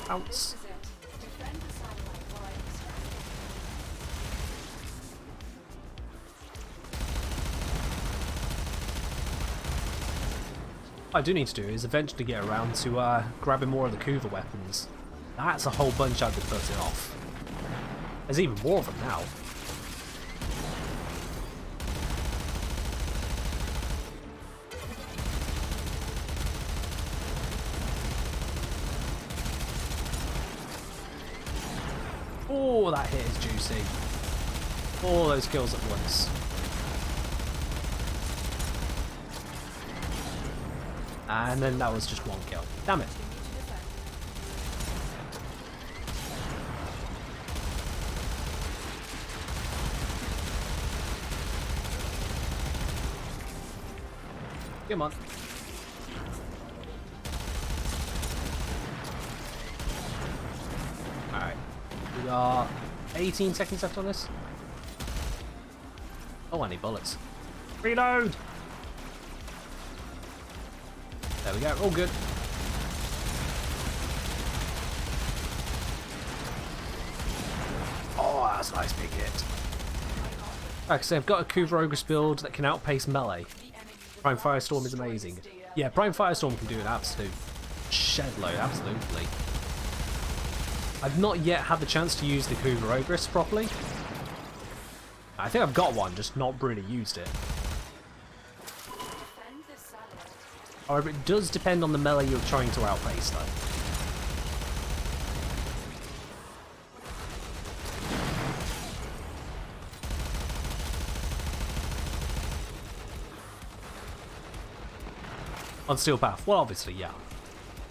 Speaker 1: Bounce. What I do need to do is eventually get around to grabbing more of the Kuva weapons. That's a whole bunch I've been putting off. There's even more of them now. Oh, that hit is juicy. All those kills at once. And then that was just one kill. Damn it. Come on. Alright. We are 18 seconds left on this. Oh, I need bullets. Reload! There we go, all good. Oh, that's a nice big hit. Okay, so I've got a Kuva Ogre build that can outpace melee. Prime Firestorm is amazing. Yeah, Prime Firestorm can do an absolute shed load, absolutely. I've not yet had the chance to use the Kuva Ogress properly. I think I've got one, just not really used it. However, it does depend on the melee you're trying to outpace, though. On Steel Path? Well, obviously, yeah.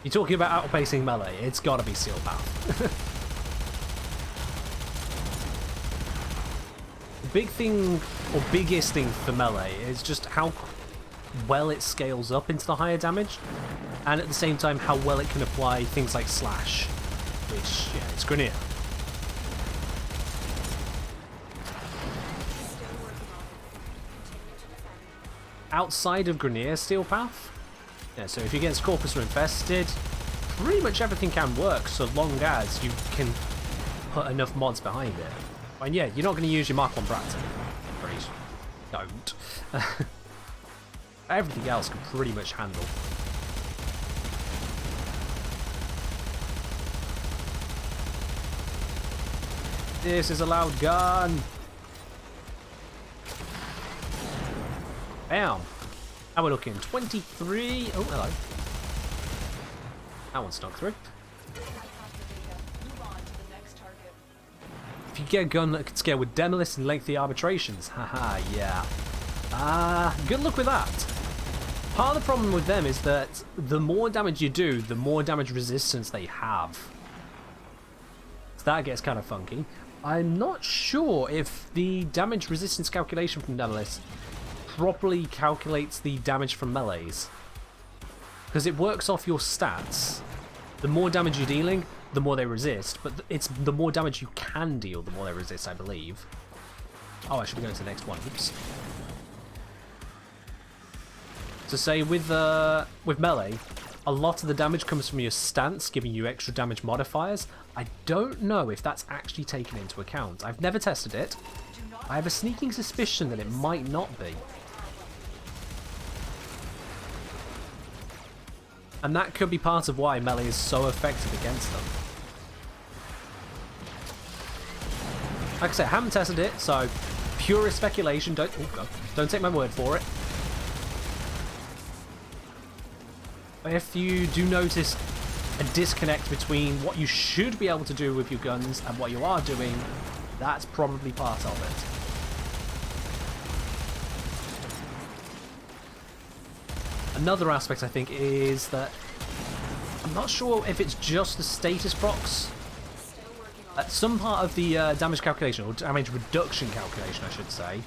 Speaker 1: You're talking about outpacing melee, it's gotta be Steel Path. The big thing, or biggest thing for melee, is just how well it scales up into the higher damage, and at the same time how well it can apply things like slash, which, yeah, it's Grenier. Outside of Grenier Steel Path, yeah, so if you're against Corpus or Infested, pretty much everything can work so long as you can put enough mods behind it. And yeah, you're not going to use your Mark 1 Bracton. Please, don't. Everything else can pretty much handle. This is a loud gun. Bam. How are we looking? 23. Oh, hello. That one snuck through. If you get a gun that can scale with Demolist and lengthy arbitrations, haha, yeah. Good luck with that. Part of the problem with them is that the more damage you do, the more damage resistance they have. So that gets kind of funky. I'm not sure if the damage resistance calculation from Demolist properly calculates the damage from melees. Because it works off your stats. The more damage you're dealing, the more they resist, but it's the more damage you can deal, the more they resist, I believe. Oh, I should be going to the next one. Oops. To say with melee, a lot of the damage comes from your stance, giving you extra damage modifiers. I don't know if that's actually taken into account. I've never tested it. I have a sneaking suspicion that it might not be. And that could be part of why melee is so effective against them. Like I said, I haven't tested it, so purest speculation. Don't take my word for it. But if you do notice a disconnect between what you should be able to do with your guns and what you are doing, that's probably part of it. Another aspect, I think, is that I'm not sure if it's just the status procs. Some part of the damage calculation, or damage reduction calculation, I should say,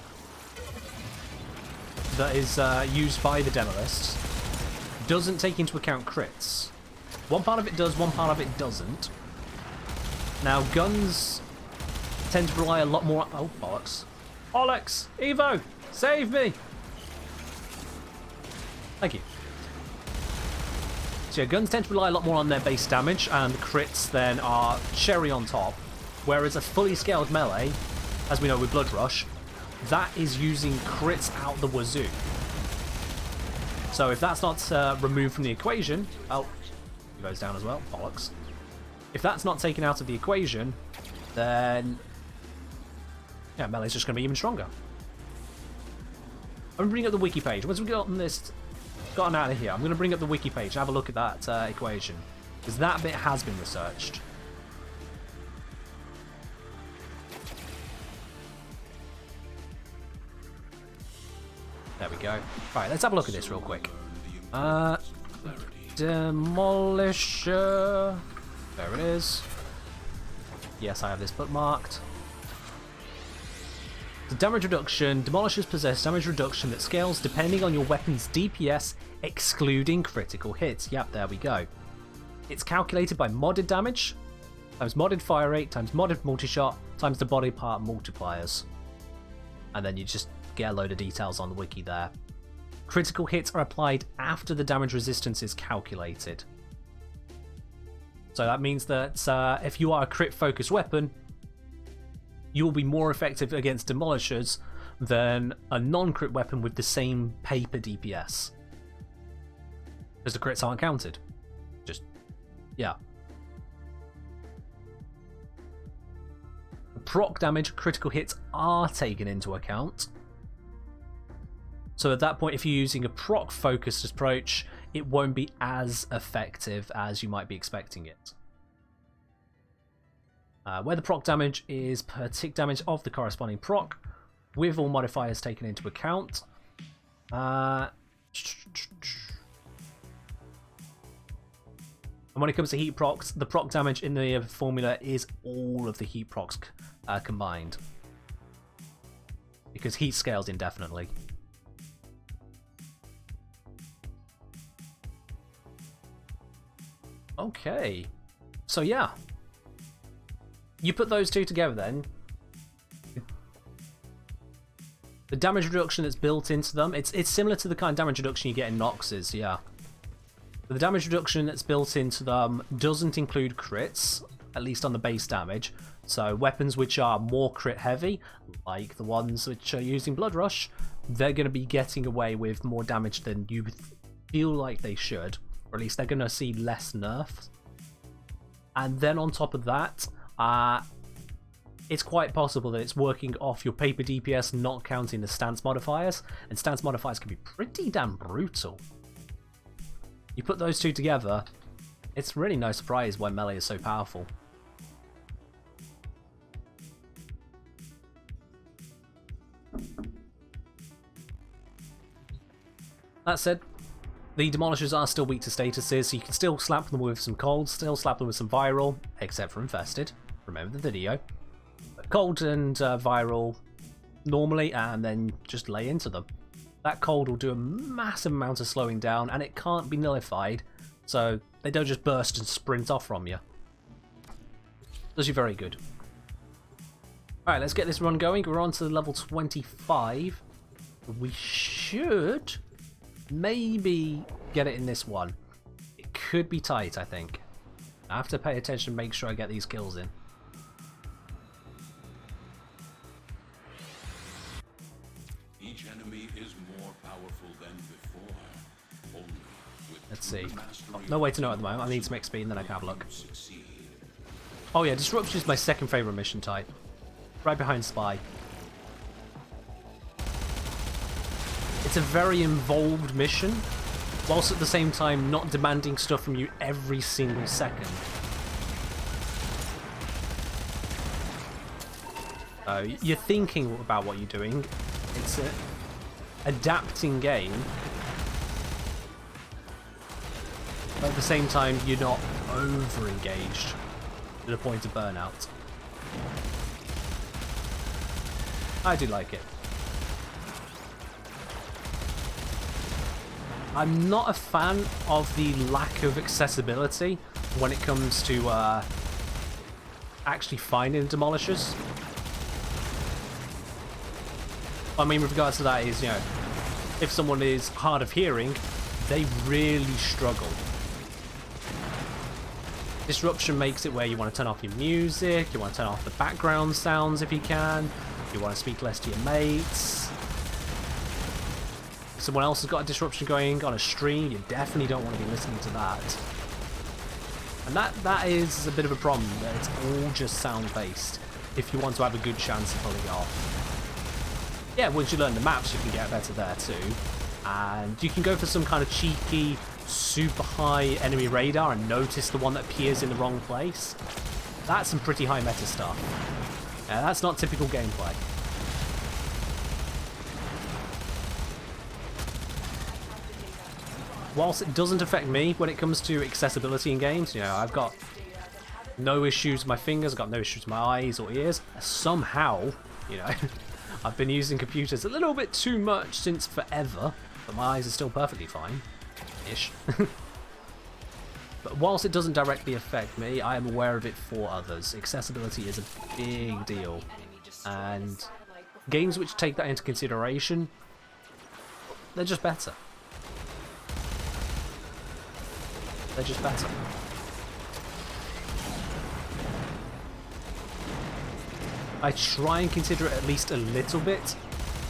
Speaker 1: that is used by the Demolists, doesn't take into account crits. One part of it does, one part of it doesn't. Now, guns tend to rely a lot more... Oh, bollocks. Bollocks! Evo! Save me! Thank you. So yeah, guns tend to rely a lot more on their base damage, and crits then are cherry on top. Whereas a fully scaled melee, as we know with Blood Rush, that is using crits out the wazoo. So if that's not removed from the equation... Oh, he goes down as well. Bollocks. If that's not taken out of the equation, then... yeah, melee's just going to be even stronger. I'm going to bring up the wiki page. Once we've gotten out of here, I'm going to bring up the wiki page and have a look at that equation, because that bit has been researched. There we go. Right, let's have a look at this real quick. Demolisher. There it is. Yes, I have this bookmarked. The damage reduction. Demolishers possess damage reduction that scales depending on your weapon's DPS, excluding critical hits. Yep, there we go. It's calculated by modded damage, times modded fire rate, times modded multi-shot, times the body part multipliers. And then you just get a load of details on the wiki there. Critical hits are applied after the damage resistance is calculated. So that means that if you are a crit-focused weapon, you will be more effective against demolishers than a non-crit weapon with the same paper DPS. Because the crits aren't counted. Just, yeah. Proc damage, critical hits are taken into account. So at that point, if you're using a proc-focused approach, it won't be as effective as you might be expecting it. Where the proc damage is per tick damage of the corresponding proc, with all modifiers taken into account. And when it comes to heat procs, the proc damage in the formula is all of the heat procs combined. Because heat scales indefinitely. Okay. So yeah. You put those two together then. The damage reduction that's built into them, it's similar to the kind of damage reduction you get in Noxes, yeah. But the damage reduction that's built into them doesn't include crits, at least on the base damage. So weapons which are more crit heavy, like the ones which are using Blood Rush, they're going to be getting away with more damage than you feel like they should. Or at least they're going to see less nerfs. And then on top of that, it's quite possible that it's working off your paper DPS, not counting the stance modifiers, and stance modifiers can be pretty damn brutal. You put those two together, it's really no surprise why melee is so powerful. That said, the demolishers are still weak to statuses, so you can still slap them with some cold, still slap them with some viral, except for infested. Remember the video. Cold and viral normally, and then just lay into them. That cold will do a massive amount of slowing down, and it can't be nullified, so they don't just burst and sprint off from you. Does you very good. Alright, let's get this run going. We're on to level 25. We should maybe get it in this one. It could be tight, I think. I have to pay attention, make sure I get these kills in.
Speaker 5: Each enemy is more powerful than before. Only with
Speaker 1: Let's see.
Speaker 5: mastery
Speaker 1: Oh, no way to know at the moment. I need some XP and then I can have a look.
Speaker 5: succeed.
Speaker 1: Oh yeah, Disruption is my second favourite mission type. Right behind Spy. It's a very involved mission, whilst at the same time not demanding stuff from you every single second. You're thinking about what you're doing. It's an adapting game. But at the same time, you're not over-engaged to the point of burnout. I do like it. I'm not a fan of the lack of accessibility when it comes to actually finding demolishers. I mean, with regards to that is, you know, if someone is hard of hearing, they really struggle. Disruption makes it where you want to turn off your music, you want to turn off the background sounds if you can, you want to speak less to your mates. If someone else has got a disruption going on a stream, you definitely don't want to be listening to that. And that is a bit of a problem, that it's all just sound-based, if you want to have a good chance of pulling it off. Yeah, once you learn the maps, you can get better there too. And you can go for some kind of cheeky, super high enemy radar and notice the one that appears in the wrong place. That's some pretty high meta stuff. Yeah, that's not typical gameplay. Whilst it doesn't affect me when it comes to accessibility in games, you know, I've got no issues with my fingers, I've got no issues with my eyes or ears. Somehow, you know, I've been using computers a little bit too much since forever, but my eyes are still perfectly fine-ish. But whilst it doesn't directly affect me, I am aware of it for others. Accessibility is a big deal, and games which take that into consideration, they're just better. They're just better. I try and consider it at least a little bit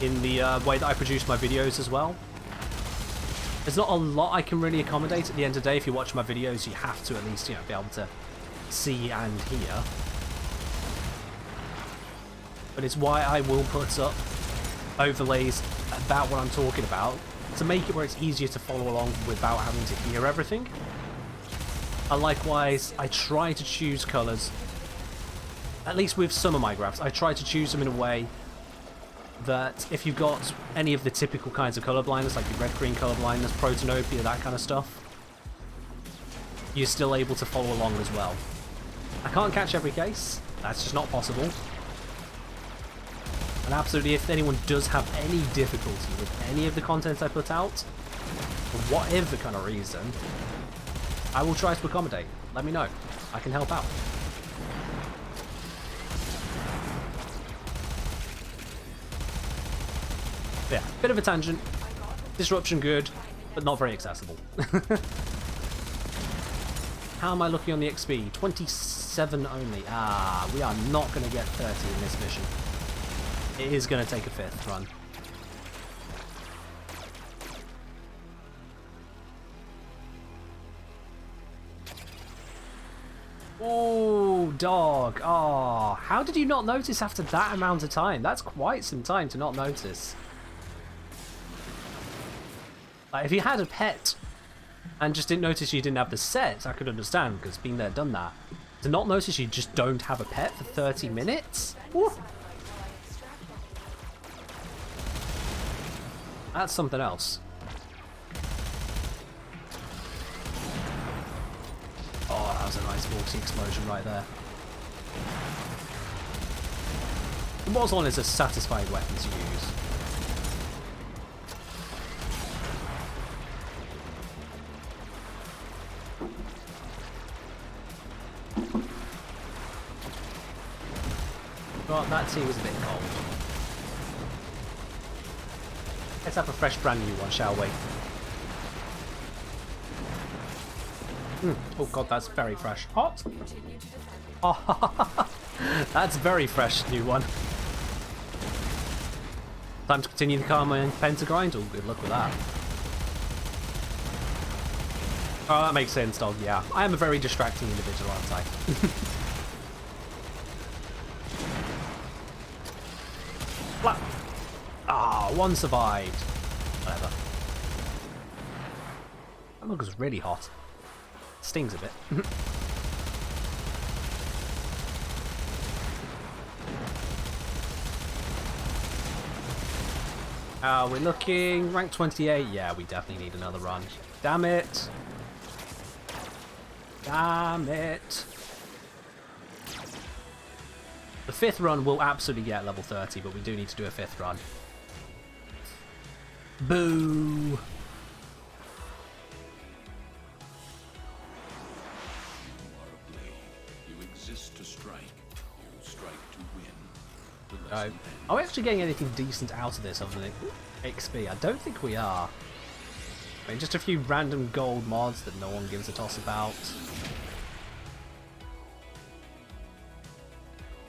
Speaker 1: in the way that I produce my videos as well. There's not a lot I can really accommodate at the end of the day. If you watch my videos, you have to at least, you know, be able to see and hear. But it's why I will put up overlays about what I'm talking about, to make it where it's easier to follow along without having to hear everything. And likewise, I try to choose colours, at least with some of my graphs, I try to choose them in a way that if you've got any of the typical kinds of colour blindness, like the red-green colour blindness, protanopia, that kind of stuff, you're still able to follow along as well. I can't catch every case, that's just not possible. And absolutely, if anyone does have any difficulty with any of the content I put out, for whatever kind of reason, I will try to accommodate. Let me know. I can help out. Yeah, bit of a tangent. Disruption good, but not very accessible. How am I looking on the XP? 27 only. Ah, we are not going to get 30 in this mission. It is going to take a 5th run. Oh, dog. Oh, how did you not notice after that amount of time? That's quite some time to not notice. Like, if you had a pet and just didn't notice you didn't have the set, I could understand, because been there, done that. To not notice you just don't have a pet for 30 minutes? Woo. That's something else. Oh, that was a nice vortex explosion right there. The Mower is a satisfying weapon to use. Well, that tea was a bit cold. Let's have a fresh brand new one, shall we? Oh god, that's very fresh. Hot? Oh, that's very fresh, new one. Time to continue the Karma and Penta grind. Oh, good luck with that. Oh, that makes sense, dog. Yeah, I am a very distracting individual, aren't I? Flap. Ah, one survived. Whatever. That mug was really hot. Stings a bit. We're looking rank 28. Yeah, we definitely need another run. Damn it. Damn it. The 5th run will absolutely get level 30, but we do need to do a 5th run. Boo.
Speaker 5: You exist to strike. You strike to win. The
Speaker 1: Are
Speaker 5: lesson
Speaker 1: we actually getting anything decent out of this other than XP? I don't think we are. I mean, just a few random gold mods that no one gives a toss about.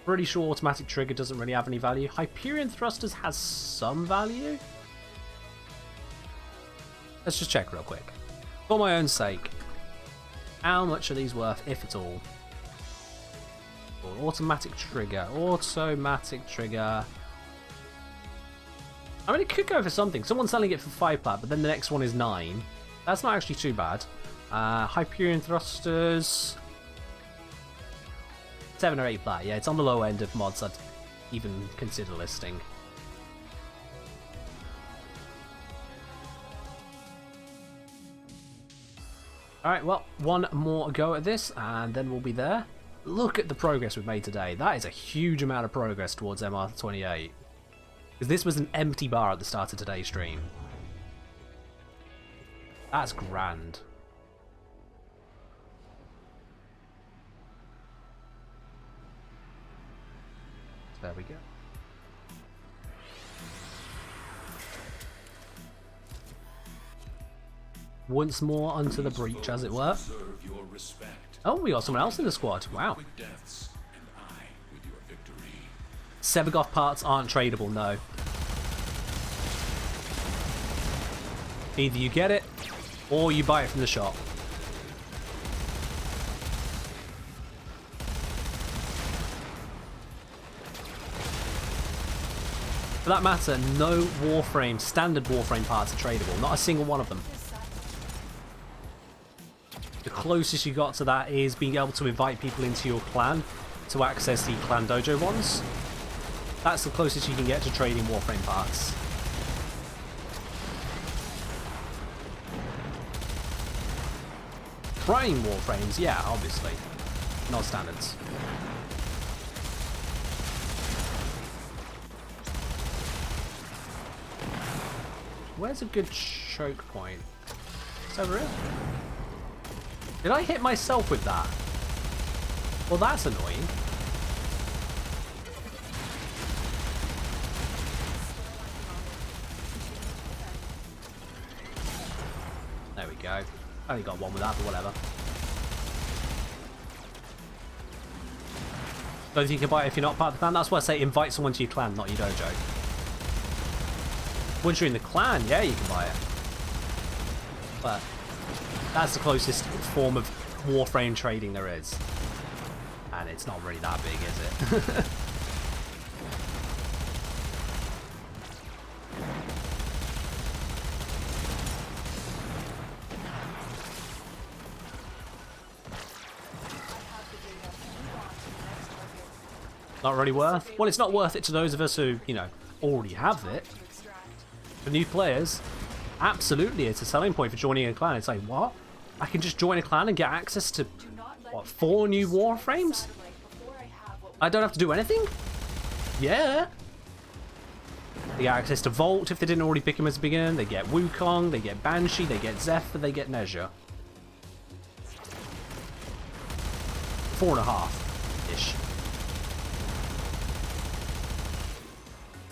Speaker 1: Pretty sure automatic trigger doesn't really have any value. Hyperion thrusters has some value. Let's just check real quick. For my own sake, how much are these worth, if at all? Automatic trigger. Automatic trigger. I mean, it could go for something. Someone's selling it for 5 plat, but then the next one is 9. That's not actually too bad. Hyperion thrusters. 7 or 8 plat. Yeah, it's on the low end of mods I'd even consider listing. Alright, well, one more go at this, and then we'll be there. Look at the progress we've made today. That is a huge amount of progress towards MR28. Because this was an empty bar at the start of today's stream. That's grand. There we go. Once more onto the breach, as it were.
Speaker 5: deserve your respect.
Speaker 1: Oh, we got someone else in the squad. Wow.
Speaker 5: Quick deaths, and I with your victory.
Speaker 1: Sevagoth parts aren't tradable, no. Either you get it, or you buy it from the shop. For that matter, no Warframe, standard Warframe parts are tradable. Not a single one of them. The closest you got to that is being able to invite people into your clan to access the clan dojo ones. That's the closest you can get to trading Warframe parts. Trying Warframes, yeah, obviously. Not standards. Where's a good choke point? It's over here. Did I hit myself with that? Well, that's annoying. There we go. I only got one with that, but whatever. Don't think you can buy it if you're not part of the clan. That's why I say invite someone to your clan, not your dojo. Once you're in the clan, yeah, you can buy it. But that's the closest form of Warframe trading there is. And it's not really that big, is it? Not really worth? Well, it's not worth it to those of us who, you know, already have it. For new players, absolutely, it's a selling point for joining a clan. It's like, what? I can just join a clan and get access to, what, 4 new Warframes? I don't have to do anything? Yeah. They get access to Vault if they didn't already pick him as a beginner. They get Wukong, they get Banshee, they get Zephyr, they get Nezha. 4.5-ish.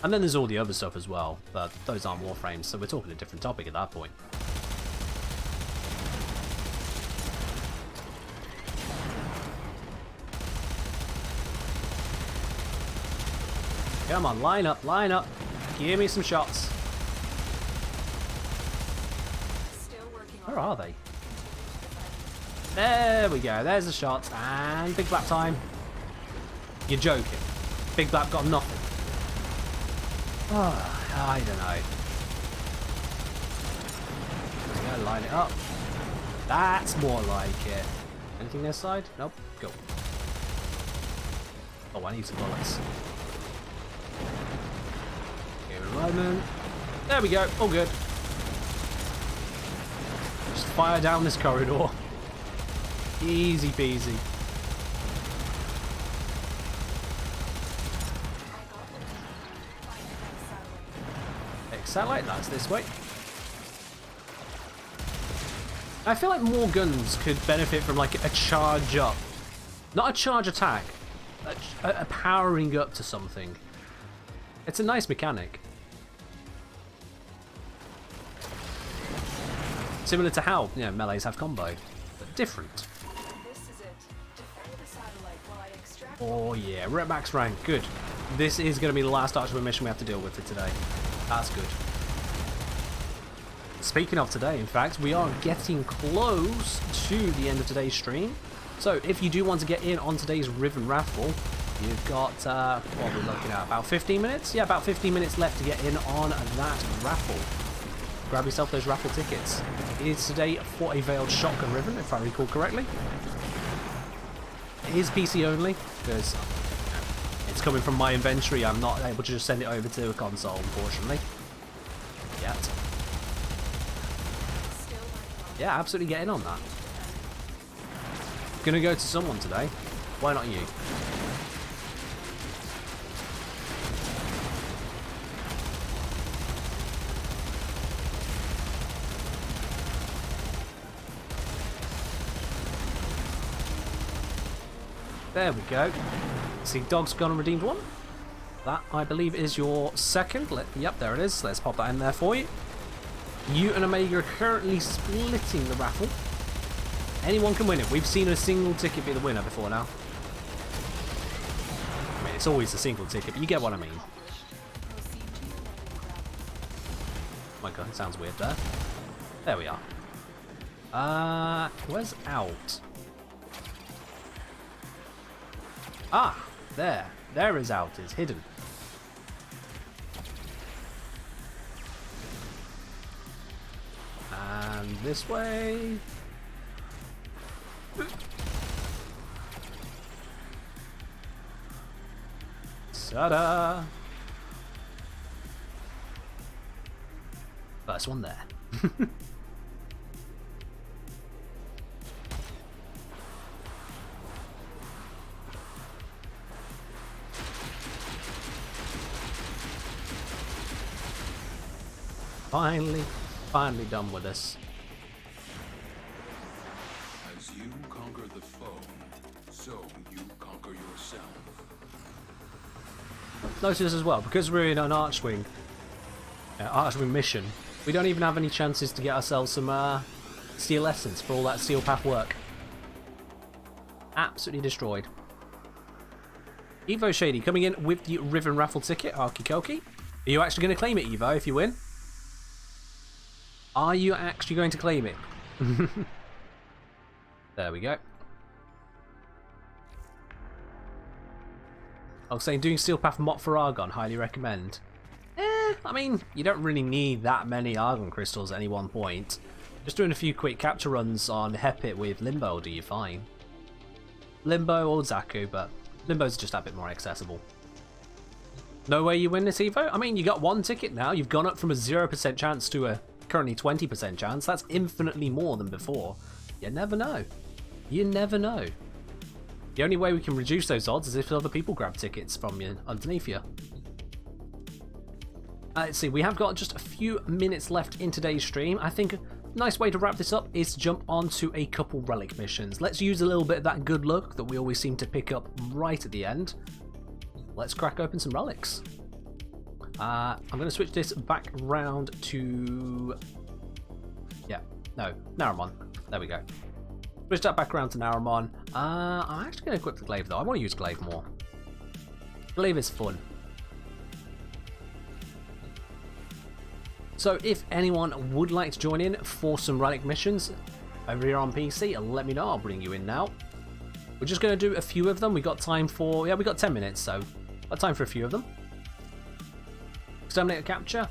Speaker 1: And then there's all the other stuff as well, but those aren't Warframes, so we're talking a different topic at that point. Come on, line up, line up. Give me some shots.
Speaker 2: Still working on
Speaker 1: Where are they? There we go. There's the shots. And Big Blap time. You're joking. Big Blap got nothing. Oh, I don't know. There we go. Line it up. That's more like it. Anything this side? Nope. Go. Oh, I need some bullets. Give it a moment. There we go. All good. Just fire down this corridor. Easy peasy. X-Satellite, that's this way. I feel like more guns could benefit from like a charge up. Not a charge attack. A powering up to something. It's a nice mechanic. Similar to how, you know, melees have combo, but different.
Speaker 2: This is it. Defend the satellite while I extract.
Speaker 1: Oh yeah, we're at max rank. Good. This is going to be the last Archwing mission we have to deal with for today. That's good. Speaking of today, in fact, we are getting close to the end of today's stream. So if you do want to get in on today's Riven Raffle, you've got, what are we looking at, about 15 minutes? Yeah, about 15 minutes left to get in on that raffle. Grab yourself those raffle tickets. It is today for a Veiled Shotgun Riven, if I recall correctly. It is PC only, because it's coming from my inventory. I'm not able to just send it over to a console, unfortunately. Yet. Yeah, absolutely get in on that. Gonna go to someone today. Why not you? There we go. See, Dog's gone and redeemed one. That, I believe, is your second. Yep, there it is. Let's pop that in there for you. You and Omega are currently splitting the raffle. Anyone can win it. We've seen a single ticket be the winner before now. I mean, it's always a single ticket, but you get what I mean. Oh my god, it sounds weird there. There we are. Where's out? Ah, there. There is out. It's hidden. And this way. Ta-da! First one there. Finally done with this.
Speaker 5: As you conquer the foe, so you conquer yourself.
Speaker 1: Notice as well, because we're in an Archwing mission, we don't even have any chances to get ourselves some Steel Essence for all that Steel Path work. Absolutely destroyed. Evo Shady coming in with the Riven Raffle ticket, Arky Koki. Are you actually going to claim it, Evo, if you win? Are you actually going to claim it? There we go. I was saying, doing Steel Path Mott for Argon, highly recommend. I mean, you don't really need that many Argon crystals at any one point. Just doing a few quick capture runs on Hepit with Limbo will do you fine. Limbo or Zaku, but Limbo's just a bit more accessible. No way you win this, Evo? I mean, you got one ticket now. You've gone up from a 0% chance to a currently 20% chance. That's infinitely more than before. You never know. You never know. The only way we can reduce those odds is if other people grab tickets from you underneath you. Let's see, we have got just a few minutes left in today's stream. I think a nice way to wrap this up is to jump onto a couple relic missions. Let's use a little bit of that good luck that we always seem to pick up right at the end. Let's crack open some relics. I'm going to switch this back round to... Yeah, no, Naramon. There we go. Switch that back around to Naramon. I'm actually going to equip the glaive though. I want to use glaive more. Glaive is fun. So if anyone would like to join in for some relic missions over here on PC, let me know. I'll bring you in now. We're just going to do a few of them. We got time for... yeah, we got 10 minutes, so got time for a few of them. Exterminate a capture.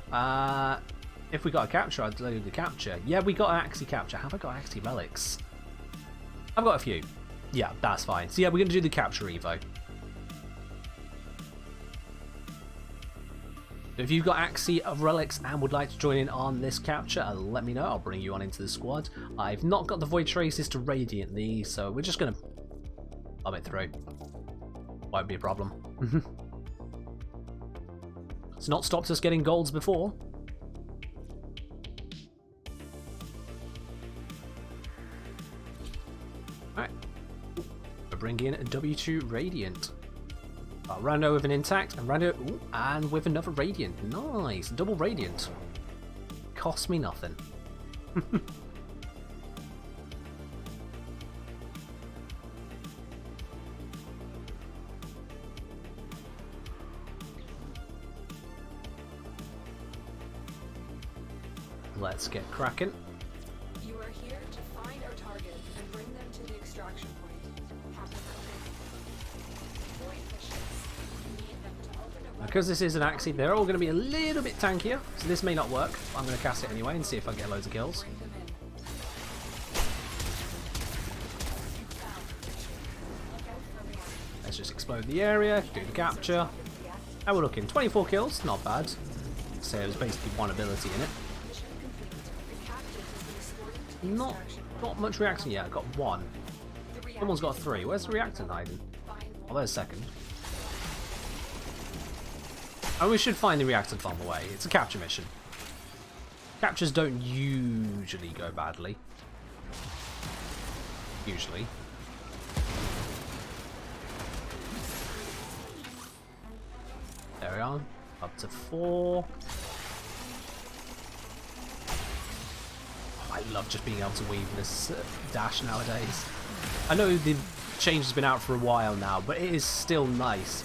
Speaker 1: If we got a capture, I'd do the capture. Yeah, we got an Axie capture. Have I got Axie relics? I've got a few. Yeah, that's fine. So yeah, we're going to do the capture evo. If you've got Axie relics and would like to join in on this capture, let me know. I'll bring you on into the squad. I've not got the Void Traces to Radiant these, so we're just going to bomb it through. Won't be a problem. It's not stopped us getting golds before. Alright. We're bringing in a W2 Radiant. Rando with an intact, and Rando, ooh, and with another Radiant. Nice, double Radiant. Cost me nothing. Let's get cracking.
Speaker 2: You are here to find our target and bring them to the extraction point. Captain Void fishes. You need them to open a
Speaker 1: Because this is an Axie, they're all going to be a little bit tankier, so this may not work. I'm going to cast it anyway and see if I get loads of kills.
Speaker 2: bring them in. Look out for reaction.
Speaker 1: Let's just explode the area, do the capture. And we're looking 24 kills, not bad. So there's basically one ability in it.
Speaker 2: Mission complete. The captain has been escorted to the
Speaker 1: Not
Speaker 2: extraction
Speaker 1: got much reaction yet. I got one.
Speaker 2: point. The
Speaker 1: Someone's got
Speaker 2: reactor-
Speaker 1: three. Where's the reactor hiding?
Speaker 2: Find
Speaker 1: Oh,
Speaker 2: one.
Speaker 1: there's a second. And we should find the reactor on the way. It's a capture mission. Captures don't usually go badly. Usually. There we are. Up to 4. Oh, I love just being able to weave this dash nowadays. I know the change has been out for a while now, but it is still nice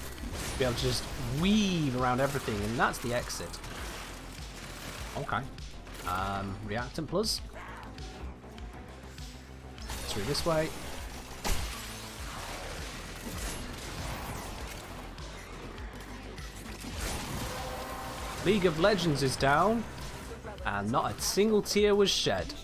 Speaker 1: to be able to just weave around everything, and that's the exit. Okay. Reactant plus. Through this way. League of Legends is down, and not a single tear was shed.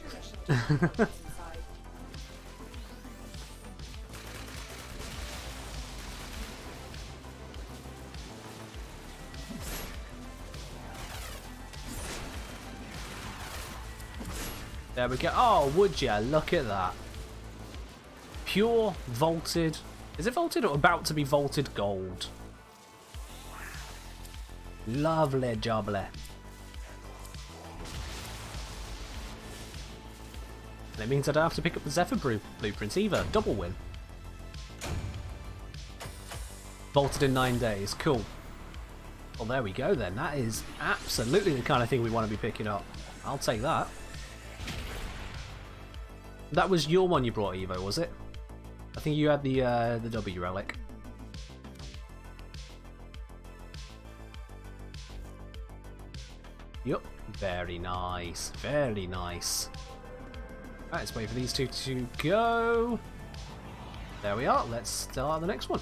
Speaker 1: There we go. Oh, would ya? Look at that. Pure vaulted. Is it vaulted or about to be vaulted gold? Lovely jubbly. And it means I don't have to pick up the Zephyr blueprints either. Double win. Vaulted in 9 days. Cool. Well, there we go then. That is absolutely the kind of thing we want to be picking up. I'll take that. That was your one you brought, Evo, was it? I think you had the W relic. Yup. Very nice. Very nice. Right, let's wait for these two to go. There we are. Let's start the next one.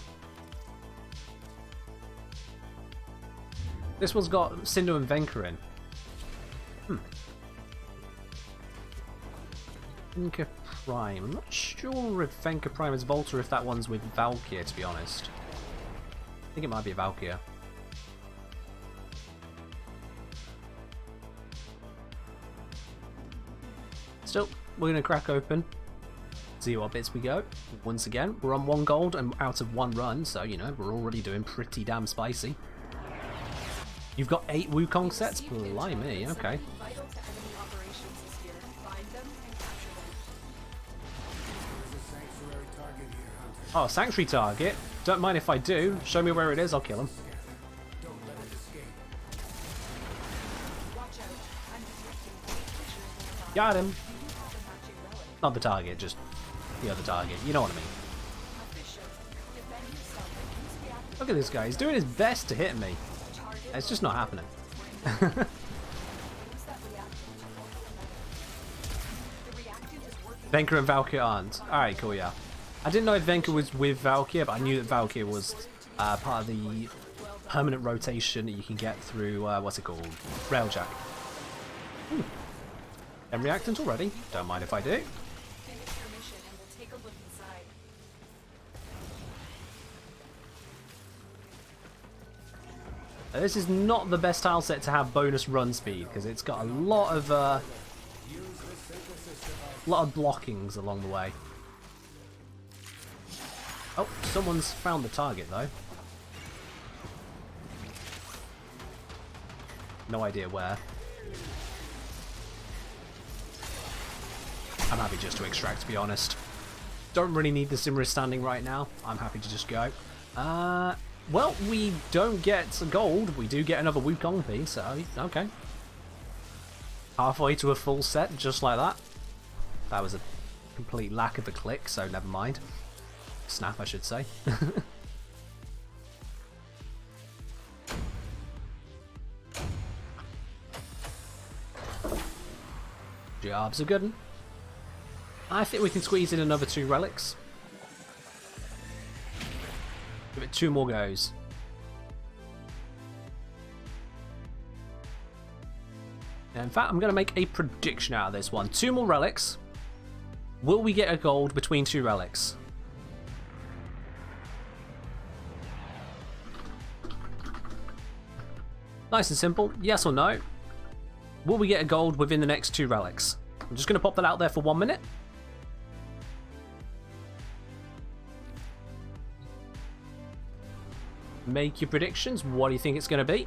Speaker 1: This one's got Cinder and Venka in. Venka Prime. I'm not sure if Venka Prime is Volta or if that one's with Valkyr, to be honest. I think it might be Valkyr. Still, we're going to crack open, see what bits we go. Once again, we're on 1 gold and out of 1 run, so, you know, we're already doing pretty damn spicy. You've got 8 Wukong sets? Blimey, okay.
Speaker 2: Vital to enemy operations is here. Find them and capture them.
Speaker 1: Oh, Sanctuary target? Don't mind if I do. Show me where it is, I'll kill him.
Speaker 2: Watch out. I'm detecting white pictures nearby.
Speaker 1: Got him.
Speaker 2: The matching relic.
Speaker 1: Not the target, just the other target. You know what I mean.
Speaker 2: Efficient. Defend yourself and use reactor
Speaker 1: Look at this guy. He's doing his best to hit me.
Speaker 2: target.
Speaker 1: It's just not happening.
Speaker 2: Use that reactor
Speaker 1: Venka and Valkyr aren't. Alright, cool, yeah. I didn't know if Venka was with Valkyr, but I knew that Valkyr was part of the permanent rotation that you can get through, what's it called? Railjack. And reactant already. Don't mind if I do.
Speaker 2: Finish your mission and we'll take a look inside.
Speaker 1: This is not the best tile set to have bonus run speed, because it's got a lot of blockings along the way. Oh, someone's found the target though. No idea where. I'm happy just to extract, to be honest. Don't really need the Simmer standing right now. I'm happy to just go. Well, we don't get gold. We do get another Wukong piece, so okay. Halfway to a full set, just like that. That was a complete lack of a click, so never mind. Snap, I should say. Job's a good one. I think we can squeeze in another 2 relics. Give it 2 more goes. In fact, I'm going to make a prediction out of this one. 2 more relics. Will we get a gold between 2 relics? Nice and simple. Yes or no? Will we get a gold within the next 2 relics? I'm just going to pop that out there for 1 minute. Make your predictions. What do you think it's going to be?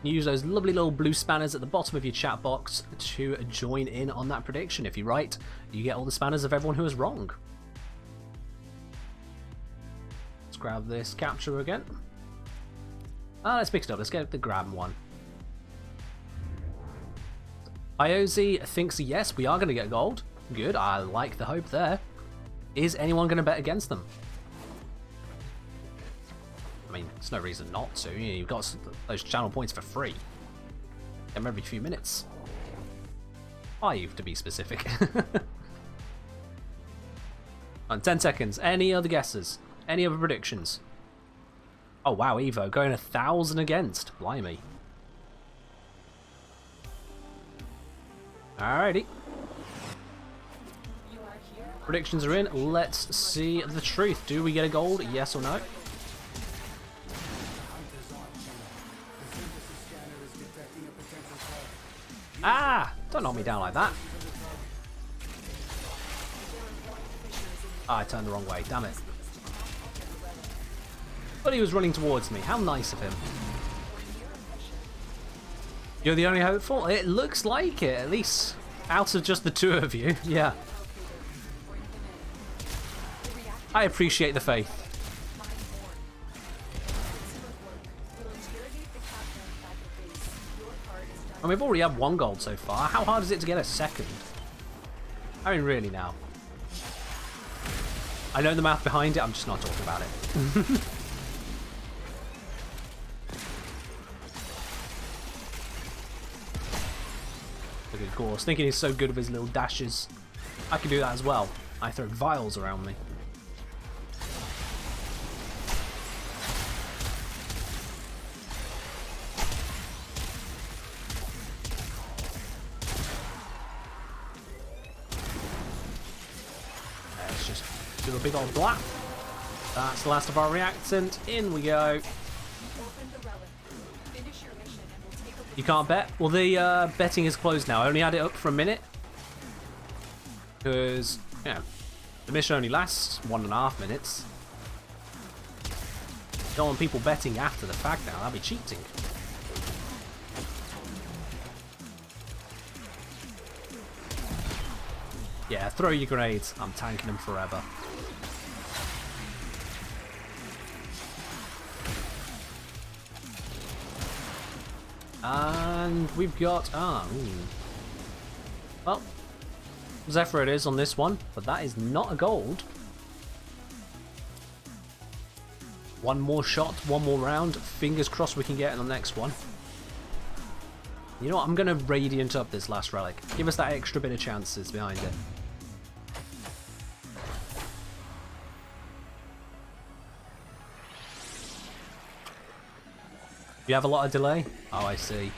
Speaker 1: Use those lovely little blue spanners at the bottom of your chat box to join in on that prediction. If you're right, you get all the spanners of everyone who is wrong. Let's grab this capture again. Let's mix it up. Let's get the grab one. Iozi thinks yes, we are going to get gold. Good. I like the hope there. Is anyone going to bet against them? I mean, there's no reason not to. You've got those channel points for free. Get them every few minutes. 5 to be specific. On 10 seconds. Any other guesses? Any other predictions? Oh wow, Evo going 1,000 against. Blimey. Alrighty. Predictions are in. Let's see the truth. Do we get a gold? Yes or no? Ah! Don't knock me down like that. Ah, I turned the wrong way. Damn it. But he was running towards me. How nice of him. You're the only hopeful? It looks like it, at least out of just the 2 of you. Yeah. I appreciate the faith. And we've already had 1 gold so far. How hard is it to get a 2nd? I mean, really now. I know the math behind it, I'm just not talking about it. Look at course, thinking he's so good with his little dashes. I can do that as well. I throw vials around me. Let's just do a big old blap. That's the last of our reactant. In we go. You can't bet? Well, the betting is closed now. I only had it up for a minute. Because, you know, the mission only lasts 1.5 minutes. Don't want people betting after the fact now. That'd be cheating. Yeah, throw your grenades. I'm tanking them forever. And we've got... Well, Zephyr it is on this one, but that is not a gold. 1 more shot, 1 more round. Fingers crossed we can get in the next one. You know what? I'm going to Radiant up this last relic. Give us that extra bit of chances behind it. You have a lot of delay? Oh, I see.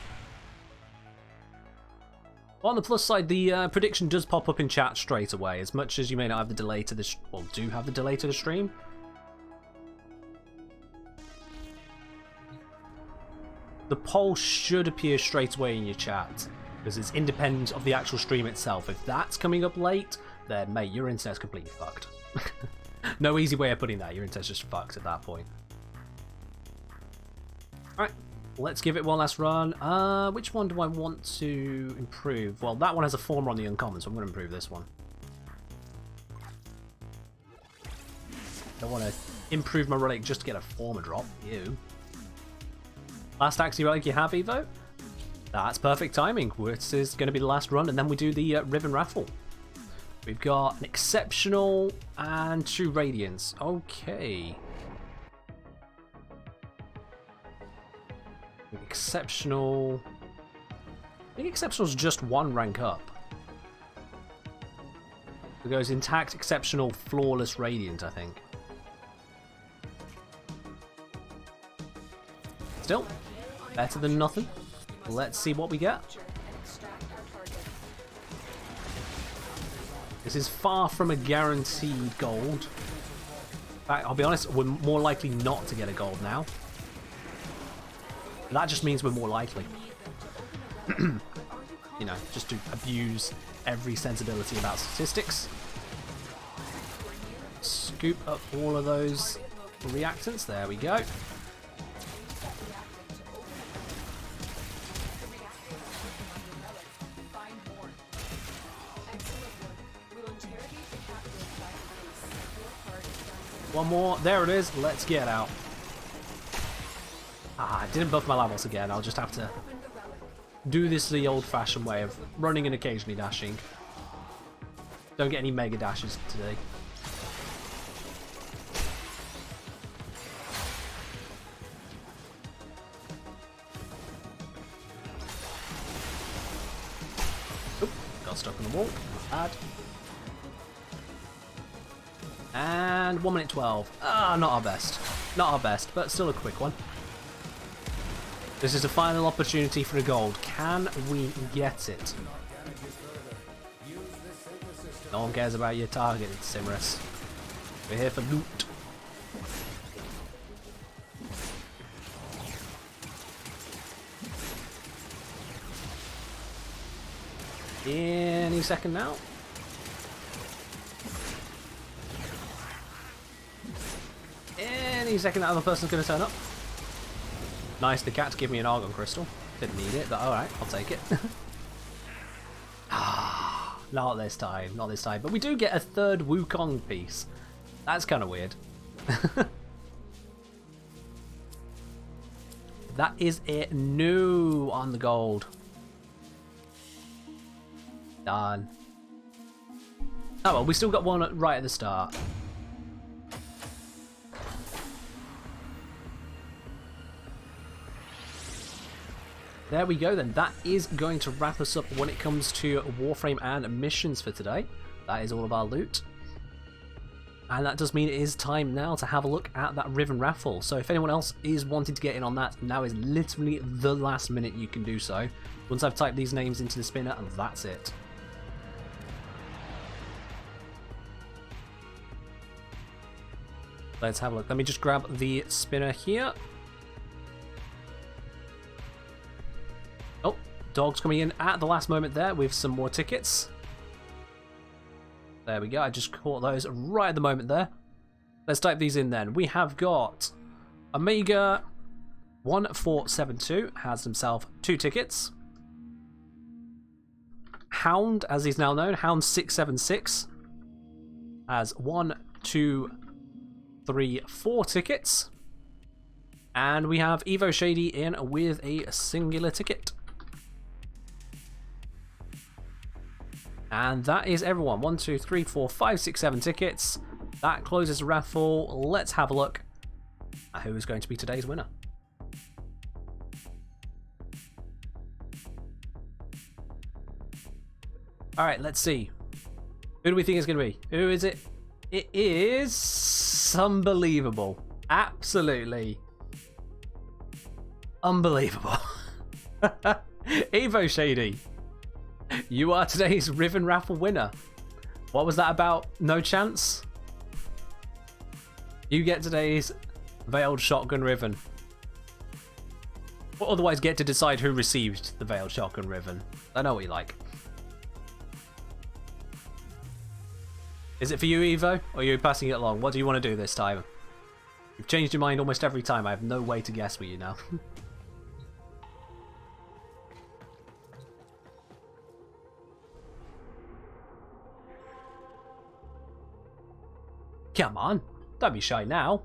Speaker 1: Well, on the plus side, the prediction does pop up in chat straight away, as much as you may not have the delay to the well, do have the delay to the stream. The poll should appear straight away in your chat, because it's independent of the actual stream itself. If that's coming up late, then mate, your internet's completely fucked. No easy way of putting that, your internet's just fucked at that point. Alright, let's give it one last run. Which one do I want to improve? Well, that one has a former on the uncommon, so I'm going to improve this one. Don't want to improve my relic just to get a former drop. Ew. Last Axie relic you have, Evo? That's perfect timing. This is going to be the last run, and then we do the Ribbon Raffle. We've got an exceptional and 2 radiance. Okay. Exceptional. I think exceptional's just 1 rank up. It goes intact, exceptional, flawless, radiant, I think. Still, better than nothing. Let's see what we get. This is far from a guaranteed gold. In fact, I'll be honest, we're more likely not to get a gold now. That just means we're more likely. You know, just to abuse every sensibility about statistics. Scoop up all of those reactants. There we go. One more. There it is. Let's get out. Ah, I didn't buff my levels again. I'll just have to do this the old-fashioned way of running and occasionally dashing. Don't get any mega dashes today. Oop, got stuck on the wall. Bad. And 1 minute 12. Ah, not our best. Not our best, but still a quick one. This is the final opportunity for a gold. Can we get it? No one cares about your target, Simris. We're here for loot. Any second now. Any second that other person's going to turn up. Nice, the cat give me an Argon Crystal. Didn't need it, but alright, I'll take it. Ah, not this time, not this time. But we do get a 3rd Wukong piece. That's kind of weird. That is it. No on the gold. Done. Oh well, we still got one right at the start. There we go then, that is going to wrap us up when it comes to Warframe and missions for today. That is all of our loot. And that does mean it is time now to have a look at that Ribbon Raffle. So if anyone else is wanting to get in on that, now is literally the last minute you can do so. Once I've typed these names into the spinner, and that's it. Let's have a look. Let me just grab the spinner here. Oh, dog's coming in at the last moment there with some more tickets. There we go, I just caught those right at the moment there. Let's type these in then. We have got Omega 1472 has himself 2 tickets. Hound, as he's now known, Hound 676 has 1, 2, 3, 4 tickets. And we have Evo Shady in with a singular ticket. And that is everyone. 1, 2, 3, 4, 5, 6, 7 tickets. That closes the raffle. Let's have a look at who is going to be today's winner. Alright, let's see. Who do we think it's going to be? Who is it? It is unbelievable. Absolutely. Unbelievable. Evo Shady, you are today's Riven raffle winner. What was that about? No chance? You get today's Veiled Shotgun Riven. Or otherwise get to decide who received the Veiled Shotgun Riven. I know what you like. Is it for you, Evo? Or are you passing it along? What do you want to do this time? You've changed your mind almost every time. I have no way to guess with you now. Come on, don't be shy now.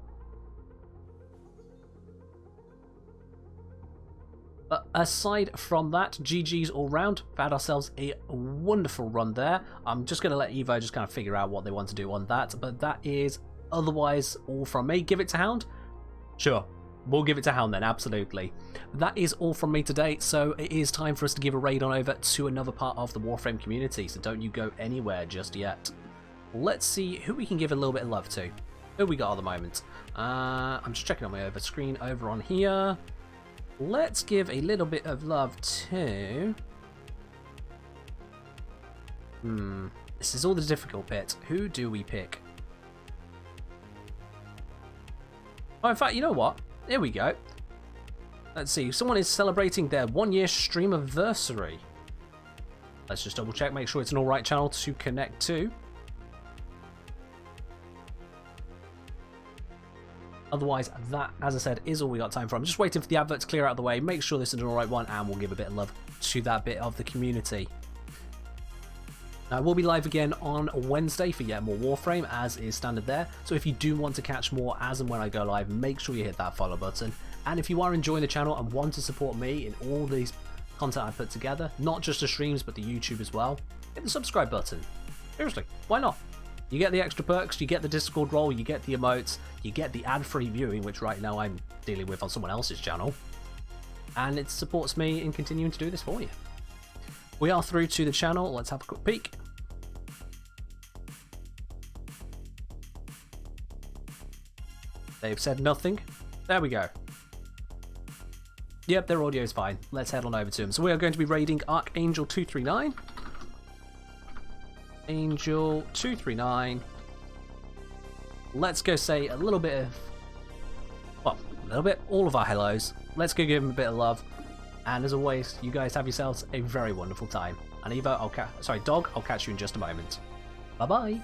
Speaker 1: But aside from that, GG's all round. We've had ourselves a wonderful run there. I'm just going to let Evo just kind of figure out what they want to do on that. But that is otherwise all from me. Give it to Hound? Sure, we'll give it to Hound then, absolutely. That is all from me today, so it is time for us to give a raid on over to another part of the Warframe community. So don't you go anywhere just yet. Let's see who we can give a little bit of love to. Who we got at the moment? I'm just checking on my over screen over on here. Let's give a little bit of love to... This is all the difficult bit. Who do we pick? Oh, in fact, you know what? Here we go. Let's see. Someone is celebrating their 1-year streamiversary. Let's just double check, make sure it's an alright channel to connect to. Otherwise, that, as I said, is all we got time for. I'm just waiting for the advert to clear out of the way, make sure this is an alright one, and we'll give a bit of love to that bit of the community. Now, we'll be live again on Wednesday for yet more Warframe, as is standard there. So if you do want to catch more as and when I go live, make sure you hit that follow button. And if you are enjoying the channel and want to support me in all these content I put together, not just the streams, but the YouTube as well, hit the subscribe button. Seriously, why not? You get the extra perks, you get the Discord role, you get the emotes, you get the ad-free viewing, which right now I'm dealing with on someone else's channel. And it supports me in continuing to do this for you. We are through to the channel, let's have a quick peek. They've said nothing. There we go. Yep, their audio is fine. Let's head on over to them. So we are going to be raiding Archangel 239. Angel 239. Let's go say a little bit of, well, a little bit, all of our hellos. Let's go give them a bit of love. And as always, you guys have yourselves a very wonderful time. And Evo, Dog, I'll catch you in just a moment. Bye bye.